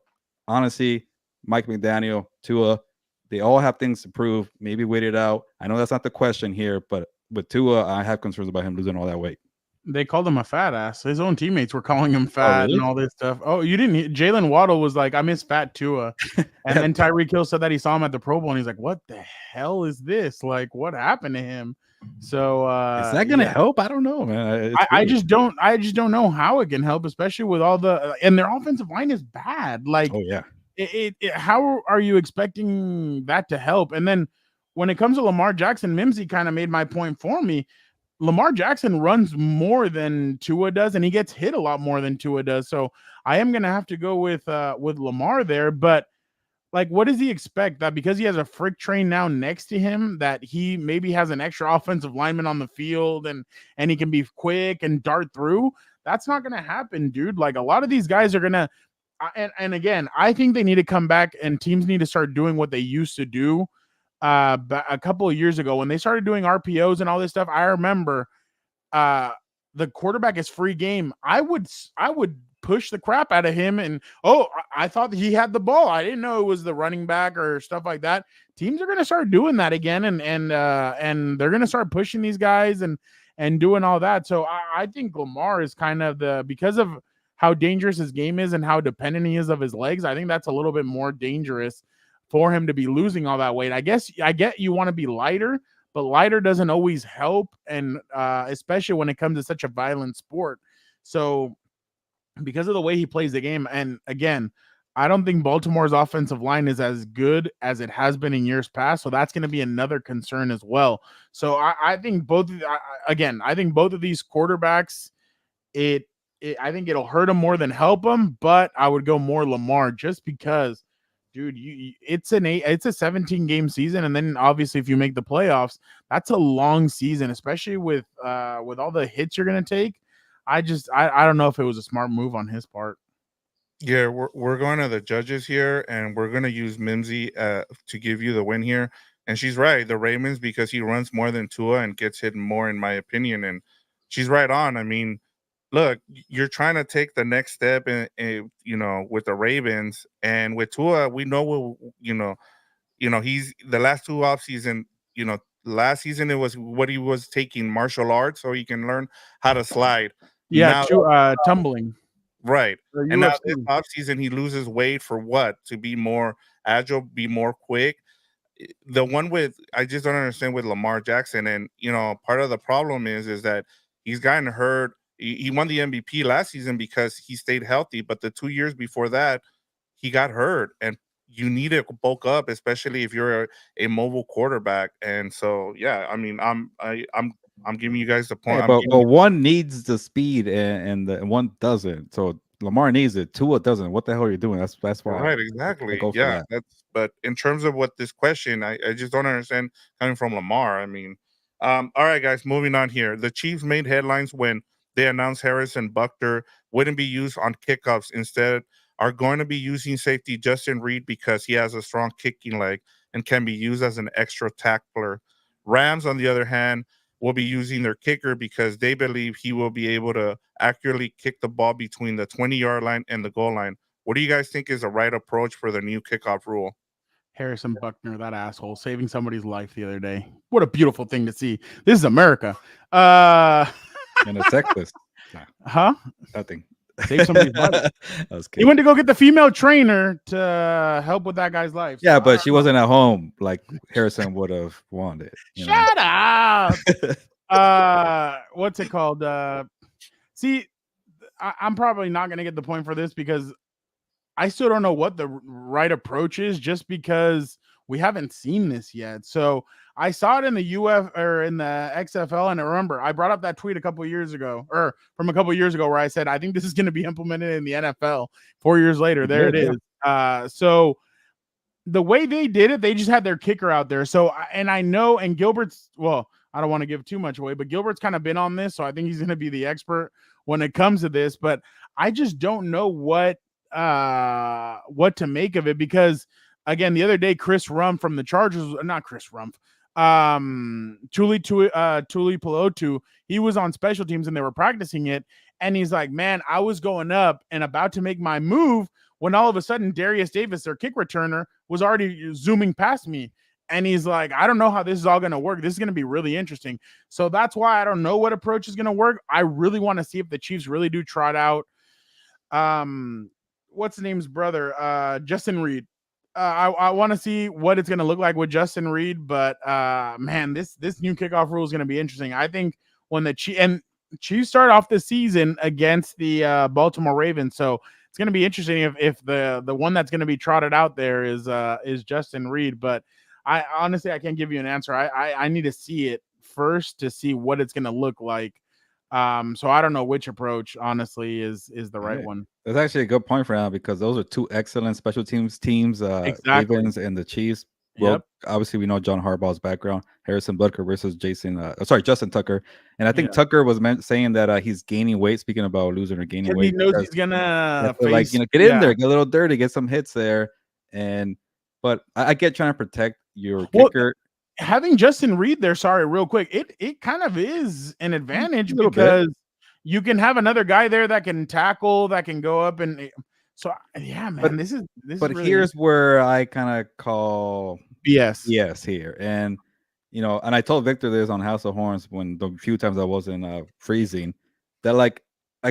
honestly, Mike McDaniel, Tua, they all have things to prove. Maybe wait it out. I know that's not the question here, but with Tua, I have concerns about him losing all that weight. They called him a fat ass. His own teammates were calling him fat and all this stuff. Oh, you didn't? Jalen Waddle was like, I miss fat Tua. And then Tyreek Hill said that he saw him at the Pro Bowl, and he's like, what the hell is this? Like, what happened to him? So is that gonna help? I don't know, man. I just don't know how it can help, especially with all the and their offensive line is bad. Like, oh yeah. How are you expecting that to help? And then when it comes to Lamar Jackson, Mimsy kind of made my point for me. Lamar Jackson runs more than Tua does, and he gets hit a lot more than Tua does. So I am gonna have to go with Lamar there. But like, what does he expect? That because he has a frick train now next to him, that he maybe has an extra offensive lineman on the field and he can be quick and dart through? That's not gonna happen, dude. Like, a lot of these guys are gonna and again, I think they need to come back, and teams need to start doing what they used to do. A couple of years ago when they started doing RPOs and all this stuff, I remember the quarterback is free game. I would push the crap out of him, and I thought he had the ball. I didn't know it was the running back or stuff like that. Teams are going to start doing that again, and they're going to start pushing these guys and doing all that. So I think Lamar is kind of because of how dangerous his game is and how dependent he is of his legs. I think that's a little bit more dangerous for him to be losing all that weight. I guess I get you want to be lighter, but lighter doesn't always help, and especially when it comes to such a violent sport. So because of the way he plays the game, and again, I don't think Baltimore's offensive line is as good as it has been in years past, so that's going to be another concern as well. So I think both of these quarterbacks, I think it'll hurt them more than help them, but I would go more Lamar just because, dude, it's a 17-game season, and then obviously if you make the playoffs, that's a long season, especially with all the hits you're gonna take. I don't know if it was a smart move on his part. Yeah, we're going to the judges here, and we're going to use Mimsy to give you the win here. And she's right, the Ravens, because he runs more than Tua and gets hit more, in my opinion. And she's right on. I mean, look, you're trying to take the next step with the Ravens, and with Tua, we know he's the last 2 offseason. Last season it was what he was taking martial arts so he can learn how to slide. Yeah, tumbling. Right. And now this offseason he loses weight for what? To be more agile, be more quick. the one with I just don't understand with Lamar Jackson, and part of the problem is that he's gotten hurt. He won the MVP last season because he stayed healthy, but the 2 years before that, he got hurt, and you need to bulk up, especially if you're a mobile quarterback. And so, yeah, I mean, I'm giving you guys the point. But one needs the speed and one doesn't. So Lamar needs it. Tua doesn't. What the hell are you doing? That's why. Right, exactly. Go for Yeah, that. but in terms of what this question, I just don't understand coming from Lamar. I mean, all right, guys, moving on here. The Chiefs made headlines when they announced Harrison Butker wouldn't be used on kickoffs. Instead, are going to be using safety Justin Reed because he has a strong kicking leg and can be used as an extra tackler. Rams, on the other hand, will be using their kicker because they believe he will be able to accurately kick the ball between the 20-yard line and the goal line. What do you guys think is the right approach for the new kickoff rule? Harrison Butker, that asshole, saving somebody's life the other day. What a beautiful thing to see. This is America. And it's Texas. Huh? Nothing. Save somebody's life. He went to go get the female trainer to help with that guy's life. Yeah, but she wasn't at home like Harrison would have wanted. Shut up. What's it called? See, I'm probably not going to get the point for this because I still don't know what the right approach is just because we haven't seen this yet. So I saw it in the UF or in the XFL. And I remember I brought up that tweet a couple of years ago where I said, I think this is going to be implemented in the NFL 4 years later. There it is. So the way they did it, they just had their kicker out there. So, and I know, and Gilbert's, well, I don't want to give too much away, but Gilbert's kind of been on this. So I think he's going to be the expert when it comes to this, but I just don't know what to make of it because again, the other day, Chris Rumph from the Chargers, not Chris Rumph, Tuli Pelotu, he was on special teams and they were practicing it. And he's like, man, I was going up and about to make my move when all of a sudden Darius Davis, their kick returner, was already zooming past me. And he's like, I don't know how this is all going to work. This is going to be really interesting. So that's why I don't know what approach is going to work. I really want to see if the Chiefs really do trot out. What's the name's brother? Justin Reed. I want to see what it's going to look like with Justin Reed. But man, this new kickoff rule is going to be interesting. I think when the Chiefs start off the season against the Baltimore Ravens. So it's going to be interesting if the one that's going to be trotted out there is Justin Reed. But I honestly, I can't give you an answer. I need to see it first to see what it's going to look like. So I don't know which approach honestly is the right one. That's actually a good point for now because those are two excellent special teams, exactly. Ravens and the Chiefs. Well, obviously we know John Harbaugh's background, Harrison Butker versus Justin Tucker. And I think Tucker was saying that he's gaining weight. Speaking about losing or gaining weight, he knows he's gonna face, get in there, get a little dirty, get some hits there. But I get trying to protect your kicker. Having Justin Reed there, real quick, it kind of is an advantage because you can have another guy there that can tackle, that can go up, and so yeah, man, this is. But really here's where I kind of call BS here, and and I told Victor this on House of Horns when the few times I wasn't freezing, that like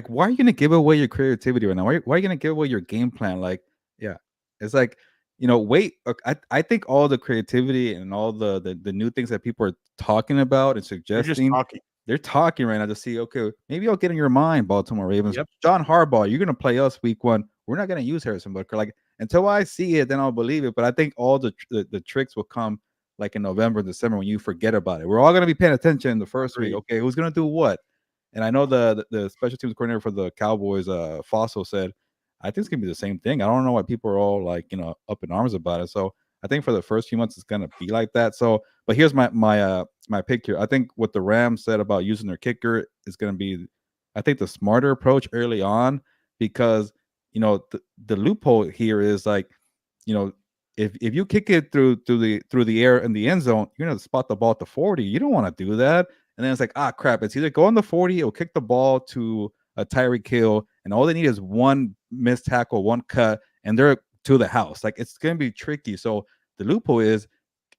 why are you gonna give away your creativity right now? Why are you gonna give away your game plan? It's like. Wait. I think all the creativity and all the new things that people are talking about and suggesting, they're talking right now to see, okay, maybe I'll get in your mind, Baltimore Ravens. Yep. John Harbaugh, you're going to play us week 1. We're not going to use Harrison Butker. Until I see it, then I'll believe it. But I think all the tricks will come in November, December when you forget about it. We're all going to be paying attention in the first week. Okay, who's going to do what? And I know the special teams coordinator for the Cowboys, Fossil, said, I think it's gonna be the same thing. I don't know why people are all up in arms about it. So I think for the first few months it's gonna be like that. So, but here's my pick here. I think what the Rams said about using their kicker is gonna be, I think, the smarter approach early on because the loophole here is if you kick it through the air in the end zone, you're gonna spot the ball at the 40. You don't want to do that. And then it's crap. It's either go on the 40 or kick the ball to a Tyreek Hill, and all they need is one missed tackle, one cut, and they're to the house. It's going to be tricky. So the loophole is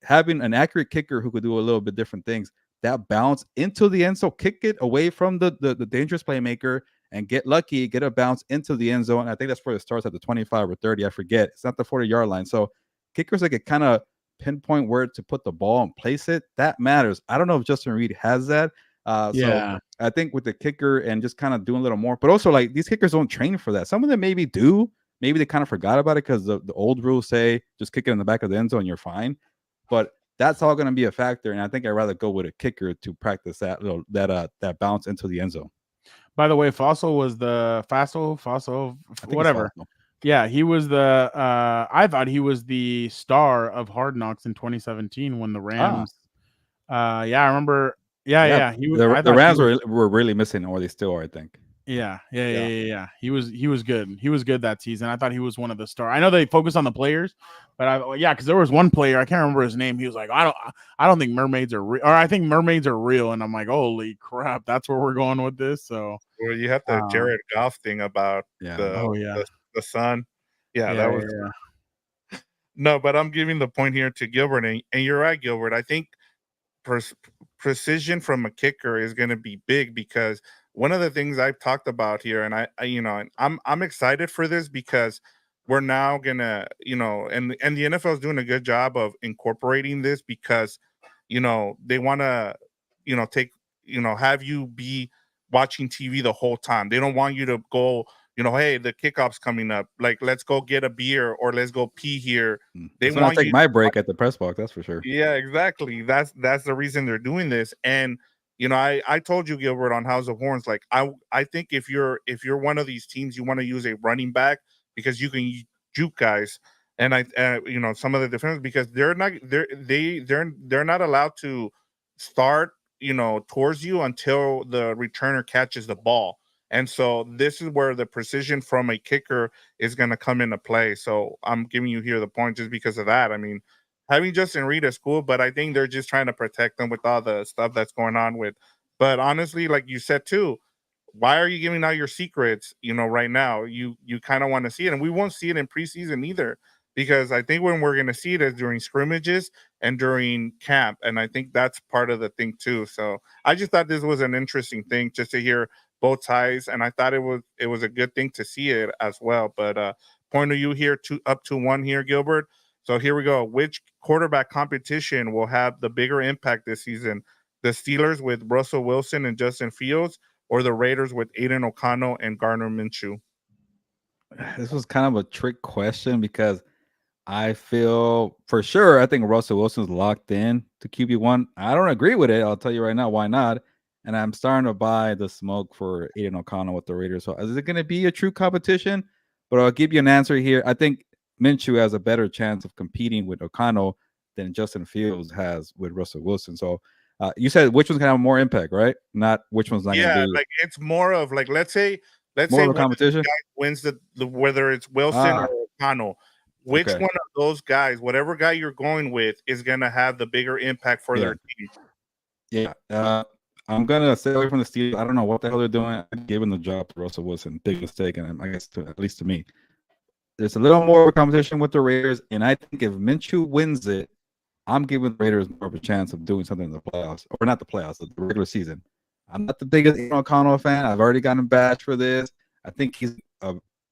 having an accurate kicker who could do a little bit different things. That bounce into the end zone, kick it away from the dangerous playmaker, and get lucky, get a bounce into the end zone. I think that's where it starts at the 25 or 30. I forget. It's not the 40-yard line. So kickers that get kind of pinpoint where to put the ball and place it, that matters. I don't know if Justin Reed has that. So I think with the kicker and just kind of doing a little more, but also like these kickers don't train for that. Some of them maybe do. Maybe they kind of forgot about it because the old rules say just kick it in the back of the end zone, you're fine. But that's all going to be a factor, and I think I'd rather go with a kicker to practice that that bounce into the end zone. By the way, Fossil was the Fossil, whatever. Yeah, he was the. I thought he was the star of Hard Knocks in 2017 when the Rams. Yeah, I remember. Yeah. He was. The Rams were really missing, or they still are, I think. Yeah. He was good. He was good that season. I thought he was one of the stars. I know they focus on the players, but because there was one player, I can't remember his name. He was like, I don't think mermaids are real, or I think mermaids are real. And I'm like, holy crap, that's where we're going with this. So well, you have the Jared Goff thing about the sun. Yeah, that was no, but I'm giving the point here to Gilbert, and you're right, Gilbert. I think precision from a kicker is going to be big because one of the things I've talked about here, and I'm excited for this because we're now gonna, and the NFL is doing a good job of incorporating this because, they want to, have you be watching TV the whole time. They don't want you to go, hey, the kickoff's coming up. Like, let's go get a beer or let's go pee here. They want to take my break at the press box. That's for sure. Yeah, exactly. That's the reason they're doing this. And I told you, Gilbert, on House of Horns, like I think if you're one of these teams, you want to use a running back because you can juke guys, and some of the defenders because they're not allowed to start towards you until the returner catches the ball. And so this is where the precision from a kicker is going to come into play. So I'm giving you here the point just because of that. I mean, having Justin Reed is cool, but I think they're just trying to protect them with all the stuff that's going on with. But honestly, like you said too, why are you giving out your secrets? Right now, you kind of want to see it, and we won't see it in preseason either, because I think when we're going to see it is during scrimmages and during camp, and I think that's part of the thing too. So I just thought this was an interesting thing just to hear both sides, and I thought it was a good thing to see it as well. But point of view here, up to 1 here, Gilbert. So here we go. Which quarterback competition will have the bigger impact this season? The Steelers with Russell Wilson and Justin Fields, or the Raiders with Aiden O'Connell and Gardner Minshew? This was kind of a trick question because I feel for sure I think Russell Wilson's locked in to QB1. I don't agree with it. I'll tell you right now why not. And I'm starting to buy the smoke for Aiden O'Connell with the Raiders. So is it going to be a true competition? But I'll give you an answer here. I think Minshew has a better chance of competing with O'Connell than Justin Fields has with Russell Wilson. So you said which one's going to have more impact, right? Not which one's not going to be. Yeah, like it's more of like let's say more of a competition wins the whether it's Wilson or O'Connell. Which one of those guys, whatever guy you're going with, is going to have the bigger impact for their team? Yeah. I'm going to stay away from the Steelers. I don't know what the hell they're doing. I'm giving the job to Russell Wilson. Big mistake, and I guess at least to me. There's a little more of a competition with the Raiders, and I think if Minshew wins it, I'm giving the Raiders more of a chance of doing something in the playoffs, or not the playoffs, the regular season. I'm not the biggest Aiden O'Connell fan. I've already gotten bashed for this. I think he's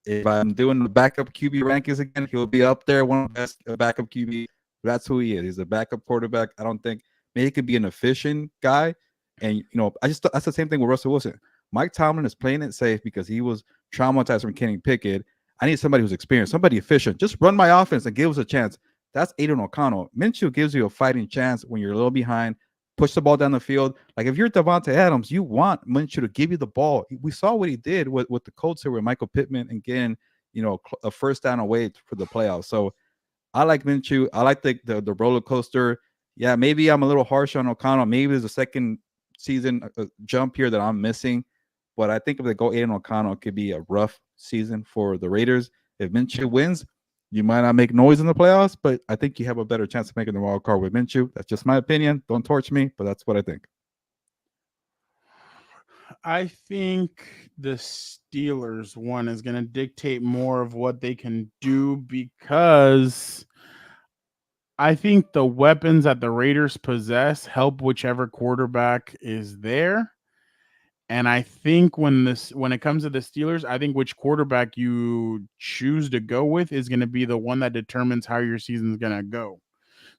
if I'm doing the backup QB rankings again, he'll be up there, one of the best backup QB. That's who he is. He's a backup quarterback. I don't think maybe he could be an efficient guy. And that's the same thing with Russell Wilson. Mike Tomlin is playing it safe because he was traumatized from Kenny Pickett. I need somebody who's experienced, somebody efficient. Just run my offense and give us a chance. That's Aiden O'Connell. Minshew gives you a fighting chance when you're a little behind. Push the ball down the field. Like if you're Devontae Adams, you want Minshew to give you the ball. We saw what he did with the Colts here with Michael Pittman and getting a first down away for the playoffs. So I like Minshew. I like the roller coaster. Yeah, maybe I'm a little harsh on O'Connell. Maybe there's a second season jump here that I'm missing. But I think if they go Aiden O'Connell, it could be a rough season for the Raiders. If Minshew wins, you might not make noise in the playoffs, but I think you have a better chance of making the wild card with Minshew. That's just my opinion. Don't torch me, but that's what I think. I think the Steelers one is going to dictate more of what they can do because I think the weapons that the Raiders possess help whichever quarterback is there. And I think when it comes to the Steelers, I think which quarterback you choose to go with is going to be the one that determines how your season is going to go.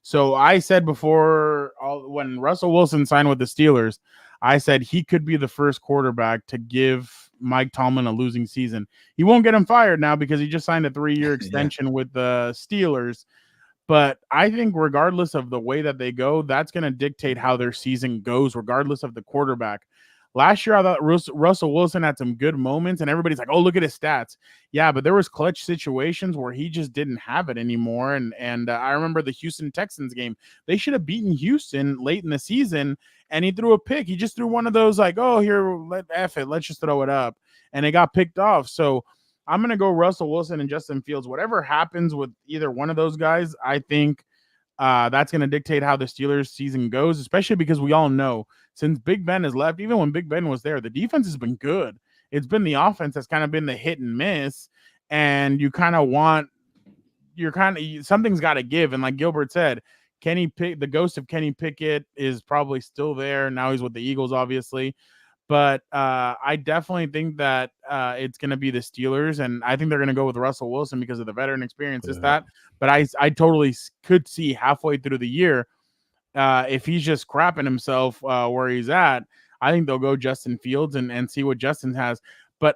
So I said before, when Russell Wilson signed with the Steelers, I said he could be the first quarterback to give Mike Tomlin a losing season. He won't get him fired now because he just signed a 3-year extension with the Steelers. But I think regardless of the way that they go, that's going to dictate how their season goes, regardless of the quarterback. Last year, I thought Russell Wilson had some good moments, and everybody's like, oh, look at his stats. Yeah, but there was clutch situations where he just didn't have it anymore. And I remember the Houston Texans game. They should have beaten Houston late in the season, and he threw a pick. He just threw one of those like, oh, here, F it. Let's just throw it up. And it got picked off. So I'm going to go Russell Wilson and Justin Fields. Whatever happens with either one of those guys, I think that's going to dictate how the Steelers season goes, especially because we all know since Big Ben has left, even when Big Ben was there, the defense has been good. It's been the offense that's kind of been the hit and miss, and you kind of want something's got to give. And like Gilbert said, the ghost of Kenny Pickett is probably still there. Now he's with the Eagles, obviously. But I definitely think that it's going to be the Steelers, and I think they're going to go with Russell Wilson because of the veteran experience. But I totally could see halfway through the year, if he's just crapping himself where he's at, I think they'll go Justin Fields and see what Justin has. But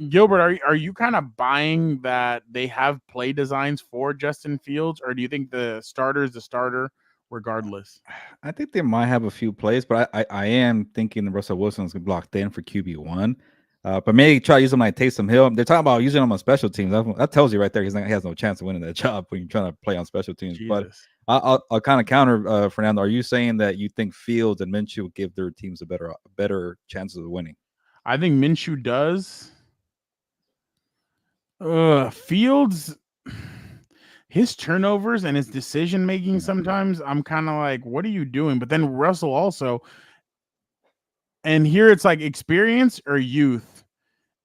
Gilbert, are you kind of buying that they have play designs for Justin Fields, or do you think the starter is the starter regardless? I think they might have a few plays, but I am thinking Russell Wilson's locked in for QB1. But maybe try to use him like Taysom Hill. They're talking about using him on special teams. That tells you right there he has no chance of winning that job when you're trying to play on special teams. Jesus. But I'll kind of counter, Fernando. Are you saying that you think Fields and Minshew give their teams a better chances of winning? I think Minshew does. Fields, his turnovers and his decision making, sometimes I'm kind of like, what are you doing? But then Russell also, and here it's like experience or youth,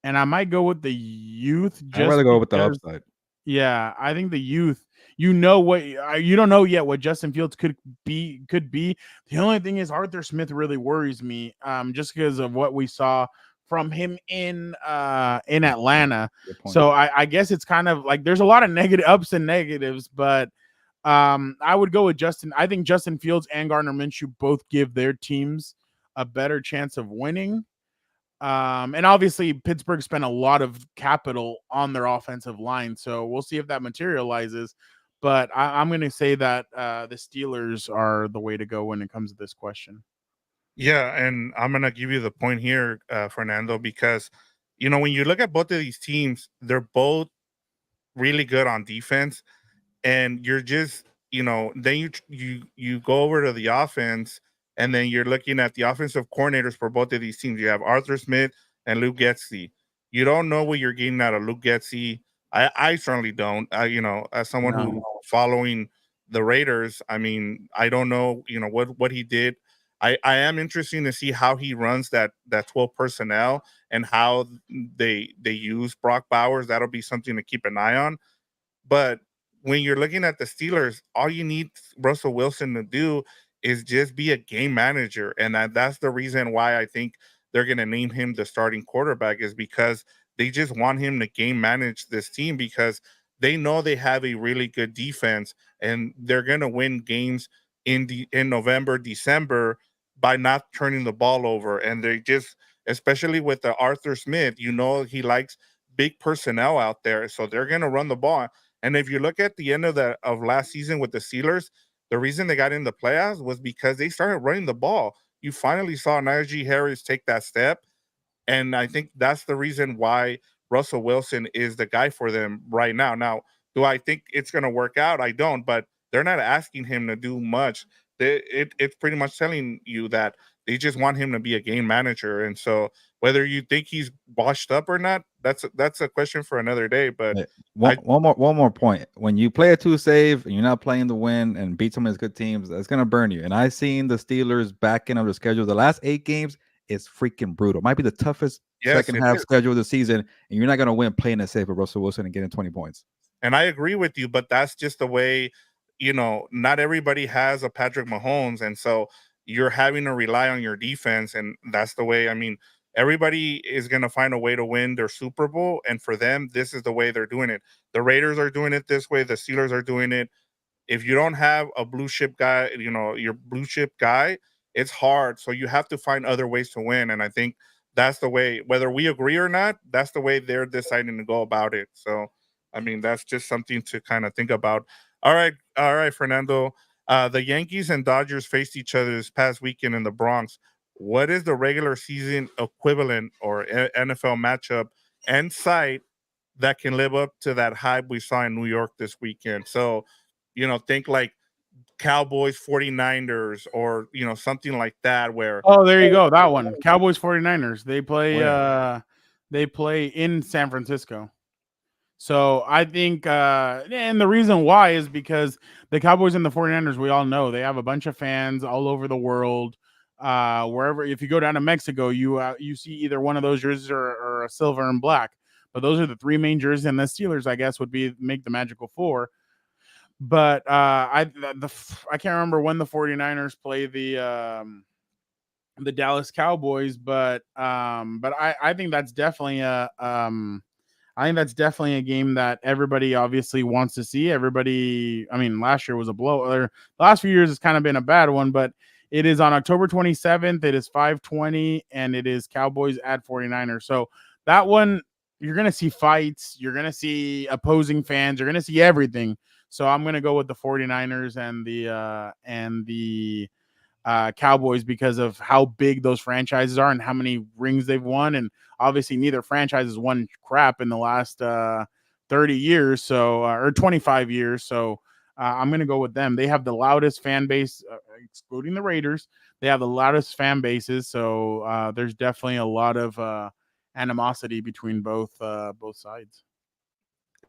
and I might go with the youth. I'd rather go with the upside. Yeah, I think the youth. You don't know yet what Justin Fields could be. The only thing is Arthur Smith really worries me, just because of what we saw from him in Atlanta. So I guess it's kind of like there's a lot of negative ups and negatives, but I would go with Justin. I think Justin Fields and Gardner Minshew both give their teams a better chance of winning. And obviously Pittsburgh spent a lot of capital on their offensive line, so we'll see if that materializes. But I'm going to say that the Steelers are the way to go when it comes to this question. Yeah, and I'm going to give you the point here, Fernando, because, when you look at both of these teams, they're both really good on defense. And you're just, then you go over to the offense, and then you're looking at the offensive coordinators for both of these teams. You have Arthur Smith and Luke Getsy. You don't know what you're getting out of Luke Getsy. I certainly don't. As someone who following the Raiders, I mean, I don't know, what he did. I am interested to see how he runs that 12 personnel and how they use Brock Bowers. That'll be something to keep an eye on. But when you're looking at the Steelers, all you need Russell Wilson to do is just be a game manager. And that's the reason why I think they're going to name him the starting quarterback, is because they just want him to game manage this team, because they know they have a really good defense and they're going to win games in November, December by not turning the ball over. And they just, especially with the Arthur Smith, he likes big personnel out there. So they're going to run the ball. And if you look at the end of last season with the Steelers, the reason they got in the playoffs was because they started running the ball. You finally saw Najee Harris take that step. And I think that's the reason why Russell Wilson is the guy for them right now. Now, do I think it's going to work out? I don't, but they're not asking him to do much. It's pretty much telling you that they just want him to be a game manager. And so whether you think he's washed up or not, that's a question for another day. But one more point. When you play a 2-save and you're not playing to win and beat some of these good teams, that's going to burn you. And I've seen the Steelers back end of the schedule. The last 8 games is freaking brutal. Might be the toughest second half schedule of the season, and you're not going to win playing it safe with Russell Wilson and getting 20 points. And I agree with you, but that's just the way, not everybody has a Patrick Mahomes. And so you're having to rely on your defense. And that's the way, everybody is going to find a way to win their Super Bowl. And for them, this is the way they're doing it. The Raiders are doing it this way. The Steelers are doing it. if you don't have a blue chip guy, your blue chip guy, it's hard. So you have to find other ways to win. And I think that's the way, whether we agree or not, that's the way they're deciding to go about it. So, I mean, that's just something to kind of think about. All right, Fernando. The Yankees and Dodgers faced each other this past weekend in the Bronx. What is the regular season equivalent or NFL matchup and site that can live up to that hype we saw in New York this weekend? So, think like Cowboys 49ers or something like that where there you go, that one. Cowboys 49ers. They play in San Francisco. So I think and the reason why is because the Cowboys and the 49ers, we all know they have a bunch of fans all over the world. Wherever, if you go down to Mexico, you see either one of those jerseys or a silver and black. But those are the three main jerseys, and the Steelers, I guess, would make the magical four. But I can't remember when the 49ers play the Dallas Cowboys, but I think that's definitely a game that everybody obviously wants to see. Everybody, I mean, last year was a blow. The last few years has kind of been a bad one, but it is on October 27th. It is 5:20, and it is Cowboys at 49ers. So that one, you're going to see fights. You're going to see opposing fans. You're going to see everything. So I'm going to go with the 49ers and the Cowboys because of how big those franchises are and how many rings they've won. And obviously neither franchise has won crap in the last 30 years, or 25 years. So I'm going to go with them. They have the loudest fan base, excluding the Raiders. They have the loudest fan bases. So there's definitely a lot of animosity between both sides.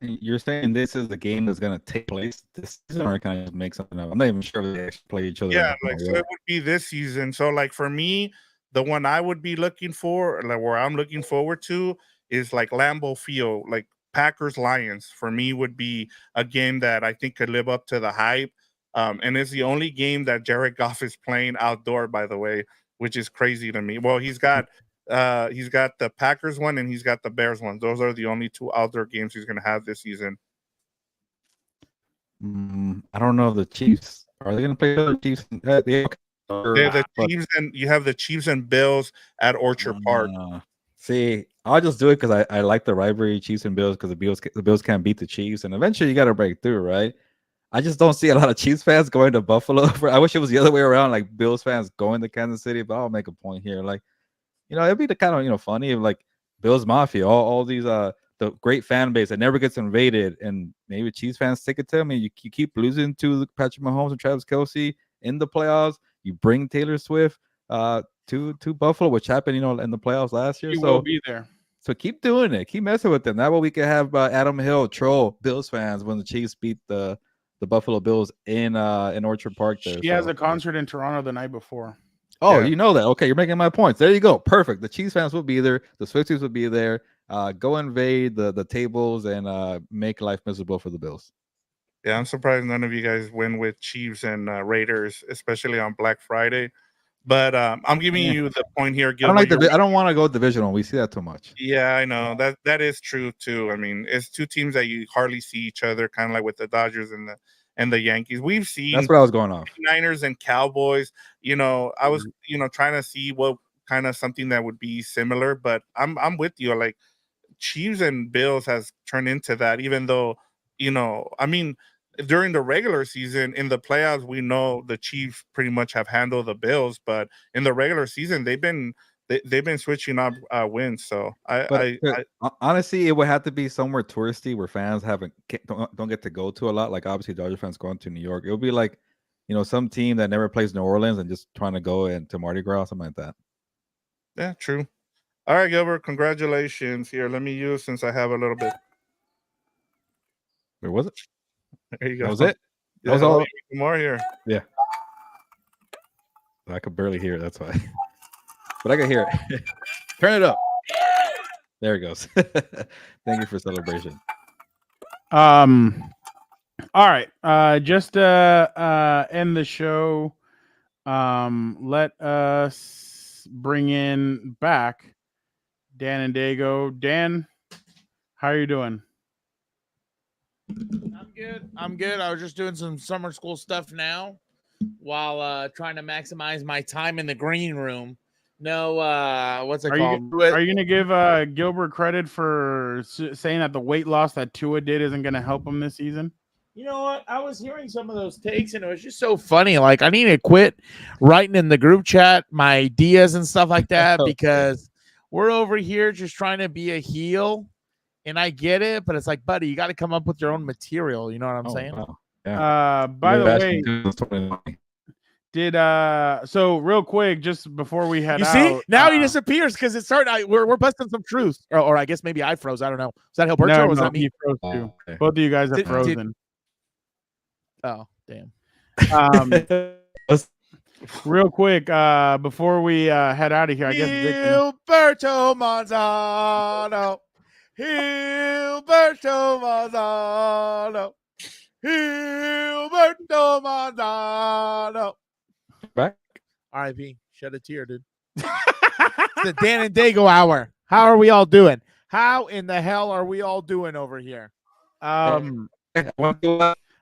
You're saying this is the game that's going to take place this season, or can I just make something up? I'm not even sure if they actually play each other. Yeah, so it would be this season. So, like, for me, the one I would be looking for, like where I'm looking forward to, is like Lambeau Field, like Packers Lions. For me, would be a game that I think could live up to the hype. And it's the only game that Jared Goff is playing outdoor, by the way, which is crazy to me. Well, he's got the Packers one and he's got the Bears one. Those are the only two outdoor games he's going to have this season. I don't know if the Chiefs are they going to play the Chiefs. The Chiefs, and you have the Chiefs and Bills at Orchard Park. See, I'll just do it because I like the rivalry, Chiefs and Bills, because the Bills can't beat the Chiefs, and eventually you got to break through, right? I just don't see a lot of Chiefs fans going to Buffalo. I wish it was the other way around, like Bills fans going to Kansas City. But I'll make a point here, like. It'd be the kind of funny if like Bills Mafia, all these the great fan base that never gets invaded, and maybe Chiefs fans take it to them. You keep losing to Patrick Mahomes and Travis Kelce in the playoffs. You bring Taylor Swift to Buffalo, which happened in the playoffs last year. He will be there. So keep doing it, keep messing with them. That way we can have Adam Hill troll Bills fans when the Chiefs beat the Buffalo Bills in Orchard Park. There, he has a concert in Toronto the night before. Oh, yeah. You know that. Okay, you're making my points. There you go. Perfect. The Chiefs fans will be there. The Swifties will be there. Go invade the tables and make life miserable for the Bills. Yeah, I'm surprised none of you guys win with Chiefs and Raiders, especially on Black Friday. But I'm giving you the point here, Gilbert. I don't want to go divisional. We see that too much. Yeah, I know. That is true, too. I mean, it's two teams that you hardly see each other, kind of like with the Dodgers and the Yankees. We've seen that's what I was going off. Niners and Cowboys. I was trying to see what kind of something that would be similar, but I'm with you. Like Chiefs and Bills has turned into that, even though I mean, during the regular season, in the playoffs, we know the Chiefs pretty much have handled the Bills, but in the regular season, they've been switching up wins. So honestly, it would have to be somewhere touristy where fans don't get to go to a lot. Like obviously, Dodger fans going to New York. It would be like some team that never plays New Orleans and just trying to go into Mardi Gras, something like that. Yeah, true. All right, Gilbert, congratulations. Here, let me use since I have a little bit. Where was it? There you go. That was it. That was all. More here. Yeah. I could barely hear it. That's why. But I can hear it. Turn it up. There it goes. Thank you for celebration. All right. Just end the show. Let us bring in back Dan and Daygo. Dan, how are you doing? I'm good. I'm good. I was just doing some summer school stuff now while trying to maximize my time in the green room. No, what's it called? Are you going to give Gilbert credit for saying that the weight loss that Tua did isn't going to help him this season? You know what? I was hearing some of those takes, and it was just so funny. Like, I need to quit writing in the group chat my ideas and stuff like that because we're over here just trying to be a heel, and I get it, but it's like, buddy, you got to come up with your own material. You know what I'm saying? Wow. Yeah. By the way, so real quick, just before we head out, see, now he disappears because it started. We're busting some truth, or I guess maybe I froze. I don't know. Was that Gilberto or was that me? He froze too. Okay. Both of you guys have frozen. Oh, damn. Real quick, before we head out of here, I guess Gilberto Manzano. Gilberto Manzano. Gilberto Manzano. Back. R.I.P. Shed a tear, dude. It's the Dan and Daygo hour. How are we all doing? How in the hell are we all doing over here? All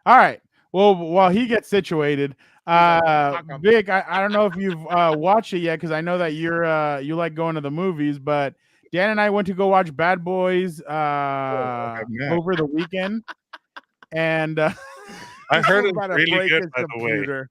right. Well, while he gets situated, Vic, I don't know if you've watched it yet because I know that you like going to the movies, but Dan and I went to go watch Bad Boys over the weekend, and I heard it's really good, by the way.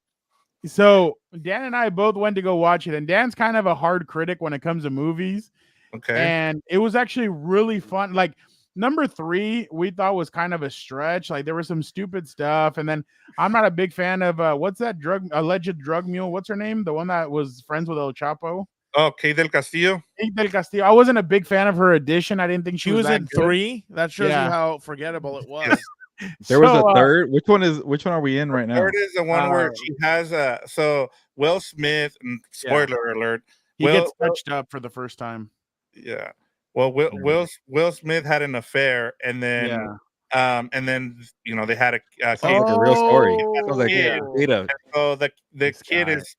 So Dan and I both went to go watch it, and Dan's kind of a hard critic when it comes to movies. Okay, and it was actually really fun. Like, number 3, we thought was kind of a stretch. Like, there was some stupid stuff. And then I'm not a big fan of what's that alleged drug mule? What's her name? The one that was friends with El Chapo. Oh, Kate del Castillo. Kate del Castillo. I wasn't a big fan of her addition. I didn't think she was in that good. 3. That shows you how forgettable it was. There was a third. Which one are we in right now? Third is the one where she has so Will Smith. Spoiler alert. He gets touched up for the first time. Yeah. Well, Will Smith had an affair, and then they had a kid. A real story. So the kid is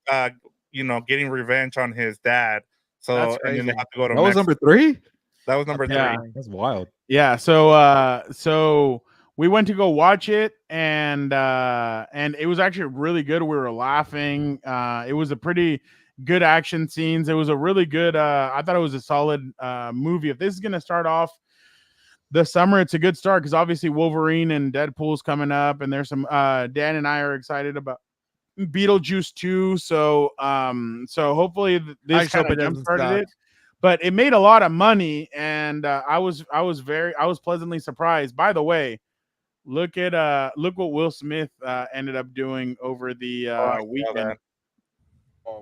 getting revenge on his dad. So and then they have to go to. That was number 3. That was number 3. That's wild. Yeah. So we went to go watch it, and it was actually really good. We were laughing. It was a pretty good action scenes. It was a really good I thought it was a solid movie. If this is going to start off the summer, it's a good start because obviously Wolverine and Deadpool's coming up, and there's some Dan and I are excited about Beetlejuice 2. So hopefully this kind of jump started it. But it made a lot of money, and I was pleasantly surprised. By the way, look what Will Smith ended up doing over the weekend.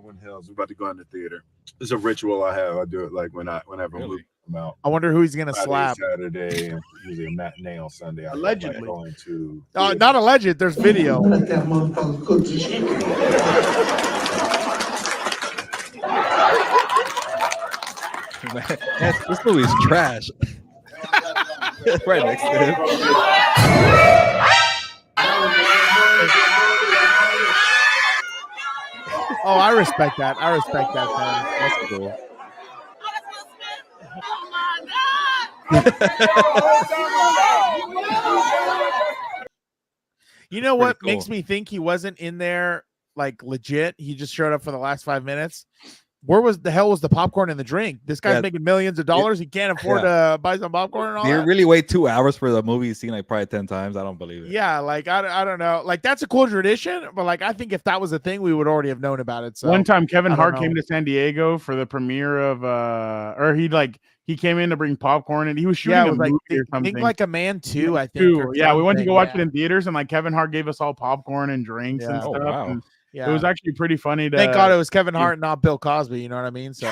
When hell's about to go in the theater. It's a ritual I have. I do it like whenever a movie come out. I wonder who he's gonna slap. Saturday and usually a matinee on Sunday. Allegedly. Going to not alleged. There's video. Man, this movie's trash. Right next to him. Oh, I respect that. Man. That's cool. You know what makes me think he wasn't in there like legit? He just showed up for the last 5 minutes. Where was the hell was the popcorn and the drink? This guy's making millions of dollars. He can't afford to buy some popcorn and all that. You really wait 2 hours for the movie seen like probably 10 times. I don't believe it. Yeah, like I don't know. Like that's a cool tradition, but like I think if that was a thing, we would already have known about it. So one time Kevin Hart came to San Diego for the premiere of or he came in to bring popcorn and he was shooting a movie or something. Think Like a Man 2, I think. Yeah, we went to go watch it in theaters, and like Kevin Hart gave us all popcorn and drinks and stuff. Wow. And it was actually pretty funny. Thank God it was Kevin Hart and not Bill Cosby. You know what I mean? So,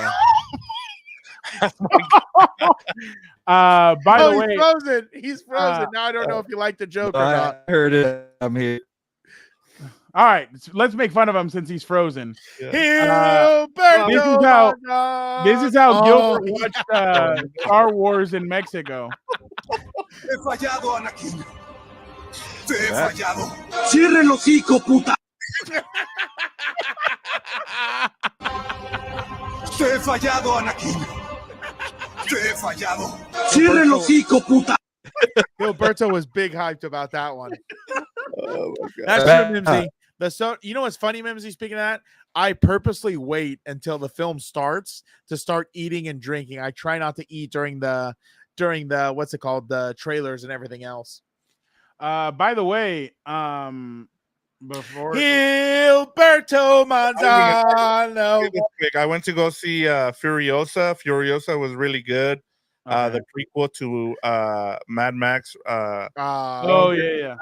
by the way, he's frozen. Now I don't know if you like the joke or I not. heard it. I'm here. All right, so let's make fun of him since he's frozen. Yeah. This is how Gilbert watched Star Wars in Mexico. He fallado, Anakin. Te he fallado. Cierre el hocico, puta. Te he fallado, Anakin. Te he fallado. Cierre el hocico, puta. Gilberto was big hyped about that one. Oh my God. That's true, Mimsy. You know what's funny, Mimsy? Speaking of that, I purposely wait until the film starts to start eating and drinking. I try not to eat during the what's it called, the trailers and everything else. By the way, before Gilberto Manzano. I went to go see Furiosa. Furiosa was really good. The prequel to Mad Max.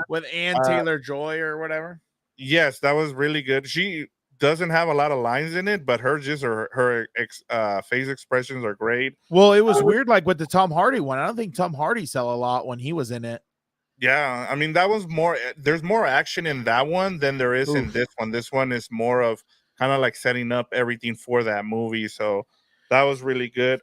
With Ann Taylor-Joy or whatever. Yes, that was really good. She doesn't have a lot of lines in it, but her face expressions are great. Well, it was weird, like with the Tom Hardy one. I don't think Tom Hardy sell a lot when he was in it. Yeah, I mean that was more. There's more action in that one than there is in this one. This one is more of kind of like setting up everything for that movie. So that was really good.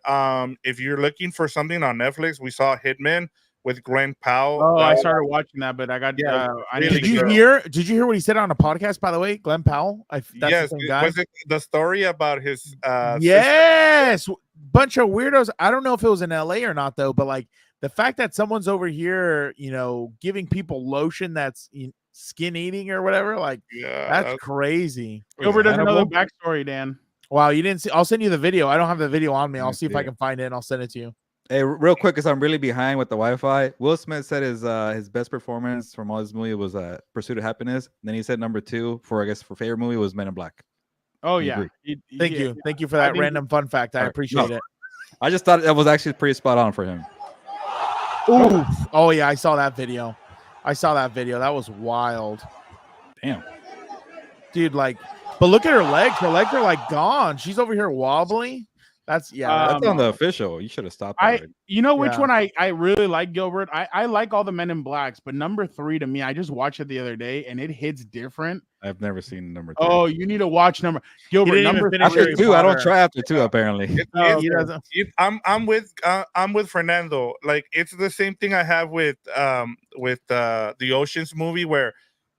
If you're looking for something on Netflix, we saw Hitman with Glenn Powell. Oh, I started watching that, but I got. Did you hear what he said on a podcast? By the way, Glenn Powell. Yes, was it the story about his? Yes, bunch of weirdos. I don't know if it was in LA or not though, but like the fact that someone's over here, giving people lotion that's skin eating or whatever, like that's crazy. Gilbert doesn't know the backstory, Dan. Wow, you didn't see? I'll send you the video. I don't have the video on me. I'll see if I can find it and I'll send it to you. Hey, real quick, because I'm really behind with the Wi-Fi. Will Smith said his best performance from all his movie was Pursuit of Happiness. And then he said number 2 for favorite movie was Men in Black. Oh yeah, thank you for that random fun fact. I appreciate it. I just thought that was actually pretty spot on for him. Ooh, oh yeah, I saw that video. That was wild. Damn, dude. Like, but look at her legs. Her legs are like gone. She's over here wobbly. That's that's on the official. You should have stopped. You know which one I really like, Gilbert? I like all the Men in Blacks, but number 3 to me, I just watched it the other day and it hits different. I've never seen number 3. Oh, you need to watch Gilbert number 3. After 2, I don't try after 2 apparently. I'm with Fernando. Like it's the same thing I have with the Oceans movie where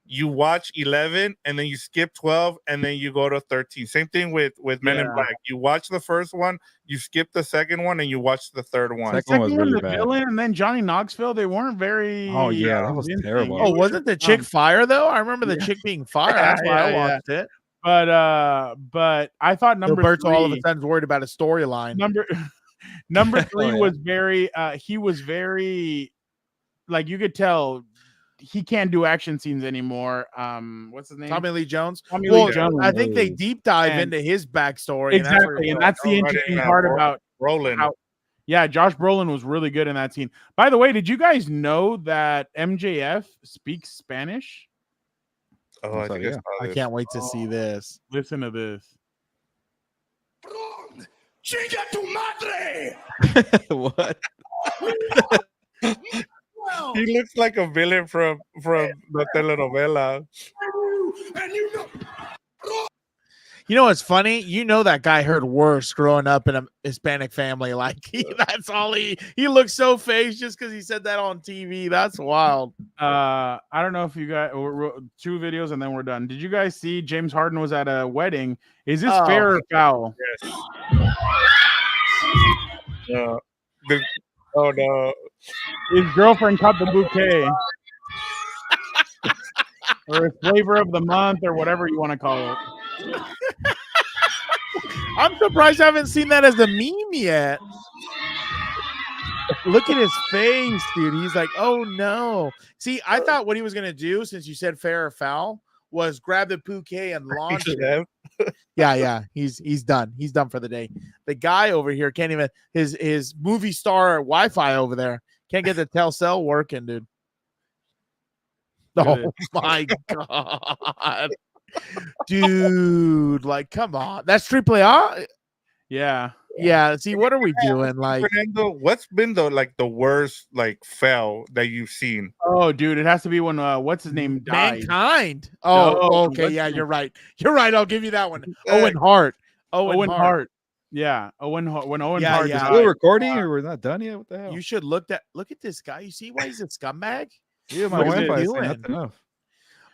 you watch 11 and then you skip 12 and then you go to 13. Same thing with Men in Black. You watch the first one, you skip the second one, and you watch the third one. The second one was really bad. Villain and then Johnny Knoxville, they weren't very. Oh yeah, that was terrible. Oh, wasn't the chick fire though? I remember the chick being fire. That's why I watched it. But I thought number 3, all of a sudden worried about a storyline. Number 3 was very. He was very, like you could tell. He can't do action scenes anymore. What's his name? Tommy Lee Jones. Lee Jones. I think they deep dive into his backstory. Exactly, and that's the interesting part about Brolin. Yeah, Josh Brolin was really good in that scene. By the way, did you guys know that MJF speaks Spanish? Oh, I can't wait to see this. Listen to this. Chinga tu madre! What? He looks like a villain from the telenovela. You know what's funny? You know that guy heard worse growing up in a Hispanic family. Like that's all he looks so phased just because he said that on TV. That's wild. I don't know if you guys 2 videos and then we're done. Did you guys see James Harden was at a wedding? Is this fair or foul? Yes. Oh no. His girlfriend caught the bouquet. Or a flavor of the month or whatever you want to call it. I'm surprised I haven't seen that as a meme yet. Look at his face, dude. He's like, oh no. See, I thought what he was gonna do, since you said fair or foul, was grab the bouquet and launch it. Yeah. He's done. He's done for the day. The guy over here can't even his movie star Wi-Fi over there can't get the Telcel working, dude. Oh my god. Dude, like come on. That's AAA? Yeah. Yeah. See, what are we doing? Like Fernando, what's been the worst fail that you've seen? Oh, dude, it has to be when what's his name died. Mankind. Oh, okay. Yeah, you're right. You're right. I'll give you that one. Owen Hart. Owen Hart. Yeah. When Owen Hart. Yeah. Still recording or we're not done yet? What the hell? You should look at this guy. You see why he's a scumbag? Yeah, my Wi-Fi is not enough.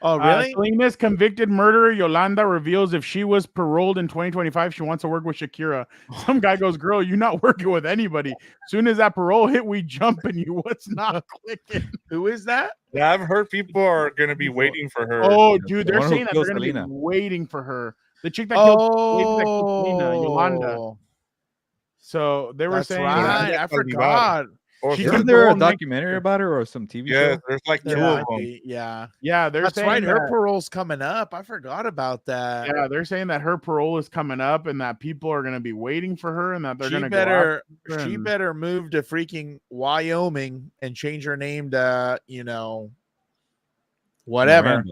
Oh, really? Selena's convicted murderer Yolanda reveals if she was paroled in 2025, she wants to work with Shakira. Some guy goes, "Girl, you're not working with anybody. Soon as that parole hit, we jumping you. What's not clicking?" Who is that? Yeah, I've heard people are going to be waiting for her. Oh, dude, they're saying that they're killed going to be Selena. waiting for her. The chick that killed Selena, Yolanda. So they were That's saying, right. I forgot. Isn't there a documentary about her or some TV show? Yeah, there's like two of them. Yeah. Yeah, they're That's saying right. Her that- parole's coming up. I forgot about that. Yeah, they're saying that her parole is coming up and that people are going to be waiting for her and that they're going to better go after her she and- better move to freaking Wyoming and change her name to, whatever.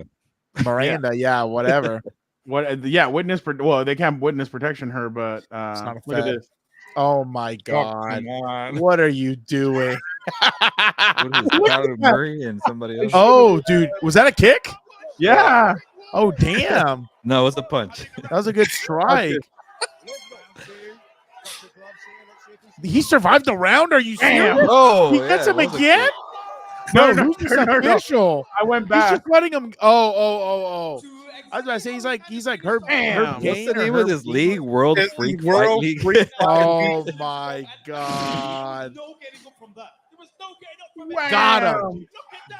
Miranda, yeah, whatever. Witness well, they can't witness protection her, but It's not a look at fact. this. Oh my god. come on. What are you doing? What is this, Kyler Murray and somebody else? Oh, dude, was that a kick? Yeah. Oh, damn. No, it's a punch. That was a good strike. He survived the round? Are you serious? Damn. Oh, He gets yeah, him it was a again? kick. No, No, who's this no, no. official? I went He's back. just letting him. Oh. I was about to say he's like Herb. Damn. Herb What's Gain the or name of Herb- this league? World It's Freak the World Fight League. Freak Oh my god! Got him!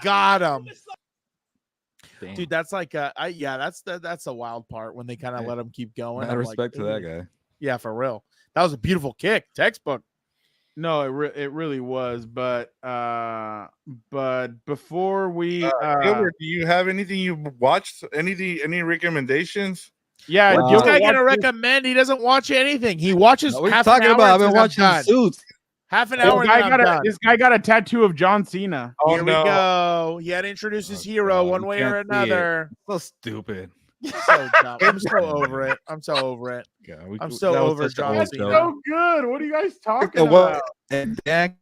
Got him! Damn. Dude, that's like that's the wild part when they kind of let him keep going. Mad I'm respect to that "Ooh." guy. Yeah, for real. That was a beautiful kick, textbook. No, it really was, but before we Gilbert, do you have anything you watched? Any recommendations? yeah, This Gilbert guy gonna watched this- recommend? He doesn't watch anything. He watches What are you half talking an hour. about? I've and been says, "I'm watching done." Suits. Half an This hour. guy, this guy got a tattoo of John Cena. Oh, Here we no. go. He had to introduce his hero God, one you way or can't see it. another. So stupid. So dumb. I'm so over it. I'm so over it. God, I'm so that was over such a John old Cena. joke. So good. What are you guys talking Okay, about? and Dan,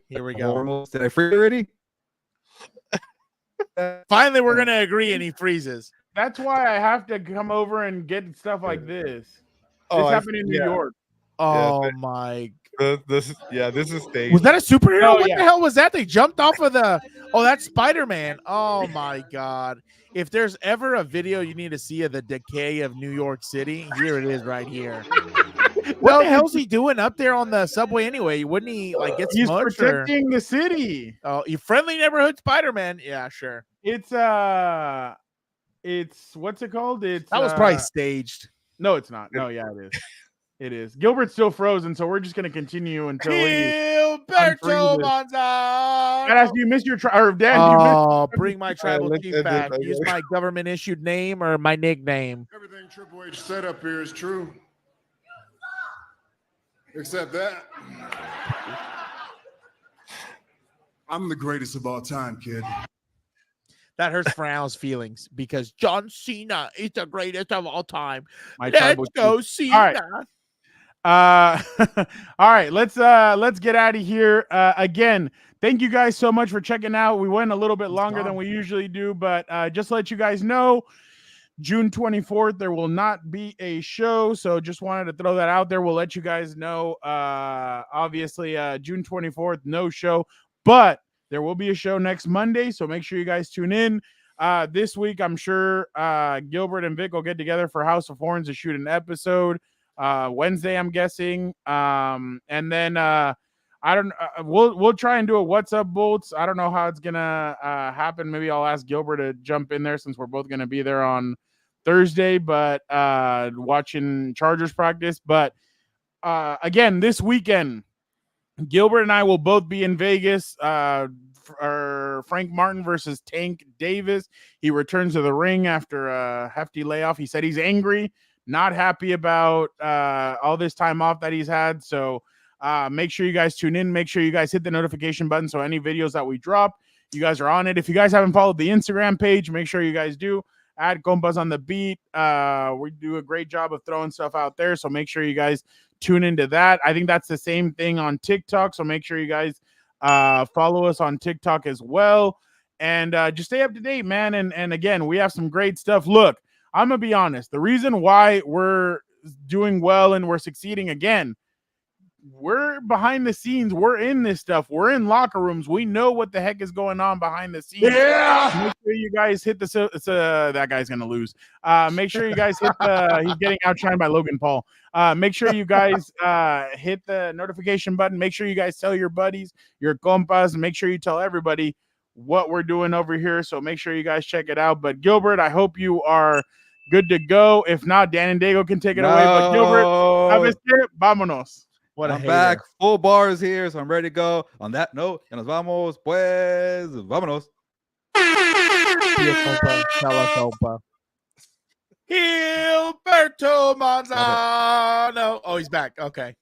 Here we go. Hormones. Did I freeze already? Finally, we're gonna agree, and he freezes. That's why I have to come over and get stuff like this. Oh, This I- happened in New yeah. York. Oh my! This is staged. Was that a superhero? Oh, What yeah. the hell was that? They jumped off of the. Oh, that's Spider-Man. Oh my God! If there's ever a video you need to see of the decay of New York City, here it is, right here. What the hell's he doing up there on the subway anyway? Wouldn't he like get He's smudged? Or... protecting the city. Oh, you friendly neighborhood Spider-Man? Yeah, sure. It's what's it called? It's That was probably staged. No, it's not. No, yeah, it is. It is. Gilbert's still frozen, so we're just gonna continue until he Gilberto unfreezes. Monzano. Badass, you missed your or Dan, you missed. Oh, bring my tribal let's chief end it. back. Okay. Use my government issued name or my nickname. Everything Triple H said up here is true. Except that. I'm the greatest of all time, kid. That hurts Frown's feelings because John Cena is the greatest of all time. My Let's tribal go, chief. Cena. All right. All right, let's get out of here. Again, thank you guys so much for checking out. We went a little bit longer than we usually do, but just to let you guys know, June 24th, there will not be a show. So just wanted to throw that out there. We'll let you guys know. Obviously, June 24th, no show, but there will be a show next Monday. So make sure you guys tune in. This week, I'm sure Gilbert and Vic will get together for House of Horns to shoot an episode. Wednesday, I'm guessing. And then I don't we'll try and do a What's Up Bolts. I don't know how it's gonna happen. Maybe I'll ask Gilbert to jump in there since we're both gonna be there on Thursday, but watching Chargers practice. But again, this weekend, Gilbert and I will both be in Vegas. For Frank Martin versus Tank Davis. He returns to the ring after a hefty layoff. He said he's angry, not happy about all this time off that he's had. So make sure you guys tune in. Make sure you guys hit the notification button so any videos that we drop, you guys are on it. If you guys haven't followed the Instagram page, make sure you guys do. At Compas on the Beat. We do a great job of throwing stuff out there. So make sure you guys tune into that. I think that's the same thing on TikTok. So make sure you guys follow us on TikTok as well. And just stay up to date, man. And again, we have some great stuff. Look, I'm going to be honest. The reason why we're doing well and we're succeeding again, we're behind the scenes. We're in this stuff. We're in locker rooms. We know what the heck is going on behind the scenes. Yeah. Make sure you guys hit that guy's gonna lose. Make sure you guys hit he's getting outshined by Logan Paul. Make sure you guys hit the notification button. Make sure you guys tell your buddies, your compas, and make sure you tell everybody what we're doing over here. So make sure you guys check it out. But Gilbert, I hope you are good to go. If not, Dan and Daygo can take it away. But Gilbert, vámonos. I'm back, full bars here, so I'm ready to go. On that note, y nos vamos, pues, vámonos. Gilberto Manzano. Oh, he's back. Okay.